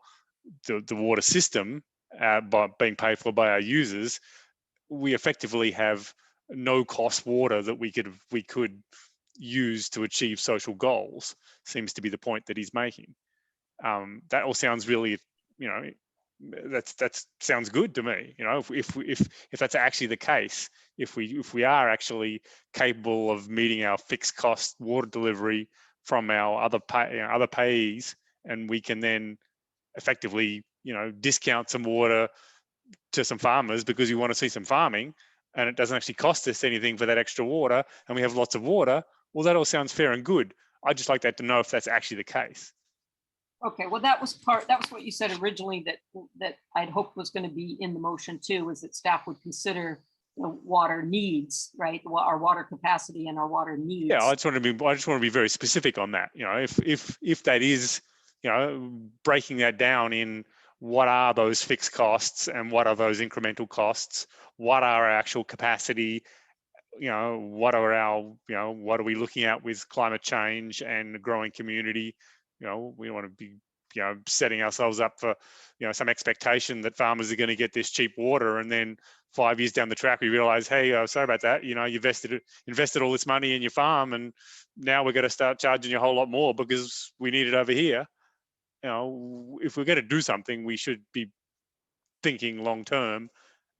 Speaker 7: the water system by being paid for by our users, we effectively have no cost water that we could use to achieve social goals. Seems to be the point that he's making. That all sounds really, that sounds good to me. If that's actually the case, if we are actually capable of meeting our fixed cost water delivery from our other payees, and we can then effectively, discount some water to some farmers because we want to see some farming, and it doesn't actually cost us anything for that extra water, and we have lots of water. Well, that all sounds fair and good. I'd just like that to know if that's actually the case.
Speaker 1: Okay, well, that was what you said originally that I'd hoped was going to be in the motion too, is that staff would consider the water needs, right? Our water capacity and our water needs.
Speaker 7: Yeah, I just want to be very specific on that. If that is, breaking that down in what are those fixed costs and what are those incremental costs, what are our actual capacity, what are our, what are we looking at with climate change and the growing community? We don't want to be, setting ourselves up for, some expectation that farmers are going to get this cheap water, and then 5 years down the track, we realize, hey, sorry about that. You invested all this money in your farm, and now we're going to start charging you a whole lot more because we need it over here. If we're going to do something, we should be thinking long term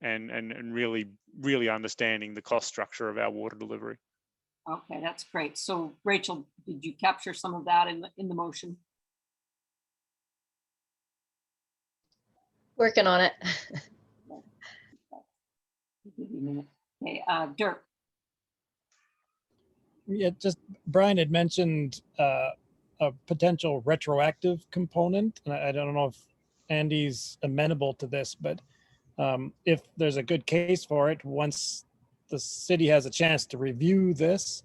Speaker 7: and really understanding the cost structure of our water delivery.
Speaker 1: Okay, that's great. So Rachel, did you capture some of that in the motion?
Speaker 17: Working on it.
Speaker 1: Okay, Dirk.
Speaker 11: Yeah, just Brian had mentioned a potential retroactive component, and I don't know if Andy's amenable to this, but if there's a good case for it, once the city has a chance to review this,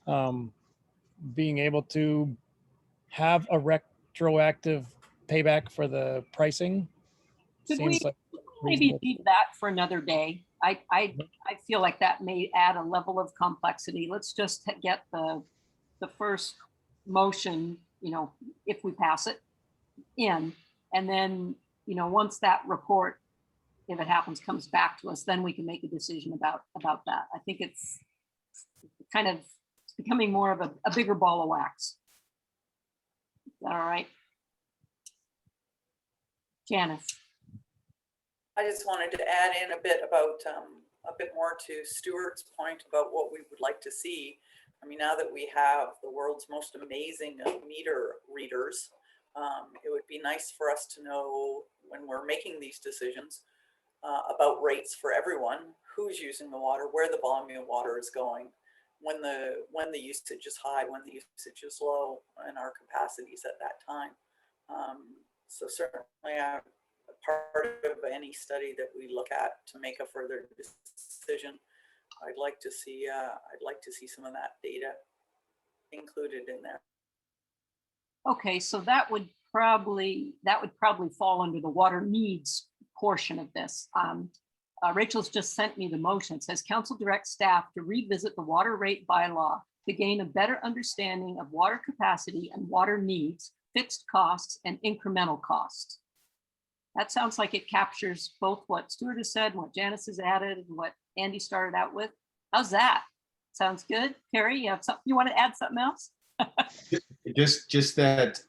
Speaker 11: being able to have a retroactive payback for the pricing.
Speaker 1: Could we
Speaker 11: seems like
Speaker 1: maybe
Speaker 11: reasonable.
Speaker 1: leave that for another day? I feel like that may add a level of complexity. Let's just get the first motion, if we pass it in, and then, once that report, if it happens, comes back to us, then we can make a decision about that. I think it's becoming more of a bigger ball of wax. Is that all right? Janice.
Speaker 9: I just wanted to add in a bit about a bit more to Stuart's point about what we would like to see. I mean, now that we have the world's most amazing meter readers, it would be nice for us to know when we're making these decisions about rates for everyone, who's using the water, where the volume of water is going, when the usage is high, when the usage is low, and our capacities at that time. So certainly part of any study that we look at to make a further decision, I'd like to see some of that data included in there.
Speaker 1: Okay, so that would probably fall under the water needs portion of this. Rachel's just sent me the motion. It says council directs staff to revisit the water rate bylaw to gain a better understanding of water capacity and water needs, fixed costs, and incremental costs. That sounds like it captures both what Stuart has said, what Janice has added, and what Andy started out with. How's that? Sounds good. Carrie, you have something, you want to add something else?
Speaker 13: Just that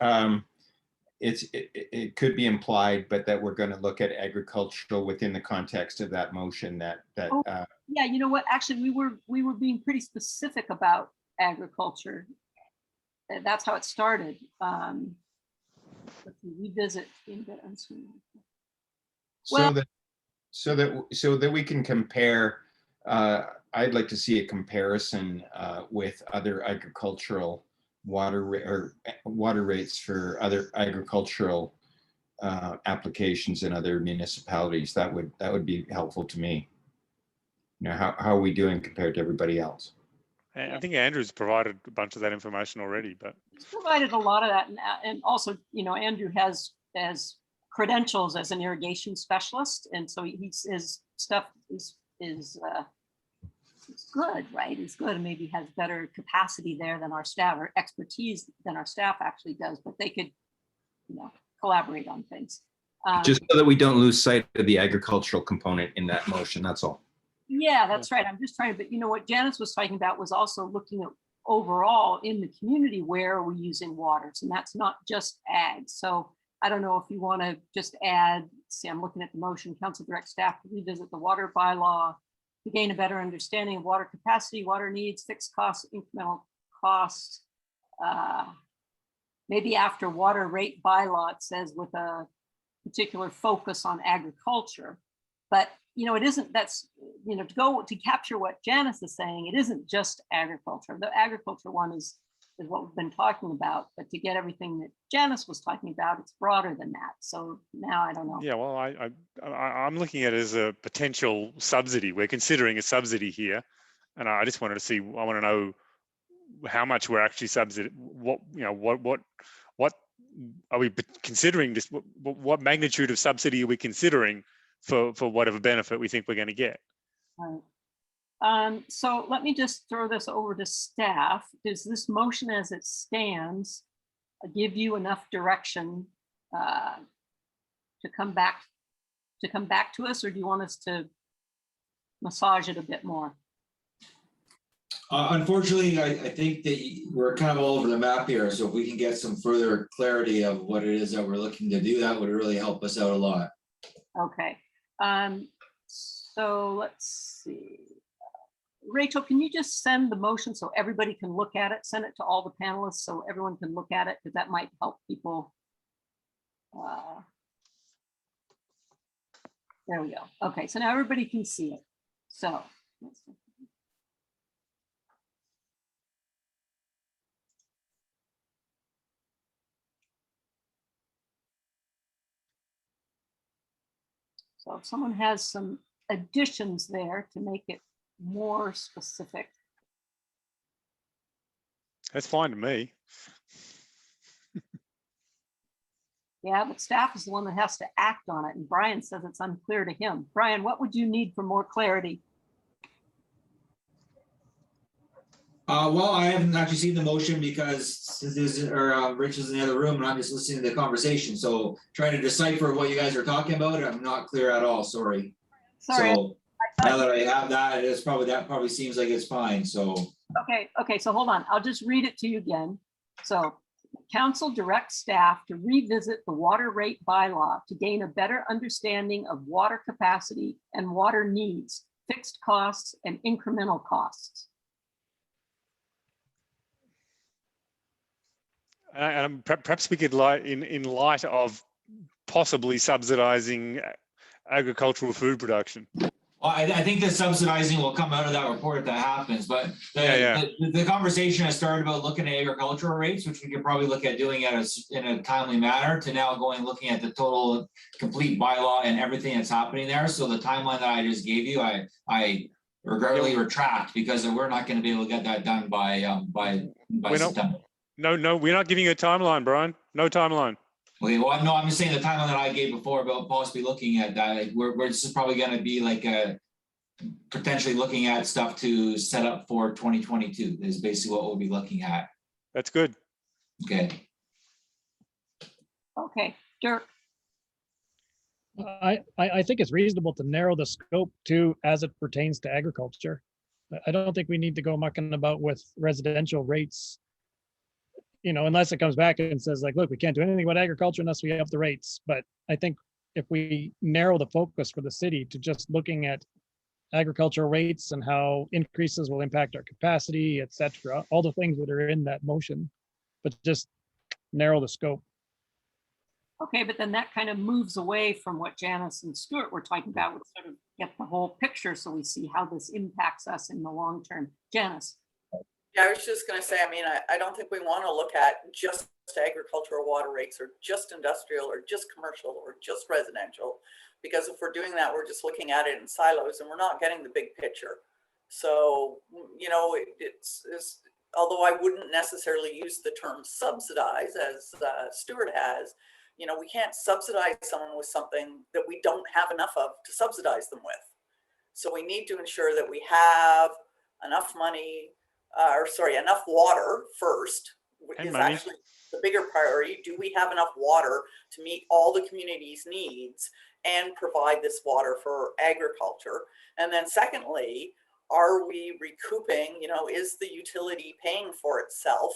Speaker 13: it could be implied, but that we're going to look at agricultural within the context of that motion.
Speaker 1: Yeah, you know what? Actually, we were being pretty specific about agriculture. That's how it started. Let's revisit.
Speaker 13: So that we can compare. I'd like to see a comparison with other agricultural water rates for other agricultural applications in other municipalities. That would be helpful to me. How are we doing compared to everybody else?
Speaker 7: I think Andrew's provided a bunch of that information already, but
Speaker 1: he's provided a lot of that, and also, Andrew has credentials as an irrigation specialist, and so his stuff is good, right? It's good, and maybe has better capacity there than our staff, or expertise than our staff actually does. But they could, collaborate on things.
Speaker 13: Just so that we don't lose sight of the agricultural component in that motion. That's all.
Speaker 1: Yeah, that's right. I'm just trying to, but what Janice was talking about was also looking at overall in the community, where are we using waters? And that's not just ag. So I don't know if you want to just add, see, I'm looking at the motion, council direct staff to revisit the water bylaw to gain a better understanding of water capacity, water needs, fixed costs, incremental costs. Maybe after water rate bylaw, it says with a particular focus on agriculture. But it isn't, that's, to capture what Janice is saying, it isn't just agriculture. The agriculture one is what we've been talking about, but to get everything that Janice was talking about, it's broader than that. So now I don't know.
Speaker 7: Yeah, well, I'm looking at it as a potential subsidy. We're considering a subsidy here, and I just wanted to see. I want to know how much we're actually subsidizing. What are we considering? This what magnitude of subsidy are we considering for whatever benefit we think we're going to get?
Speaker 1: All right. So let me just throw this over to staff. Does this motion as it stands give you enough direction to come back to us, or do you want us to massage it a bit more.
Speaker 2: Unfortunately, I think that we're kind of all over the map here. So if we can get some further clarity of what it is that we're looking to do, that would really help us out a lot.
Speaker 1: Okay. So let's see. Rachel, can you just send the motion so everybody can look at it? Send it to all the panelists so everyone can look at it, because that might help people. There we go. Okay, so now everybody can see it. So let's see. So if someone has some additions there to make it more specific.
Speaker 7: That's fine to me.
Speaker 1: Yeah, but staff is the one that has to act on it. And Brian says it's unclear to him. Brian, what would you need for more clarity?
Speaker 2: Well, I haven't actually seen the motion because since Rich is in the other room and I'm just listening to the conversation. So trying to decipher what you guys are talking about, I'm not clear at all. Sorry. So now that I have that, that probably seems like it's fine. So
Speaker 1: Okay, so hold on. I'll just read it to you again. So council directs staff to revisit the water rate bylaw to gain a better understanding of water capacity and water needs, fixed costs and incremental costs.
Speaker 7: And perhaps we could, in light of possibly subsidizing agricultural food production.
Speaker 2: Well, I think the subsidizing will come out of that report if that happens, but the conversation has started about looking at agricultural rates, which we could probably look at doing it in a timely manner, to now looking at the total complete bylaw and everything that's happening there. So the timeline that I just gave you, I regretfully retract, because we're not going to be able to get that done by September.
Speaker 7: No, we're not giving you a timeline, Brian. No timeline.
Speaker 2: Okay, well, no, I'm just saying the timeline that I gave before about possibly looking at that. Like we're just probably going to be like potentially looking at stuff to set up for 2022 is basically what we'll be looking at.
Speaker 7: That's good.
Speaker 2: Okay.
Speaker 1: Okay, Dirk.
Speaker 11: I think it's reasonable to narrow the scope to as it pertains to agriculture. I don't think we need to go mucking about with residential rates, unless it comes back and says like, look, we can't do anything about agriculture unless we up the rates. But I think if we narrow the focus for the city to just looking at agricultural rates and how increases will impact our capacity, et cetera, all the things that are in that motion, but just narrow the scope.
Speaker 1: Okay, but then that kind of moves away from what Janice and Stuart were talking about. We sort of get the whole picture so we see how this impacts us in the long term. Janice.
Speaker 9: Yeah, I was just going to say, I don't think we want to look at just agricultural water rates or just industrial or just commercial or just residential, because if we're doing that, we're just looking at it in silos and we're not getting the big picture. So, it's although I wouldn't necessarily use the term subsidize as Stuart has, we can't subsidize someone with something that we don't have enough of to subsidize them with. So we need to ensure that we have enough money, enough water first is actually the bigger priority. Do we have enough water to meet all the community's needs and provide this water for agriculture? And then secondly, are we recouping, is the utility paying for itself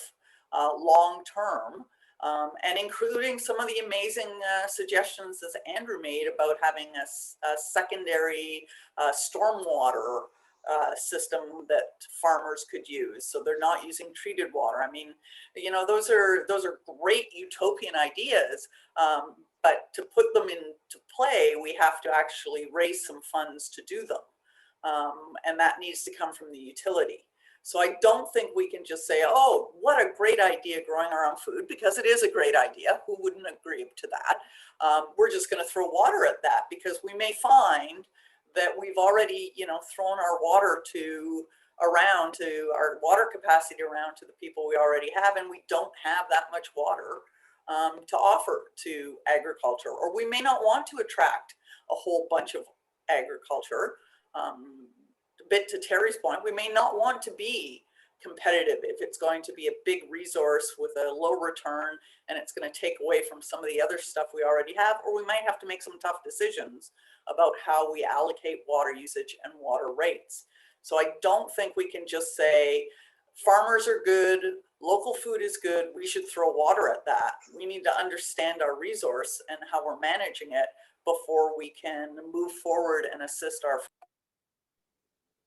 Speaker 9: long term? And including some of the amazing suggestions as Andrew made about having a secondary stormwater system that farmers could use, so they're not using treated water. Those are great utopian ideas, but to put them into play, we have to actually raise some funds to do them, and that needs to come from the utility. So I don't think we can just say, oh, what a great idea growing our own food, because it is a great idea. Who wouldn't agree to that? We're just going to throw water at that, because we may find that we've already, thrown our water around to our water capacity around to the people we already have, and we don't have that much water to offer to agriculture, or we may not want to attract a whole bunch of agriculture. A bit to Terry's point, we may not want to be competitive, if it's going to be a big resource with a low return and it's going to take away from some of the other stuff we already have, or we might have to make some tough decisions about how we allocate water usage and water rates. So I don't think we can just say farmers are good, local food is good, we should throw water at that. We need to understand our resource and how we're managing it before we can move forward and assist our.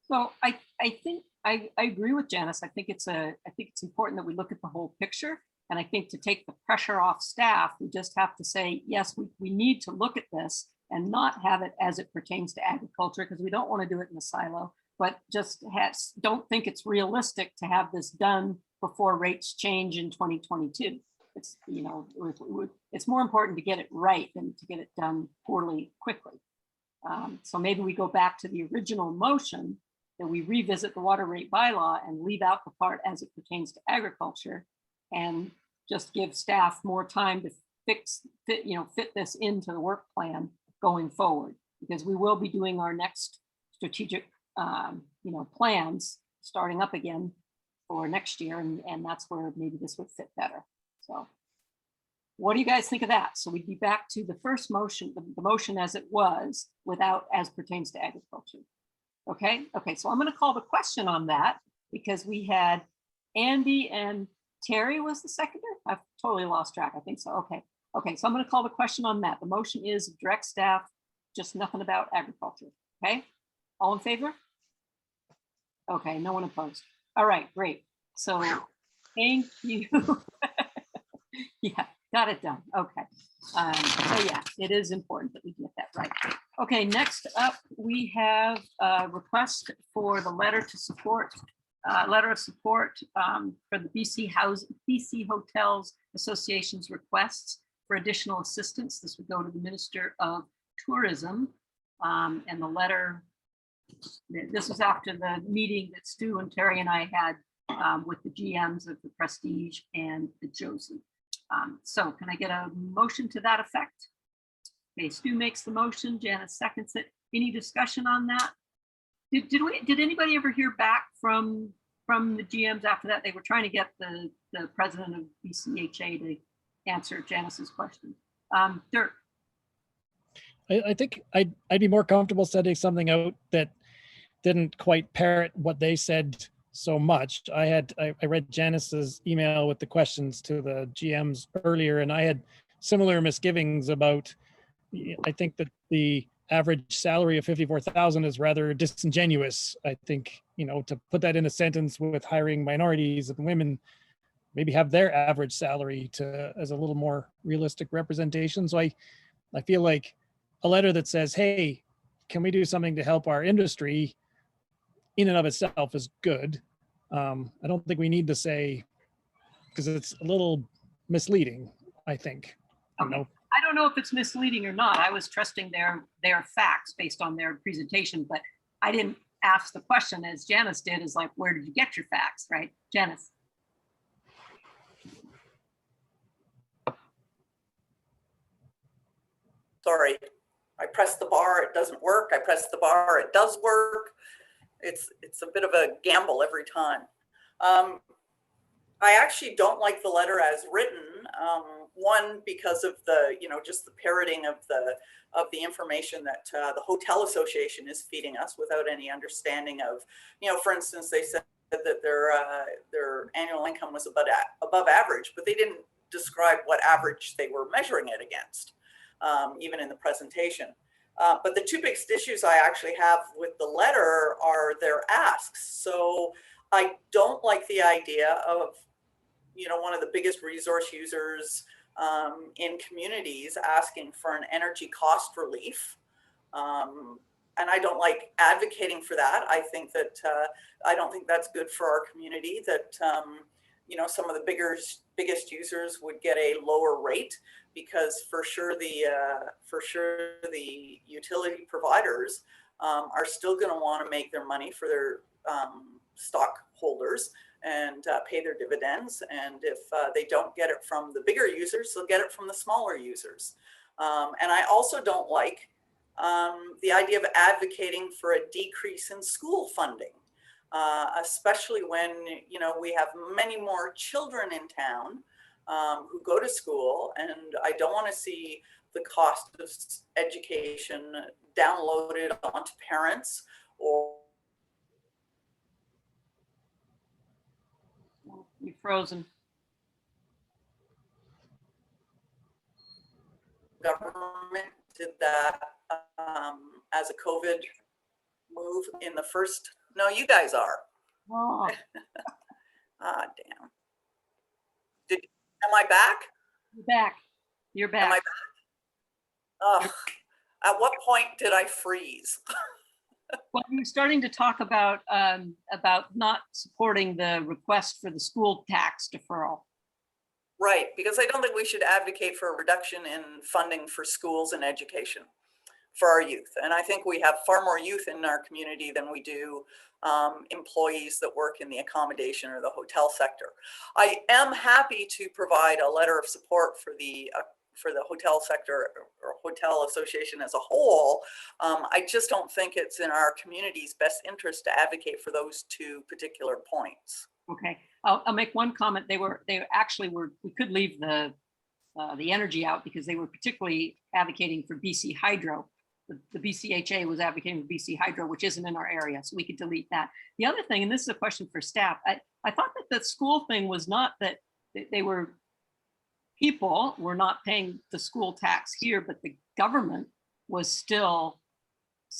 Speaker 1: So I think I agree with Janice. I think it's important that we look at the whole picture. And I think to take the pressure off staff, we just have to say, yes, we need to look at this and not have it as it pertains to agriculture, because we don't want to do it in a silo, but just don't think it's realistic to have this done before rates change in 2022. It's, you know, it's more important to get it right than to get it done poorly quickly. So maybe we go back to the original motion, that we revisit the water rate bylaw and leave out the part as it pertains to agriculture, and just give staff more time to fit this into the work plan going forward, because we will be doing our next strategic plans starting up again for next year, and that's where maybe this would fit better. So what do you guys think of that? So we'd be back to the first motion, the motion as it was, without as pertains to agriculture. Okay, so I'm going to call the question on that, because we had Andy and Terry was the seconder. I've totally lost track. I think so. Okay, so I'm going to call the question on that. The motion is direct staff, just nothing about agriculture. Okay, all in favor? Okay, no one opposed. All right, great. So thank you. Yeah, got it done. Okay. So yeah, it is important that we get that right. Okay, next up, we have a request for the letter of support for the BC Hotels Association's requests for additional assistance. This would go to the Minister of Tourism, and the letter. This was after the meeting that Stu and Terry and I had with the GMs of the Prestige and the Josie. So can I get a motion to that effect? Okay, Stu makes the motion, Janice seconds it. Any discussion on that? Did anybody ever hear back from the GMs after that? They were trying to get the president of BCHA to answer Janice's question. Dirk.
Speaker 11: I think I'd be more comfortable sending something out that didn't quite parrot what they said so much. I read Janice's email with the questions to the GMs earlier, and I had similar misgivings about, I think that the average salary of 54,000 is rather disingenuous. I think, to put that in a sentence with hiring minorities and women, maybe have their average salary as a little more realistic representation. So I feel like a letter that says, hey, can we do something to help our industry, in and of itself is good. I don't think we need to say, because it's a little misleading, I think.
Speaker 1: I don't know if it's misleading or not. I was trusting their facts based on their presentation, but I didn't ask the question as Janice did, is like, where did you get your facts, right? Janice.
Speaker 9: Sorry, I pressed the bar, it doesn't work. I pressed the bar, it does work. It's a bit of a gamble every time. I actually don't like the letter as written. One, because of the, just the parroting of the information that the Hotel Association is feeding us without any understanding of, for instance, they said that their annual income was above average, but they didn't describe what average they were measuring it against, even in the presentation. But the two biggest issues I actually have with the letter are their asks. So I don't like the idea of, one of the biggest resource users in communities asking for an energy cost relief. And I don't like advocating for that. I think that I don't think that's good for our community, that some of the biggest users would get a lower rate, because for sure the utility providers are still going to want to make their money for their stockholders and pay their dividends. And if they don't get it from the bigger users, they'll get it from the smaller users. And I also don't like the idea of advocating for a decrease in school funding. especially when, you know, we have many more children in town who go to school, and I don't want to see the cost of education downloaded onto parents or
Speaker 1: You're frozen.
Speaker 9: government did that as a COVID move in the first. No, you guys are.
Speaker 1: Oh.
Speaker 9: Ah, damn. Am I back?
Speaker 1: You're back. You're back.
Speaker 9: Am I back? Ugh. At what point did I freeze?
Speaker 1: Well, you're starting to talk about not supporting the request for the school tax deferral.
Speaker 9: Right, because I don't think we should advocate for a reduction in funding for schools and education for our youth. And I think we have far more youth in our community than we do employees that work in the accommodation or the hotel sector. I am happy to provide a letter of support for the hotel sector or hotel association as a whole. I just don't think it's in our community's best interest to advocate for those two particular points.
Speaker 1: Okay, I'll make one comment. They actually were, we could leave the energy out because they were particularly advocating for BC Hydro. The BCHA was advocating for BC Hydro, which isn't in our area, so we could delete that. The other thing, and this is a question for staff, I thought that the school thing was not that people were not paying the school tax here, but the government was still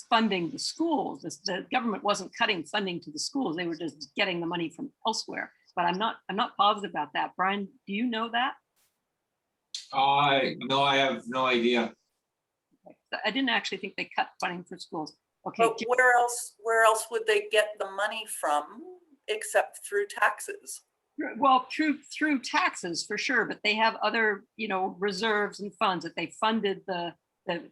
Speaker 1: funding the schools. The government wasn't cutting funding to the schools. They were just getting the money from elsewhere. But I'm not positive about that. Brian, do you know that?
Speaker 2: No, I have no idea.
Speaker 1: Okay. I didn't actually think they cut funding for schools. Okay.
Speaker 9: But where else would they get the money from except through taxes?
Speaker 1: Well, through taxes for sure, but they have other, you know, reserves and funds that they funded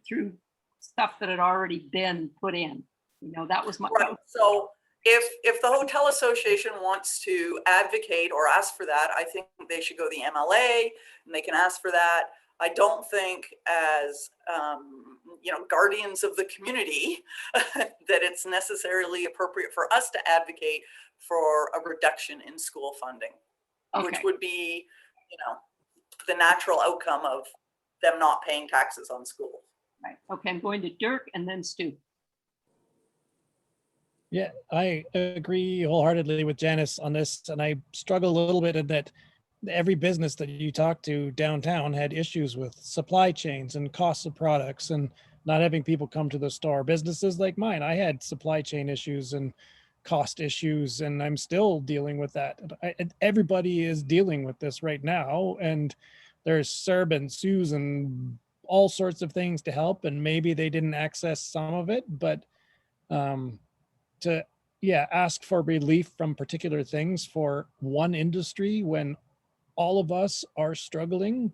Speaker 1: through stuff that had already been put in. You know, that was my
Speaker 9: right. So if the hotel association wants to advocate or ask for that, I think they should go to the MLA and they can ask for that. I don't think as you know, guardians of the community that it's necessarily appropriate for us to advocate for a reduction in school funding,
Speaker 1: okay,
Speaker 9: which would be, you know, the natural outcome of them not paying taxes on schools.
Speaker 1: Right. Okay, I'm going to Dirk and then Stu.
Speaker 11: Yeah, I agree wholeheartedly with Janice on this, and I struggle a little bit in that every business that you talk to downtown had issues with supply chains and costs of products and not having people come to the store. Businesses like mine, I had supply chain issues and cost issues, and I'm still dealing with that. Everybody is dealing with this right now, and there's CERB and SUS and all sorts of things to help, and maybe they didn't access some of it, but to ask for relief from particular things for one industry when all of us are struggling,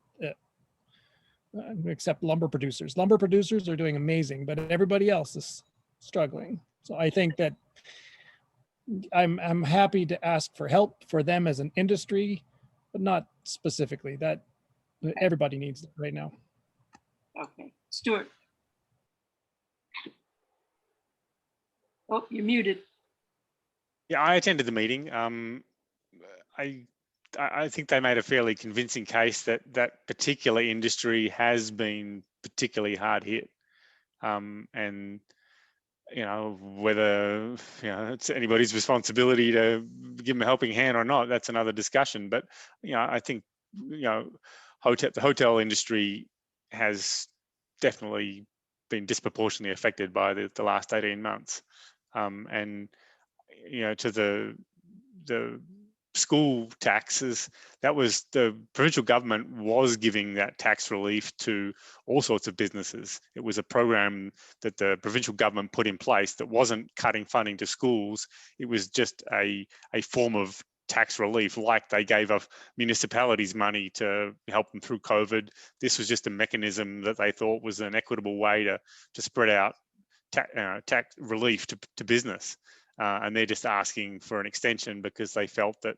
Speaker 11: except lumber producers. Lumber producers are doing amazing, but everybody else is struggling. So I think that I'm happy to ask for help for them as an industry, but not specifically. That everybody needs it right now.
Speaker 1: Okay, Stuart. Oh, you're muted.
Speaker 7: Yeah, I attended the meeting. I think they made a fairly convincing case that that particular industry has been particularly hard hit, and you know, whether it's anybody's responsibility to give them a helping hand or not, that's another discussion. But I think the hotel industry has definitely been disproportionately affected by the last 18 months, and to the school taxes, that was the provincial government was giving that tax relief to all sorts of businesses. It was a program that the provincial government put in place that wasn't cutting funding to schools. It was just a form of tax relief, like they gave up municipalities money to help them through COVID. This was just a mechanism that they thought was an equitable way to spread out tax relief to business. And they're just asking for an extension because they felt that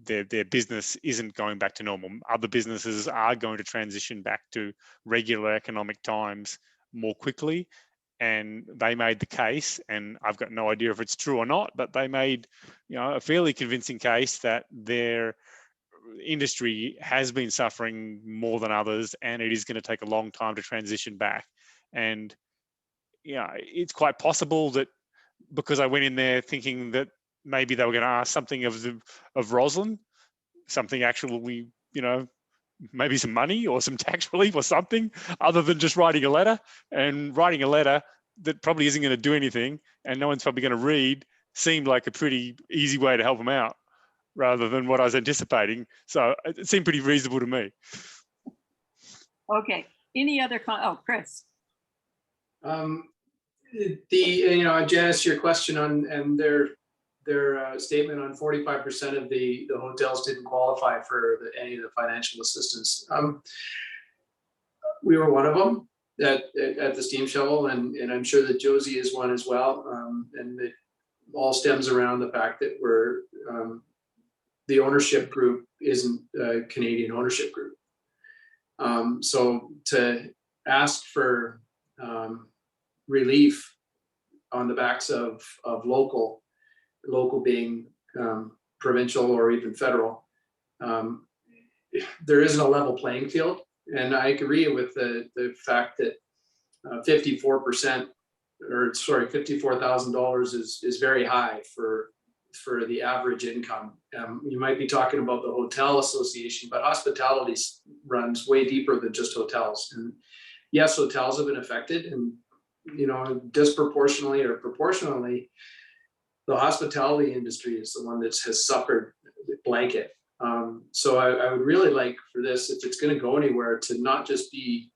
Speaker 7: their business isn't going back to normal. Other businesses are going to transition back to regular economic times more quickly. and they made the case, and I've got no idea if it's true or not, but they made, a fairly convincing case that their industry has been suffering more than others, and it is going to take a long time to transition back. And it's quite possible that because I went in there thinking that maybe they were going to ask something of Roslyn, something actually, maybe some money or some tax relief or something other than just writing a letter, and writing a letter that probably isn't going to do anything and no one's probably going to read seemed like a pretty easy way to help them out rather than what I was anticipating. So it seemed pretty reasonable to me.
Speaker 1: Okay, any other, Chris?
Speaker 10: Janice, your question on, and their statement on 45% of the hotels didn't qualify for any of the financial assistance. We were one of them at the Steam Shovel, and I'm sure that Josie is one as well. And it all stems around the fact that the ownership group isn't a Canadian ownership group. So to ask for relief on the backs of local being provincial or even federal, there isn't a level playing field. And I agree with the fact that $54,000 is very high for the average income. You might be talking about the hotel association, but hospitality runs way deeper than just hotels. And yes, hotels have been affected, and disproportionately or proportionally, the hospitality industry is the one that has suffered blanket. So I would really like for this, if it's going to go anywhere, to not just be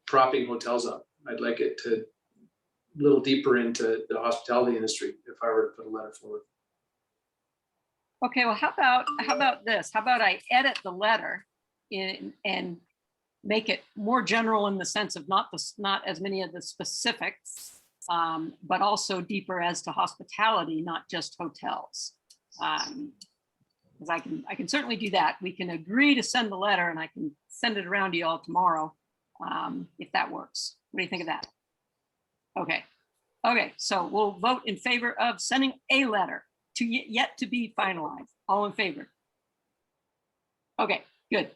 Speaker 10: propping hotels up. I'd like it to a little deeper into the hospitality industry if I were to put a letter forward.
Speaker 1: Okay, well, how about this? How about I edit the letter and make it more general in the sense of not as many of the specifics, but also deeper as to hospitality, not just hotels. Because I can certainly do that. We can agree to send the letter, and I can send it around to you all tomorrow, if that works. What do you think of that? Okay. Okay, so we'll vote in favor of sending a letter to yet to be finalized. All in favor? Okay, good.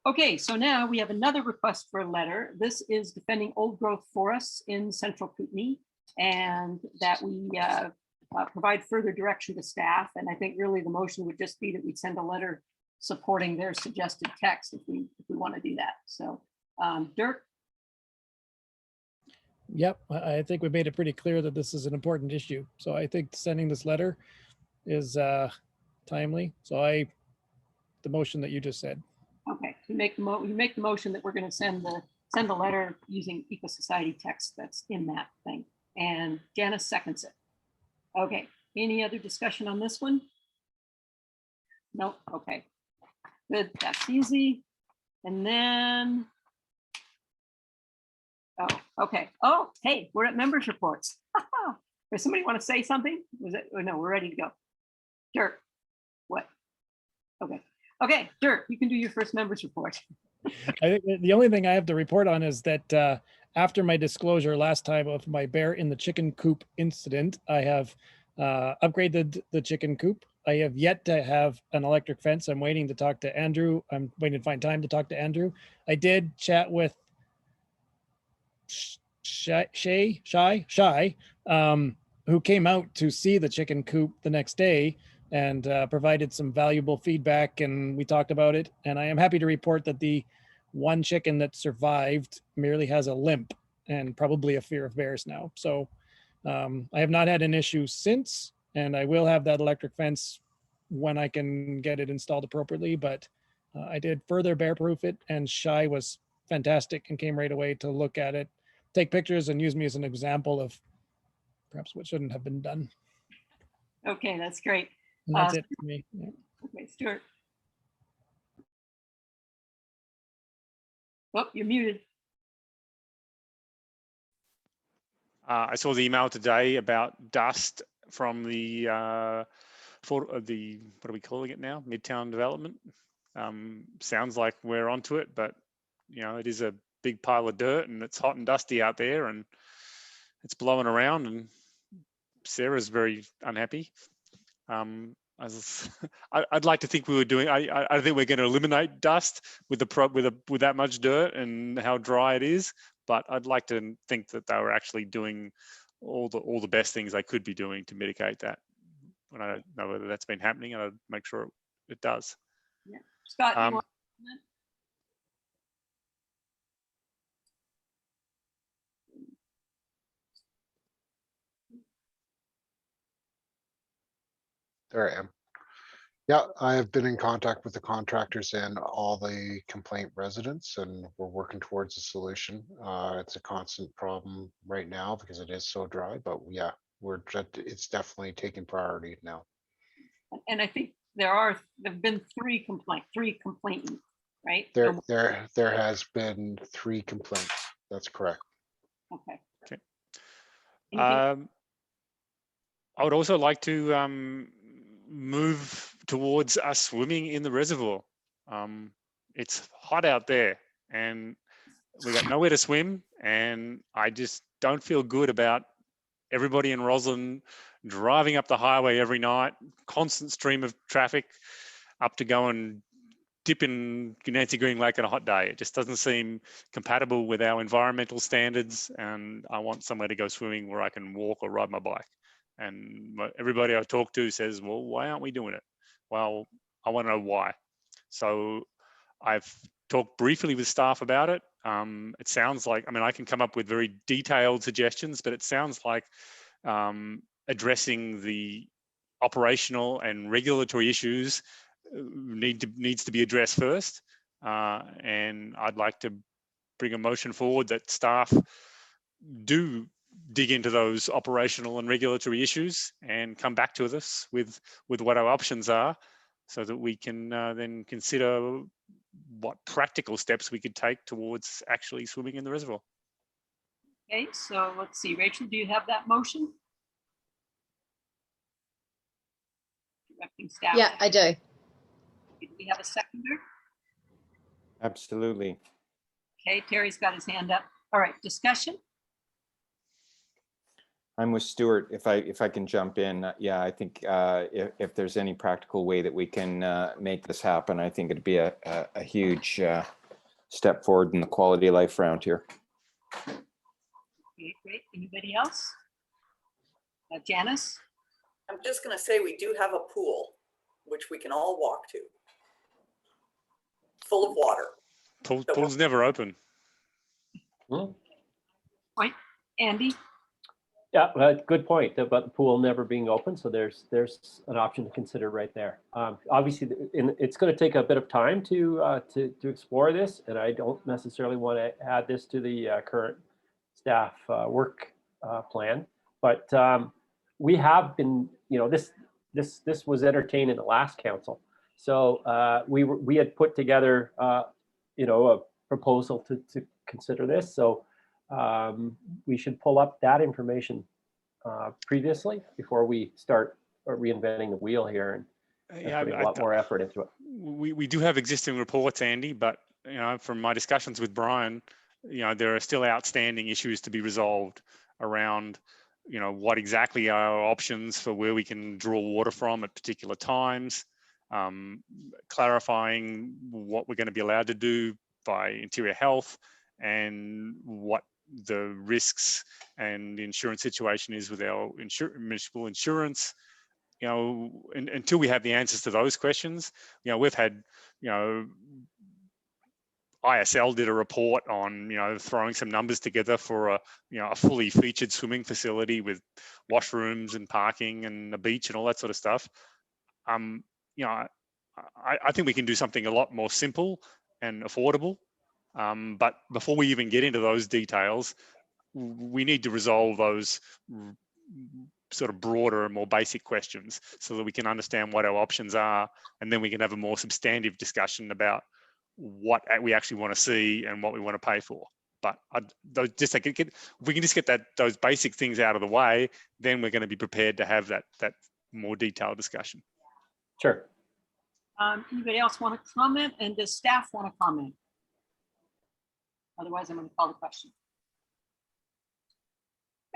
Speaker 1: Okay, so now we have another request for a letter. This is defending old growth forests in central Kootenay, and that we provide further direction to staff. And I think really the motion would just be that we'd send a letter supporting their suggested text if we want to do that. So Dirk?
Speaker 11: Yep, I think we made it pretty clear that this is an important issue. So I think sending this letter is timely. So the motion that you just said.
Speaker 1: Okay, you make the motion that we're going to send the letter using Eco Society text that's in that thing. And Janice seconds it. Okay, any other discussion on this one? Nope, okay. Good, that's easy. And then, oh, okay. Oh, hey, we're at members reports. Does somebody want to say something? Was it? Oh, no, we're ready to go. Dirk, what? Okay. Okay, Dirk, you can do your first members report.
Speaker 11: I think the only thing I have to report on is that after my disclosure last time of my bear in the chicken coop incident, I have upgraded the chicken coop. I have yet to have an electric fence. I'm waiting to talk to Andrew. I'm waiting to find time to talk to Andrew. I did chat with Shy, who came out to see the chicken coop the next day and provided some valuable feedback, and we talked about it. And I am happy to report that the one chicken that survived merely has a limp and probably a fear of bears now. So I have not had an issue since, and I will have that electric fence when I can get it installed appropriately. But I did further bear proof it, and Shy was fantastic and came right away to look at it, take pictures, and use me as an example of perhaps what shouldn't have been done.
Speaker 1: Okay, that's great.
Speaker 11: And that's it for me. Yeah.
Speaker 1: Okay, Stuart. Oh, you're muted.
Speaker 7: I saw the email today about dust from the what are we calling it now? Midtown development. Sounds like we're onto it, but it is a big pile of dirt and it's hot and dusty out there, and it's blowing around, and Sarah's very unhappy. I'd like to think we were doing. I think we're going to eliminate dust with with that much dirt and how dry it is. But I'd like to think that they were actually doing all the best things they could be doing to mitigate that. And I don't know whether that's been happening, and I'd make sure it does.
Speaker 1: Yeah. Scott, you want to comment?
Speaker 14: There I am. Yeah, I have been in contact with the contractors and all the complaint residents, and we're working towards a solution. It's a constant problem right now because it is so dry, but yeah, it's definitely taking priority now.
Speaker 1: And I think there've been three complainants, right?
Speaker 14: There has been 3 complaints. That's correct.
Speaker 1: Okay.
Speaker 7: Okay. I would also like to move towards us swimming in the reservoir. It's hot out there, and we got nowhere to swim, and I just don't feel good about everybody in Roslyn driving up the highway every night, constant stream of traffic up to go and dip in Nancy Green Lake on a hot day. It just doesn't seem compatible with our environmental standards, and I want somewhere to go swimming where I can walk or ride my bike. And everybody I talk to says, well, why aren't we doing it? Well, I want to know why. So I've talked briefly with staff about it. It sounds like, I mean, I can come up with very detailed suggestions, but it sounds like addressing the operational and regulatory issues needs to be addressed first. And I'd like to bring a motion forward that staff do dig into those operational and regulatory issues and come back to us with what our options are, so that we can then consider what practical steps we could take towards actually swimming in the reservoir.
Speaker 1: Okay, so let's see, Rachel, do you have that motion? Directing staff.
Speaker 17: Yeah, I do.
Speaker 1: Do we have a seconder?
Speaker 13: Absolutely.
Speaker 1: Okay, Terry's got his hand up. All right, discussion.
Speaker 13: I'm with Stuart. If I can jump in, yeah, I think if there's any practical way that we can make this happen, I think it'd be a huge step forward in the quality of life around here.
Speaker 1: Okay, great. Anybody else? Janice?
Speaker 9: I'm just going to say we do have a pool, which we can all walk to, full of water.
Speaker 7: Pool's never open.
Speaker 1: Point, Andy?
Speaker 8: Yeah, good point about the pool never being open. So there's an option to consider right there. Obviously, it's going to take a bit of time to explore this, and I don't necessarily want to add this to the current staff work plan. But we have been, this was entertained in the last council. So we had put together, a proposal to consider this. So we should pull up that information previously before we start reinventing the wheel here and putting a lot more effort into it.
Speaker 7: We do have existing reports, Andy, but from my discussions with Brian, there are still outstanding issues to be resolved around what exactly are our options for where we can draw water from at particular times, clarifying what we're going to be allowed to do by Interior Health, and what the risks and the insurance situation is with our municipal insurance. Until we have the answers to those questions, we've had, ISL did a report on, throwing some numbers together for a fully featured swimming facility with washrooms and parking and a beach and all that sort of stuff. I think we can do something a lot more simple and affordable. But before we even get into those details, we need to resolve those sort of broader and more basic questions so that we can understand what our options are, and then we can have a more substantive discussion about what we actually want to see and what we want to pay for. But if we can just get those basic things out of the way, then we're going to be prepared to have that more detailed discussion.
Speaker 8: Sure.
Speaker 1: Anybody else want to comment? And does staff want to comment? Otherwise, I'm going to call the question.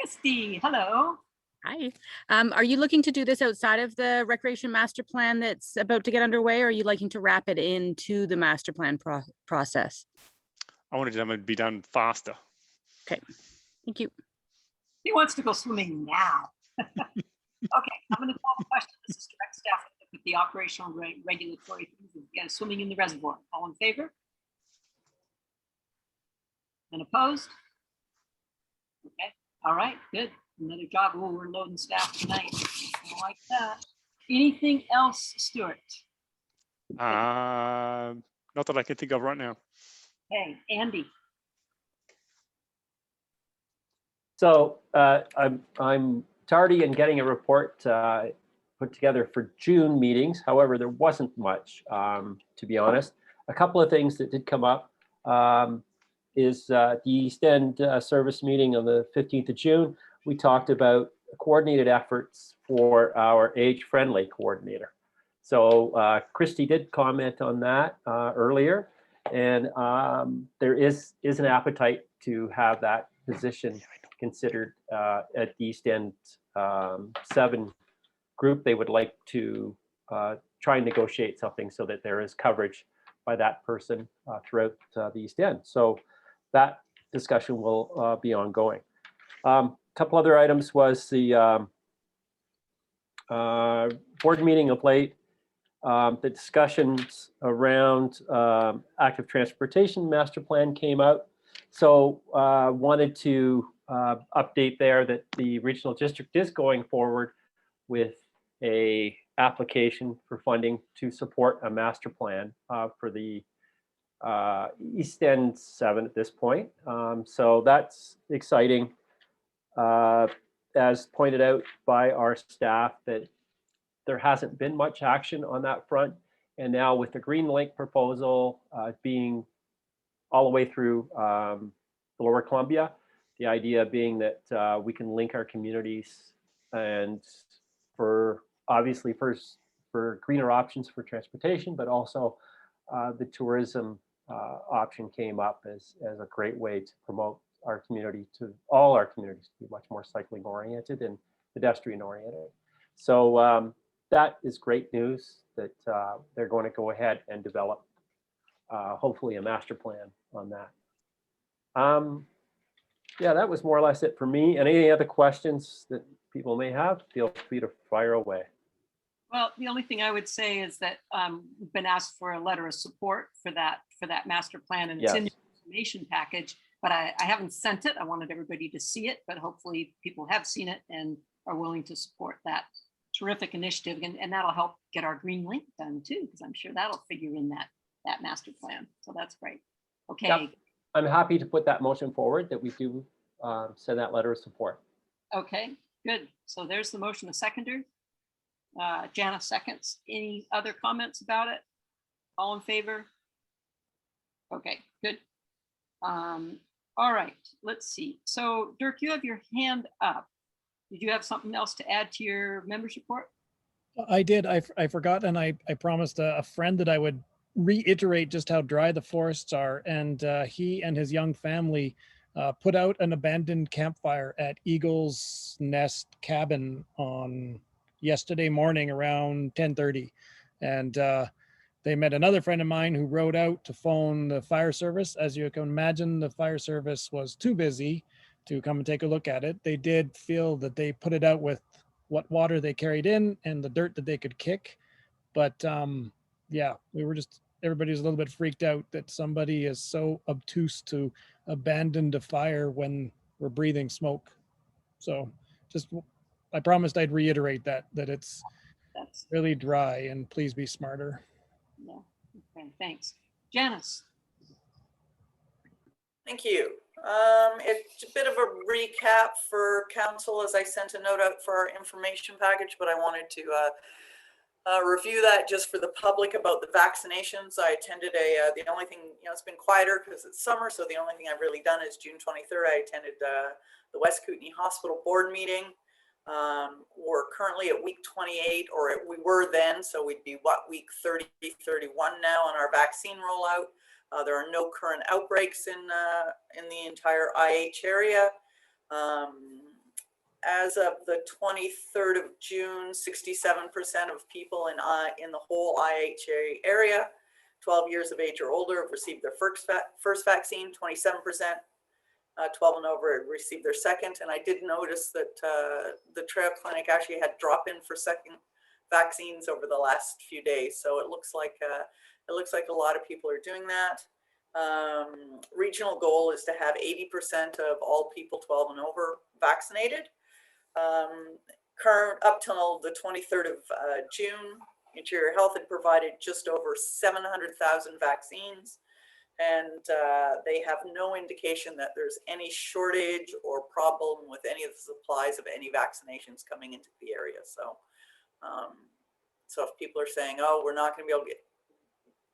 Speaker 1: Christy, hello.
Speaker 18: Hi. Are you looking to do this outside of the recreation master plan that's about to get underway, or are you liking to wrap it into the master plan process?
Speaker 7: I wanted them to be done faster.
Speaker 18: Okay, thank you.
Speaker 1: He wants to go swimming now. Okay, I'm going to call the question. This is direct staff with the operational regulatory things. Again, swimming in the reservoir. All in favor? And opposed? Okay, all right, good. Another job. Oh, we're loading staff tonight. I like that. Anything else, Stuart?
Speaker 7: Not that I can think of right now.
Speaker 1: Hey, Andy.
Speaker 8: So I'm tardy in getting a report put together for June meetings. However, there wasn't much, to be honest. A couple of things that did come up is the East End service meeting on the 15th of June. We talked about coordinated efforts for our age-friendly coordinator. So Christy did comment on that earlier, and there is an appetite to have that position considered at the East End 7 group. They would like to try and negotiate something so that there is coverage by that person throughout the East End. So that discussion will be ongoing. Couple other items was the board meeting of late. The discussions around active transportation master plan came out. So wanted to update there that the regional district is going forward with a application for funding to support a master plan for the East End 7 at this point. So that's exciting. As pointed out by our staff, that there hasn't been much action on that front. And now with the Green Link proposal being all the way through the Lower Columbia, the idea being that we can link our communities, and for obviously first for greener options for transportation, but also the tourism option came up as a great way to promote our community, to all our communities to be much more cycling oriented and pedestrian oriented. So that is great news that they're going to go ahead and develop hopefully a master plan on that. Yeah, that was more or less it for me. And any other questions that people may have, feel free to fire away.
Speaker 1: Well, the only thing I would say is that we've been asked for a letter of support for that master plan, and it's in the information package, but I haven't sent it. I wanted everybody to see it, but hopefully people have seen it and are willing to support that terrific initiative, and that'll help get our green link done too, because I'm sure that'll figure in that master plan. So that's great. Okay.
Speaker 8: Yep. I'm happy to put that motion forward that we do send that letter of support.
Speaker 1: Okay, good. So there's the motion, a seconder. Jana seconds. Any other comments about it? All in favor? Okay, good. All right, let's see. So Dirk, you have your hand up. Did you have something else to add to your members report?
Speaker 11: I did. I forgot, and I promised a friend that I would reiterate just how dry the forests are. And he and his young family put out an abandoned campfire at Eagle's Nest Cabin on yesterday morning around 10:30. And they met another friend of mine who rode out to phone the fire service. As you can imagine, the fire service was too busy to come and take a look at it. They did feel that they put it out with what water they carried in and the dirt that they could kick. But yeah, we were just, everybody's a little bit freaked out that somebody is so obtuse to abandon the fire when we're breathing smoke. So just, I promised I'd reiterate that it's really dry, and please be smarter.
Speaker 1: Yeah. Okay, thanks. Janice.
Speaker 9: Thank you. It's a bit of a recap for council, as I sent a note out for our information package, but I wanted to review that just for the public about the vaccinations. I attended the only thing, it's been quieter because it's summer, so the only thing I've really done is June 23rd, I attended the West Kootenay Hospital board meeting. We're currently at week 28, or we were then, so we'd be week 30, 31 now on our vaccine rollout. There are no current outbreaks in the entire IH area. As of the 23rd of June, 67% of people in the whole IHA area, 12 years of age or older, have received their first vaccine. 27%, 12 and over, had received their second. And I did notice that the Trail Clinic actually had drop-in for second vaccines over the last few days. So it looks like a lot of people are doing that. Regional goal is to have 80% of all people 12 and over vaccinated. Current up till the 23rd of June, Interior Health had provided just over 700,000 vaccines, and they have no indication that there's any shortage or problem with any of the supplies of any vaccinations coming into the area. So, so if people are saying, "Oh, we're not going to be able to get,"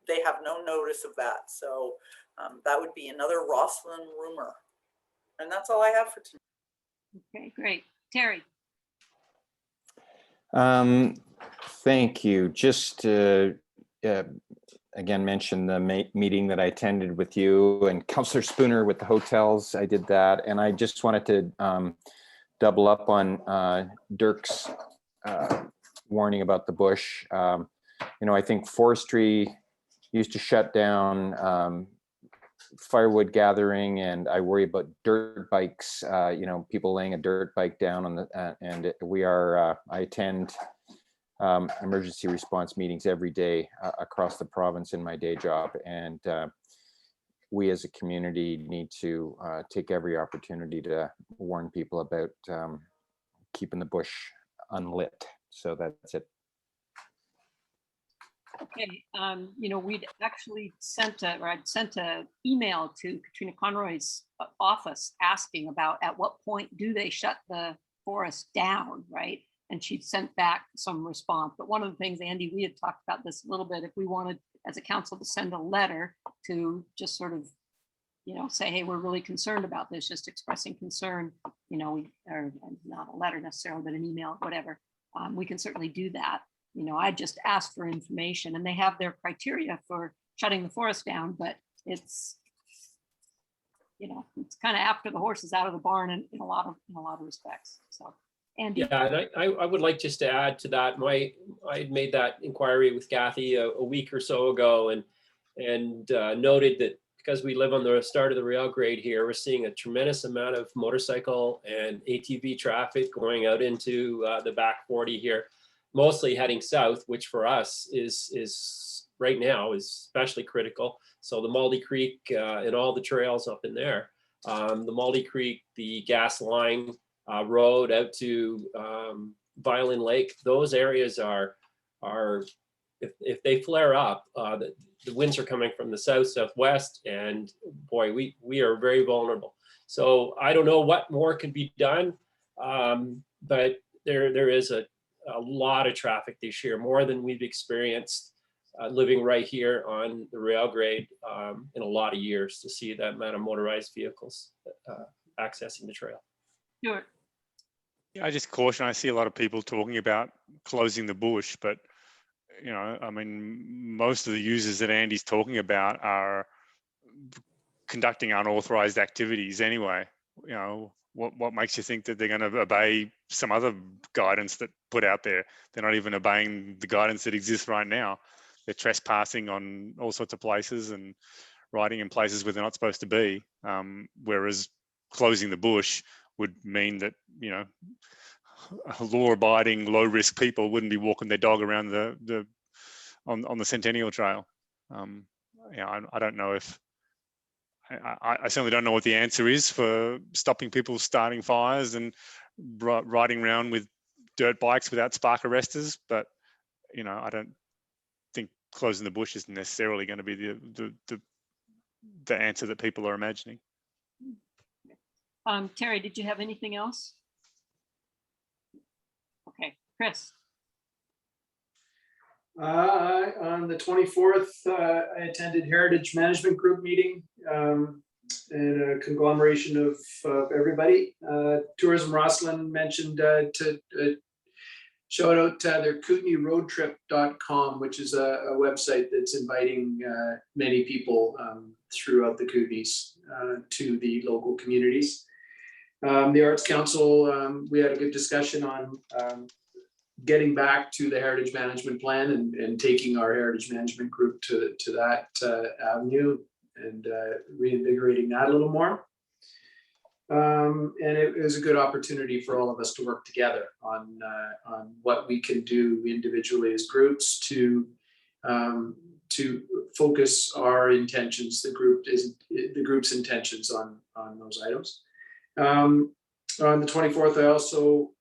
Speaker 9: they have no notice of that. So that would be another Roslyn rumor, and that's all I have for tonight.
Speaker 1: Okay, great. Terry.
Speaker 13: Thank you. Just to again mention the meeting that I attended with you and Councillor Spooner with the hotels. I did that, and I just wanted to double up on Dirk's warning about the bush. You know, I think forestry used to shut down firewood gathering, and I worry about dirt bikes, you know, people laying a dirt bike down on the, and we are, I attend emergency response meetings every day across the province in my day job. And we as a community need to take every opportunity to warn people about keeping the bush unlit. So that's it.
Speaker 1: Okay, you know, we'd actually sent I'd sent an email to Katrina Conroy's office asking about at what point do they shut the forest down, right? And she sent back some response. But one of the things, Andy, we had talked about this a little bit, if we wanted as a council to send a letter to just sort of, you know, say, hey, we're really concerned about this, just expressing concern, you know, or not a letter necessarily, but an email, whatever, we can certainly do that. You know, I just asked for information, and they have their criteria for shutting the forest down, but it's, you know, it's kind of after the horse is out of the barn in a lot of respects. So, Andy.
Speaker 19: Yeah, and I would like just to add to that. I had made that inquiry with Kathy a week or so ago, and noted that because we live on the start of the rail grade here, we're seeing a tremendous amount of motorcycle and ATV traffic going out into the back 40 here, mostly heading south, which for us is right now is especially critical. So the Maldy Creek and all the trails up in there, the Maldy Creek, the gas line road out to Violin Lake, those areas are if they flare up, the winds are coming from the south, southwest, and boy, we are very vulnerable. So I don't know what more can be done, but there is a lot of traffic this year, more than we've experienced living right here on the rail grade in a lot of years, to see that amount of motorized vehicles accessing the trail.
Speaker 1: Sure.
Speaker 7: Yeah, I just caution, I see a lot of people talking about closing the bush, but you know, I mean, most of the users that Andy's talking about are conducting unauthorized activities anyway. You know, what makes you think that they're going to obey some other guidance that put out there? They're not even obeying the guidance that exists right now. They're trespassing on all sorts of places and riding in places where they're not supposed to be. Whereas closing the bush would mean that, you know, law-abiding, low-risk people wouldn't be walking their dog around on the Centennial Trail. Yeah, I don't know if I certainly don't know what the answer is for stopping people starting fires and riding around with dirt bikes without spark arresters, but you know, I don't think closing the bush is necessarily going to be the answer that people are imagining.
Speaker 1: Terry, did you have anything else? Okay, Chris.
Speaker 10: On the 24th, I attended Heritage Management Group meeting and a conglomeration of everybody. Tourism Roslyn mentioned to shout out to their kootenayroadtrip.com, which is a website that's inviting many people throughout the Kootenays to the local communities. The Arts Council, we had a good discussion on getting back to the heritage management plan and taking our heritage management group to that avenue and reinvigorating that a little more. And it was a good opportunity for all of us to work together on what we can do individually as groups to focus our intentions, the group's intentions on those items. On the 24th, I also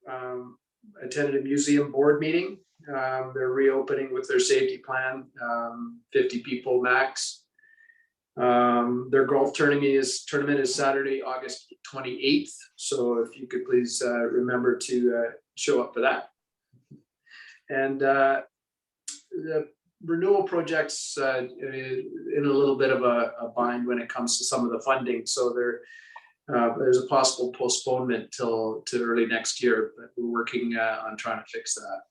Speaker 10: attended a museum board meeting. They're reopening with their safety plan, 50 people max. Their golf tournament is Saturday, August 28th. So if you could please remember to show up for that. And the renewal projects in a little bit of a bind when it comes to some of the funding. So there's a possible postponement to early next year, but we're working on trying to fix that.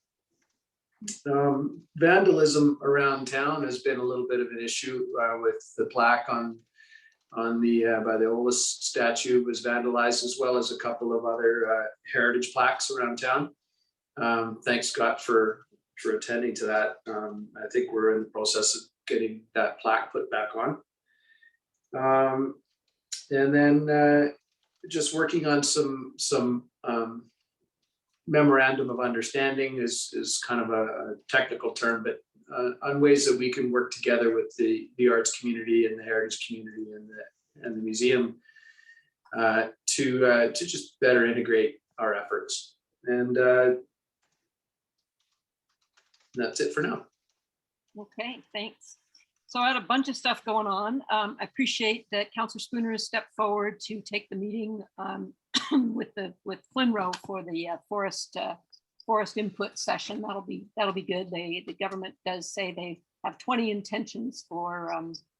Speaker 10: Vandalism around town has been a little bit of an issue with the plaque on the by the Olis statue was vandalized, as well as a couple of other heritage plaques around town. Thanks, Scott, for attending to that. I think we're in the process of getting that plaque put back on. And then just working on some memorandum of understanding is kind of a technical term, but on ways that we can work together with the arts community and the heritage community and the museum to just better integrate our efforts. And that's it for now.
Speaker 1: Okay, thanks. So I had a bunch of stuff going on. I appreciate that Councillor Spooner has stepped forward to take the meeting with Flinro for the forest input session. That'll be good. The government does say they have 20 intentions for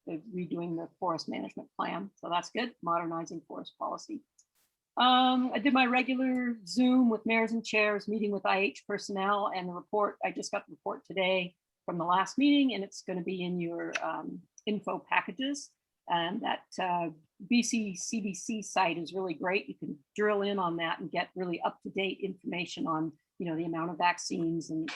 Speaker 1: redoing the forest management plan, so that's good. Modernizing forest policy. I did my regular Zoom with mayors and chairs, meeting with IH personnel, and the report. I just got the report today from the last meeting, and it's going to be in your info packages. And that BC CDC site is really great. You can drill in on that and get really up-to-date information on, the amount of vaccines and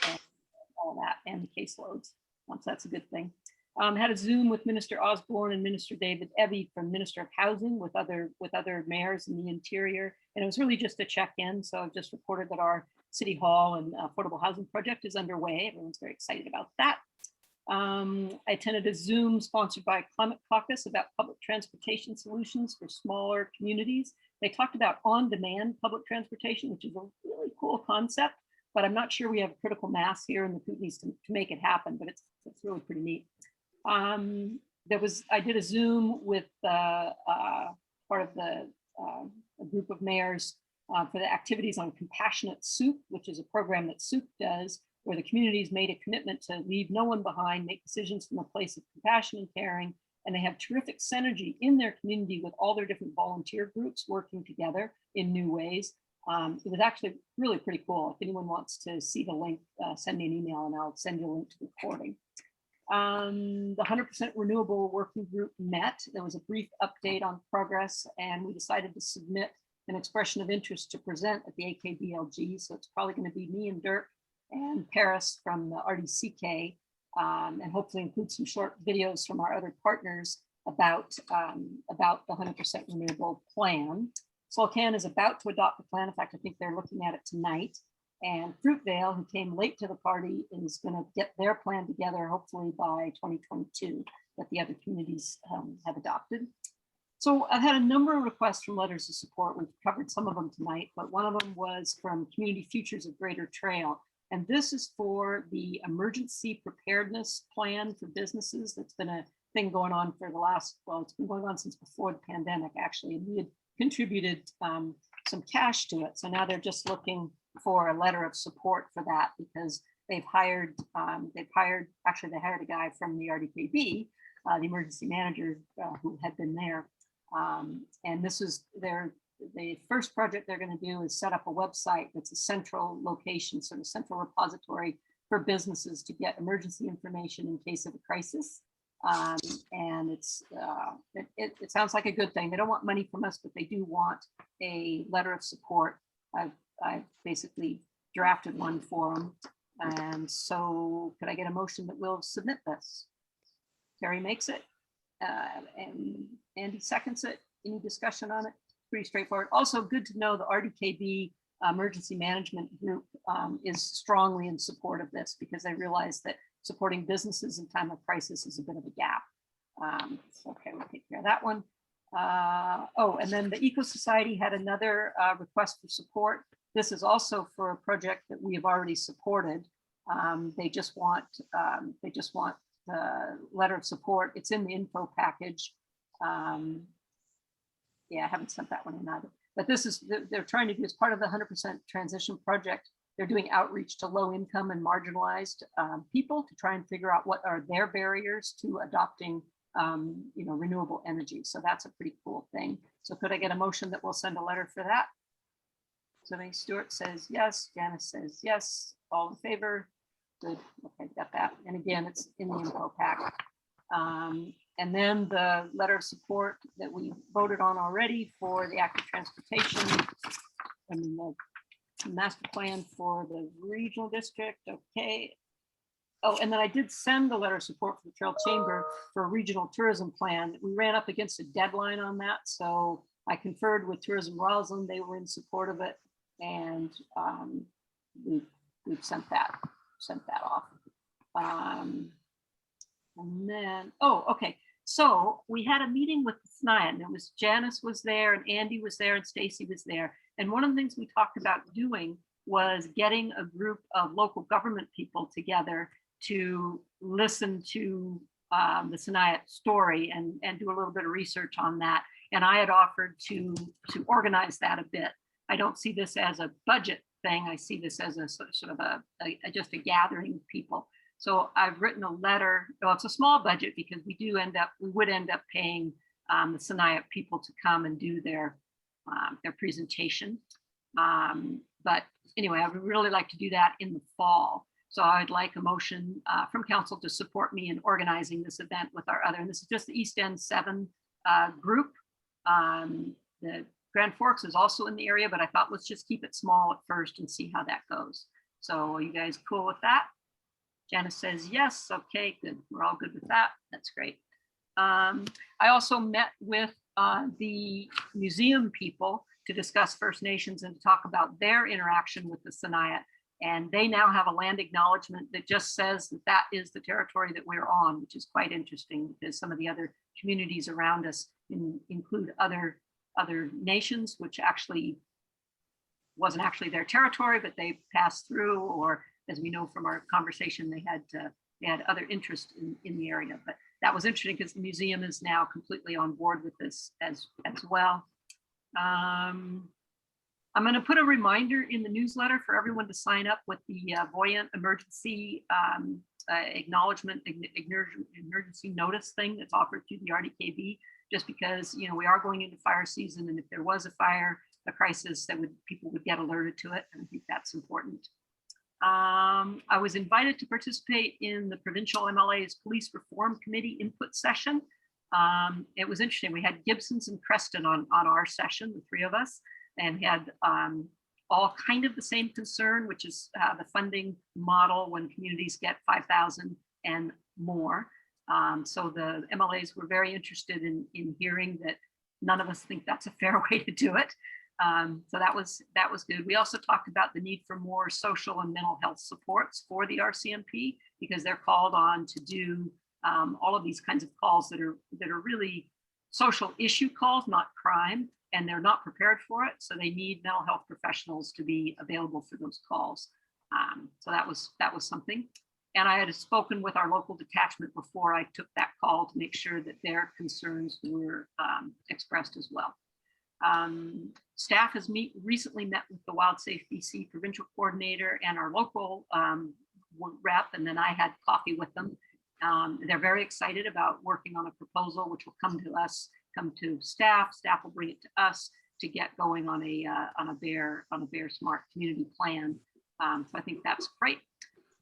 Speaker 1: all that, and the caseloads. So that's a good thing. Had a Zoom with Minister Osborne and Minister David Eby from Minister of Housing with other mayors in the interior, and it was really just a check-in. So I've just reported that our City Hall and affordable housing project is underway. Everyone's very excited about that. I attended a Zoom sponsored by Climate Caucus about public transportation solutions for smaller communities. They talked about on-demand public transportation, which is a really cool concept, but I'm not sure we have critical mass here in the Kootenays to make it happen, but it's really pretty neat. I did a Zoom with part of a group of mayors for the activities on Compassionate Soup, which is a program that Soup does, where the community's made a commitment to leave no one behind, make decisions from a place of compassion and caring, and they have terrific synergy in their community with all their different volunteer groups working together in new ways. It was actually really pretty cool. If anyone wants to see the link, send me an email and I'll send you a link to the recording. The 100% renewable working group met. There was a brief update on progress, and we decided to submit an expression of interest to present at the AKBLG. So it's probably going to be me and Dirk and Paris from the RDCK, and hopefully include some short videos from our other partners about the 100% renewable plan. Slocan is about to adopt the plan. In fact, I think they're looking at it tonight. And Fruitvale, who came late to the party, is going to get their plan together, hopefully by 2022, that the other communities have adopted. So I've had a number of requests from letters of support. We've covered some of them tonight, but one of them was from Community Futures of Greater Trail. And this is for the emergency preparedness plan for businesses. That's been a thing going on for the last, well, it's been going on since before the pandemic, actually. And we had contributed some cash to it. So now they're just looking for a letter of support for that, because they hired a guy from the RDKB, the emergency manager who had been there. And this is the first project they're going to do is set up a website that's a central location, sort of central repository for businesses to get emergency information in case of a crisis. And it sounds like a good thing. They don't want money from us, but they do want a letter of support. I've basically drafted one for them. And so could I get a motion that we'll submit this? Terry makes it, and Andy seconds it. Any discussion on it? Pretty straightforward. Also good to know the RDKB Emergency Management Group is strongly in support of this, because they realize that supporting businesses in time of crisis is a bit of a gap. So, okay, we'll take care of that one. Oh, and then the Eco Society had another request for support. This is also for a project that we have already supported. They just want the letter of support. It's in the info package. Yeah, I haven't sent that one in either. But this is, they're trying to do as part of the 100% transition project. They're doing outreach to low income and marginalized people to try and figure out what are their barriers to adopting renewable energy. So that's a pretty cool thing. So could I get a motion that we'll send a letter for that? So Stuart says yes, Janice says yes, all in favor. Good, okay, got that. And again, it's in the info pack. And then the letter of support that we voted on already for the active transportation and the master plan for the regional district. Okay. Oh, and then I did send the letter of support for the Trail Chamber for a regional tourism plan. We ran up against a deadline on that. So I conferred with Tourism Roslyn. They were in support of it. And we've sent that off. And then, oh, okay. So we had a meeting with the SNIA, and it was Janice was there, and Andy was there, and Stacy was there. And one of the things we talked about doing was getting a group of local government people together to listen to the SNIA story and do a little bit of research on that. And I had offered to organize that a bit. I don't see this as a budget thing. I see this as a sort of just a gathering of people. So I've written a letter. Well, it's a small budget because we would end up paying the SNIA people to come and do their presentation. But anyway, I would really like to do that in the fall. So I would like a motion from council to support me in organizing this event with our other, and this is just the East End 7 group. The Grand Forks is also in the area, but I thought let's just keep it small at first and see how that goes. So are you guys cool with that? Janice says yes. Okay, good. We're all good with that. That's great. I also met with the museum people to discuss First Nations and to talk about their interaction with the SNIA. And they now have a land acknowledgement that just says that that is the territory that we're on, which is quite interesting because some of the other communities around us include other nations, which actually wasn't actually their territory, but they passed through, or as we know from our conversation, they had other interest in the area. But that was interesting because the museum is now completely on board with this as well. I'm going to put a reminder in the newsletter for everyone to sign up with the Voyant emergency acknowledgement emergency notice thing that's offered through the RDKB, just because we are going into fire season, and if there was a crisis, that people would get alerted to it, and I think that's important. I was invited to participate in the Provincial MLA's Police Reform Committee input session. It was interesting. We had Gibsons and Creston on our session, the three of us, and had all kind of the same concern, which is the funding model when communities get 5,000 and more. So the MLAs were very interested in hearing that none of us think that's a fair way to do it. So that was good. We also talked about the need for more social and mental health supports for the RCMP, because they're called on to do all of these kinds of calls that are really social issue calls, not crime, and they're not prepared for it. So they need mental health professionals to be available for those calls. So that was something. And I had spoken with our local detachment before I took that call to make sure that their concerns were expressed as well. Staff has recently met with the Wild Safe BC provincial coordinator and our local rep, and then I had coffee with them. They're very excited about working on a proposal which will come to us, come to staff. Staff will bring it to us to get going on a bear smart community plan. So I think that's great.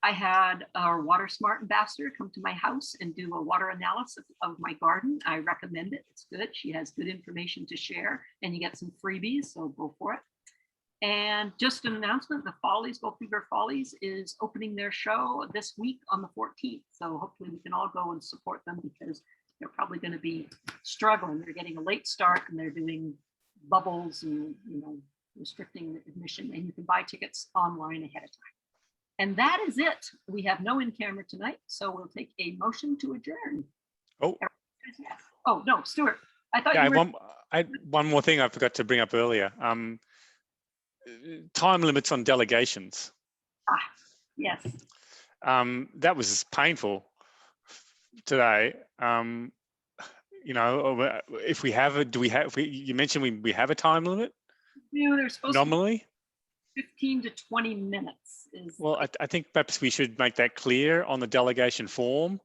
Speaker 1: I had our Water Smart ambassador come to my house and do a water analysis of my garden. I recommend it. It's good. She has good information to share, and you get some freebies, so go for it. And just an announcement, the Follies, Gold Fever Follies is opening their show this week on the 14th. So hopefully we can all go and support them because they're probably going to be struggling. They're getting a late start and they're doing bubbles and, you know, restricting admission, and you can buy tickets online ahead of time. And that is it. We have no in-camera tonight, so we'll take a motion to adjourn.
Speaker 7: Oh,
Speaker 1: Oh, no, Stuart, I thought
Speaker 7: yeah,
Speaker 1: you were.
Speaker 7: one more thing I forgot to bring up earlier. Time limits on delegations.
Speaker 1: Yes.
Speaker 7: That was painful today. You know, if we have a, you mentioned we have a time limit?
Speaker 1: You know, they're supposed
Speaker 7: nominally?
Speaker 1: to be 15 to 20 minutes.
Speaker 7: Well, I think perhaps we should make that clear on the delegation form.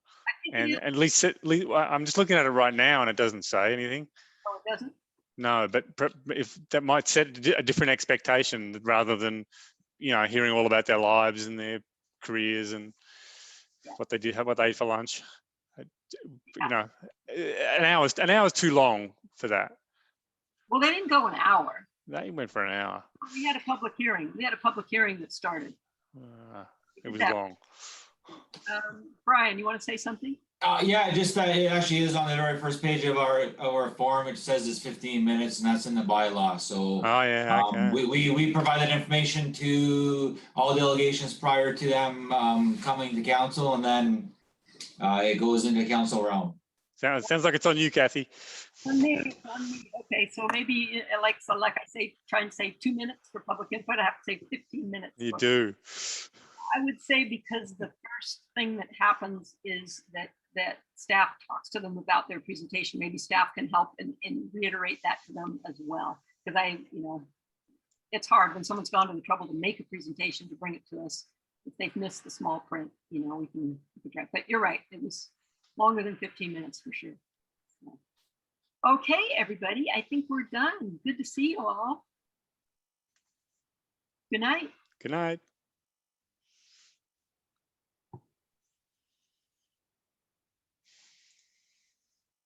Speaker 7: And at least, I'm just looking at it right now and it doesn't say anything.
Speaker 1: Oh, it doesn't?
Speaker 7: No, but if that might set a different expectation rather than, you know, hearing all about their lives and their careers and what they did, what they ate for lunch. You know, an hour is too long for that.
Speaker 1: Well, they didn't go an hour.
Speaker 7: They went for an hour.
Speaker 1: We had a public hearing. We had a public hearing that started.
Speaker 7: It was long.
Speaker 1: Brian, you want to say something?
Speaker 2: Yeah, just that it actually is on the very first page of our form. It says it's 15 minutes, and that's in the bylaw. So
Speaker 7: okay.
Speaker 2: We provided information to all delegations prior to them coming to council, and then it goes into council realm.
Speaker 7: Sounds like it's on you, Kathy.
Speaker 1: On me. Okay, so maybe like I say, try and say 2 minutes for public input. I have to say 15 minutes.
Speaker 7: You do.
Speaker 1: I would say because the first thing that happens is that staff talks to them about their presentation. Maybe staff can help and reiterate that to them as well. Because it's hard when someone's gone to the trouble to make a presentation to bring it to us. If they've missed the small print, we can try. But you're right, it was longer than 15 minutes for sure. So. Okay, everybody, I think we're done. Good to see you all. Good night.
Speaker 7: Good night.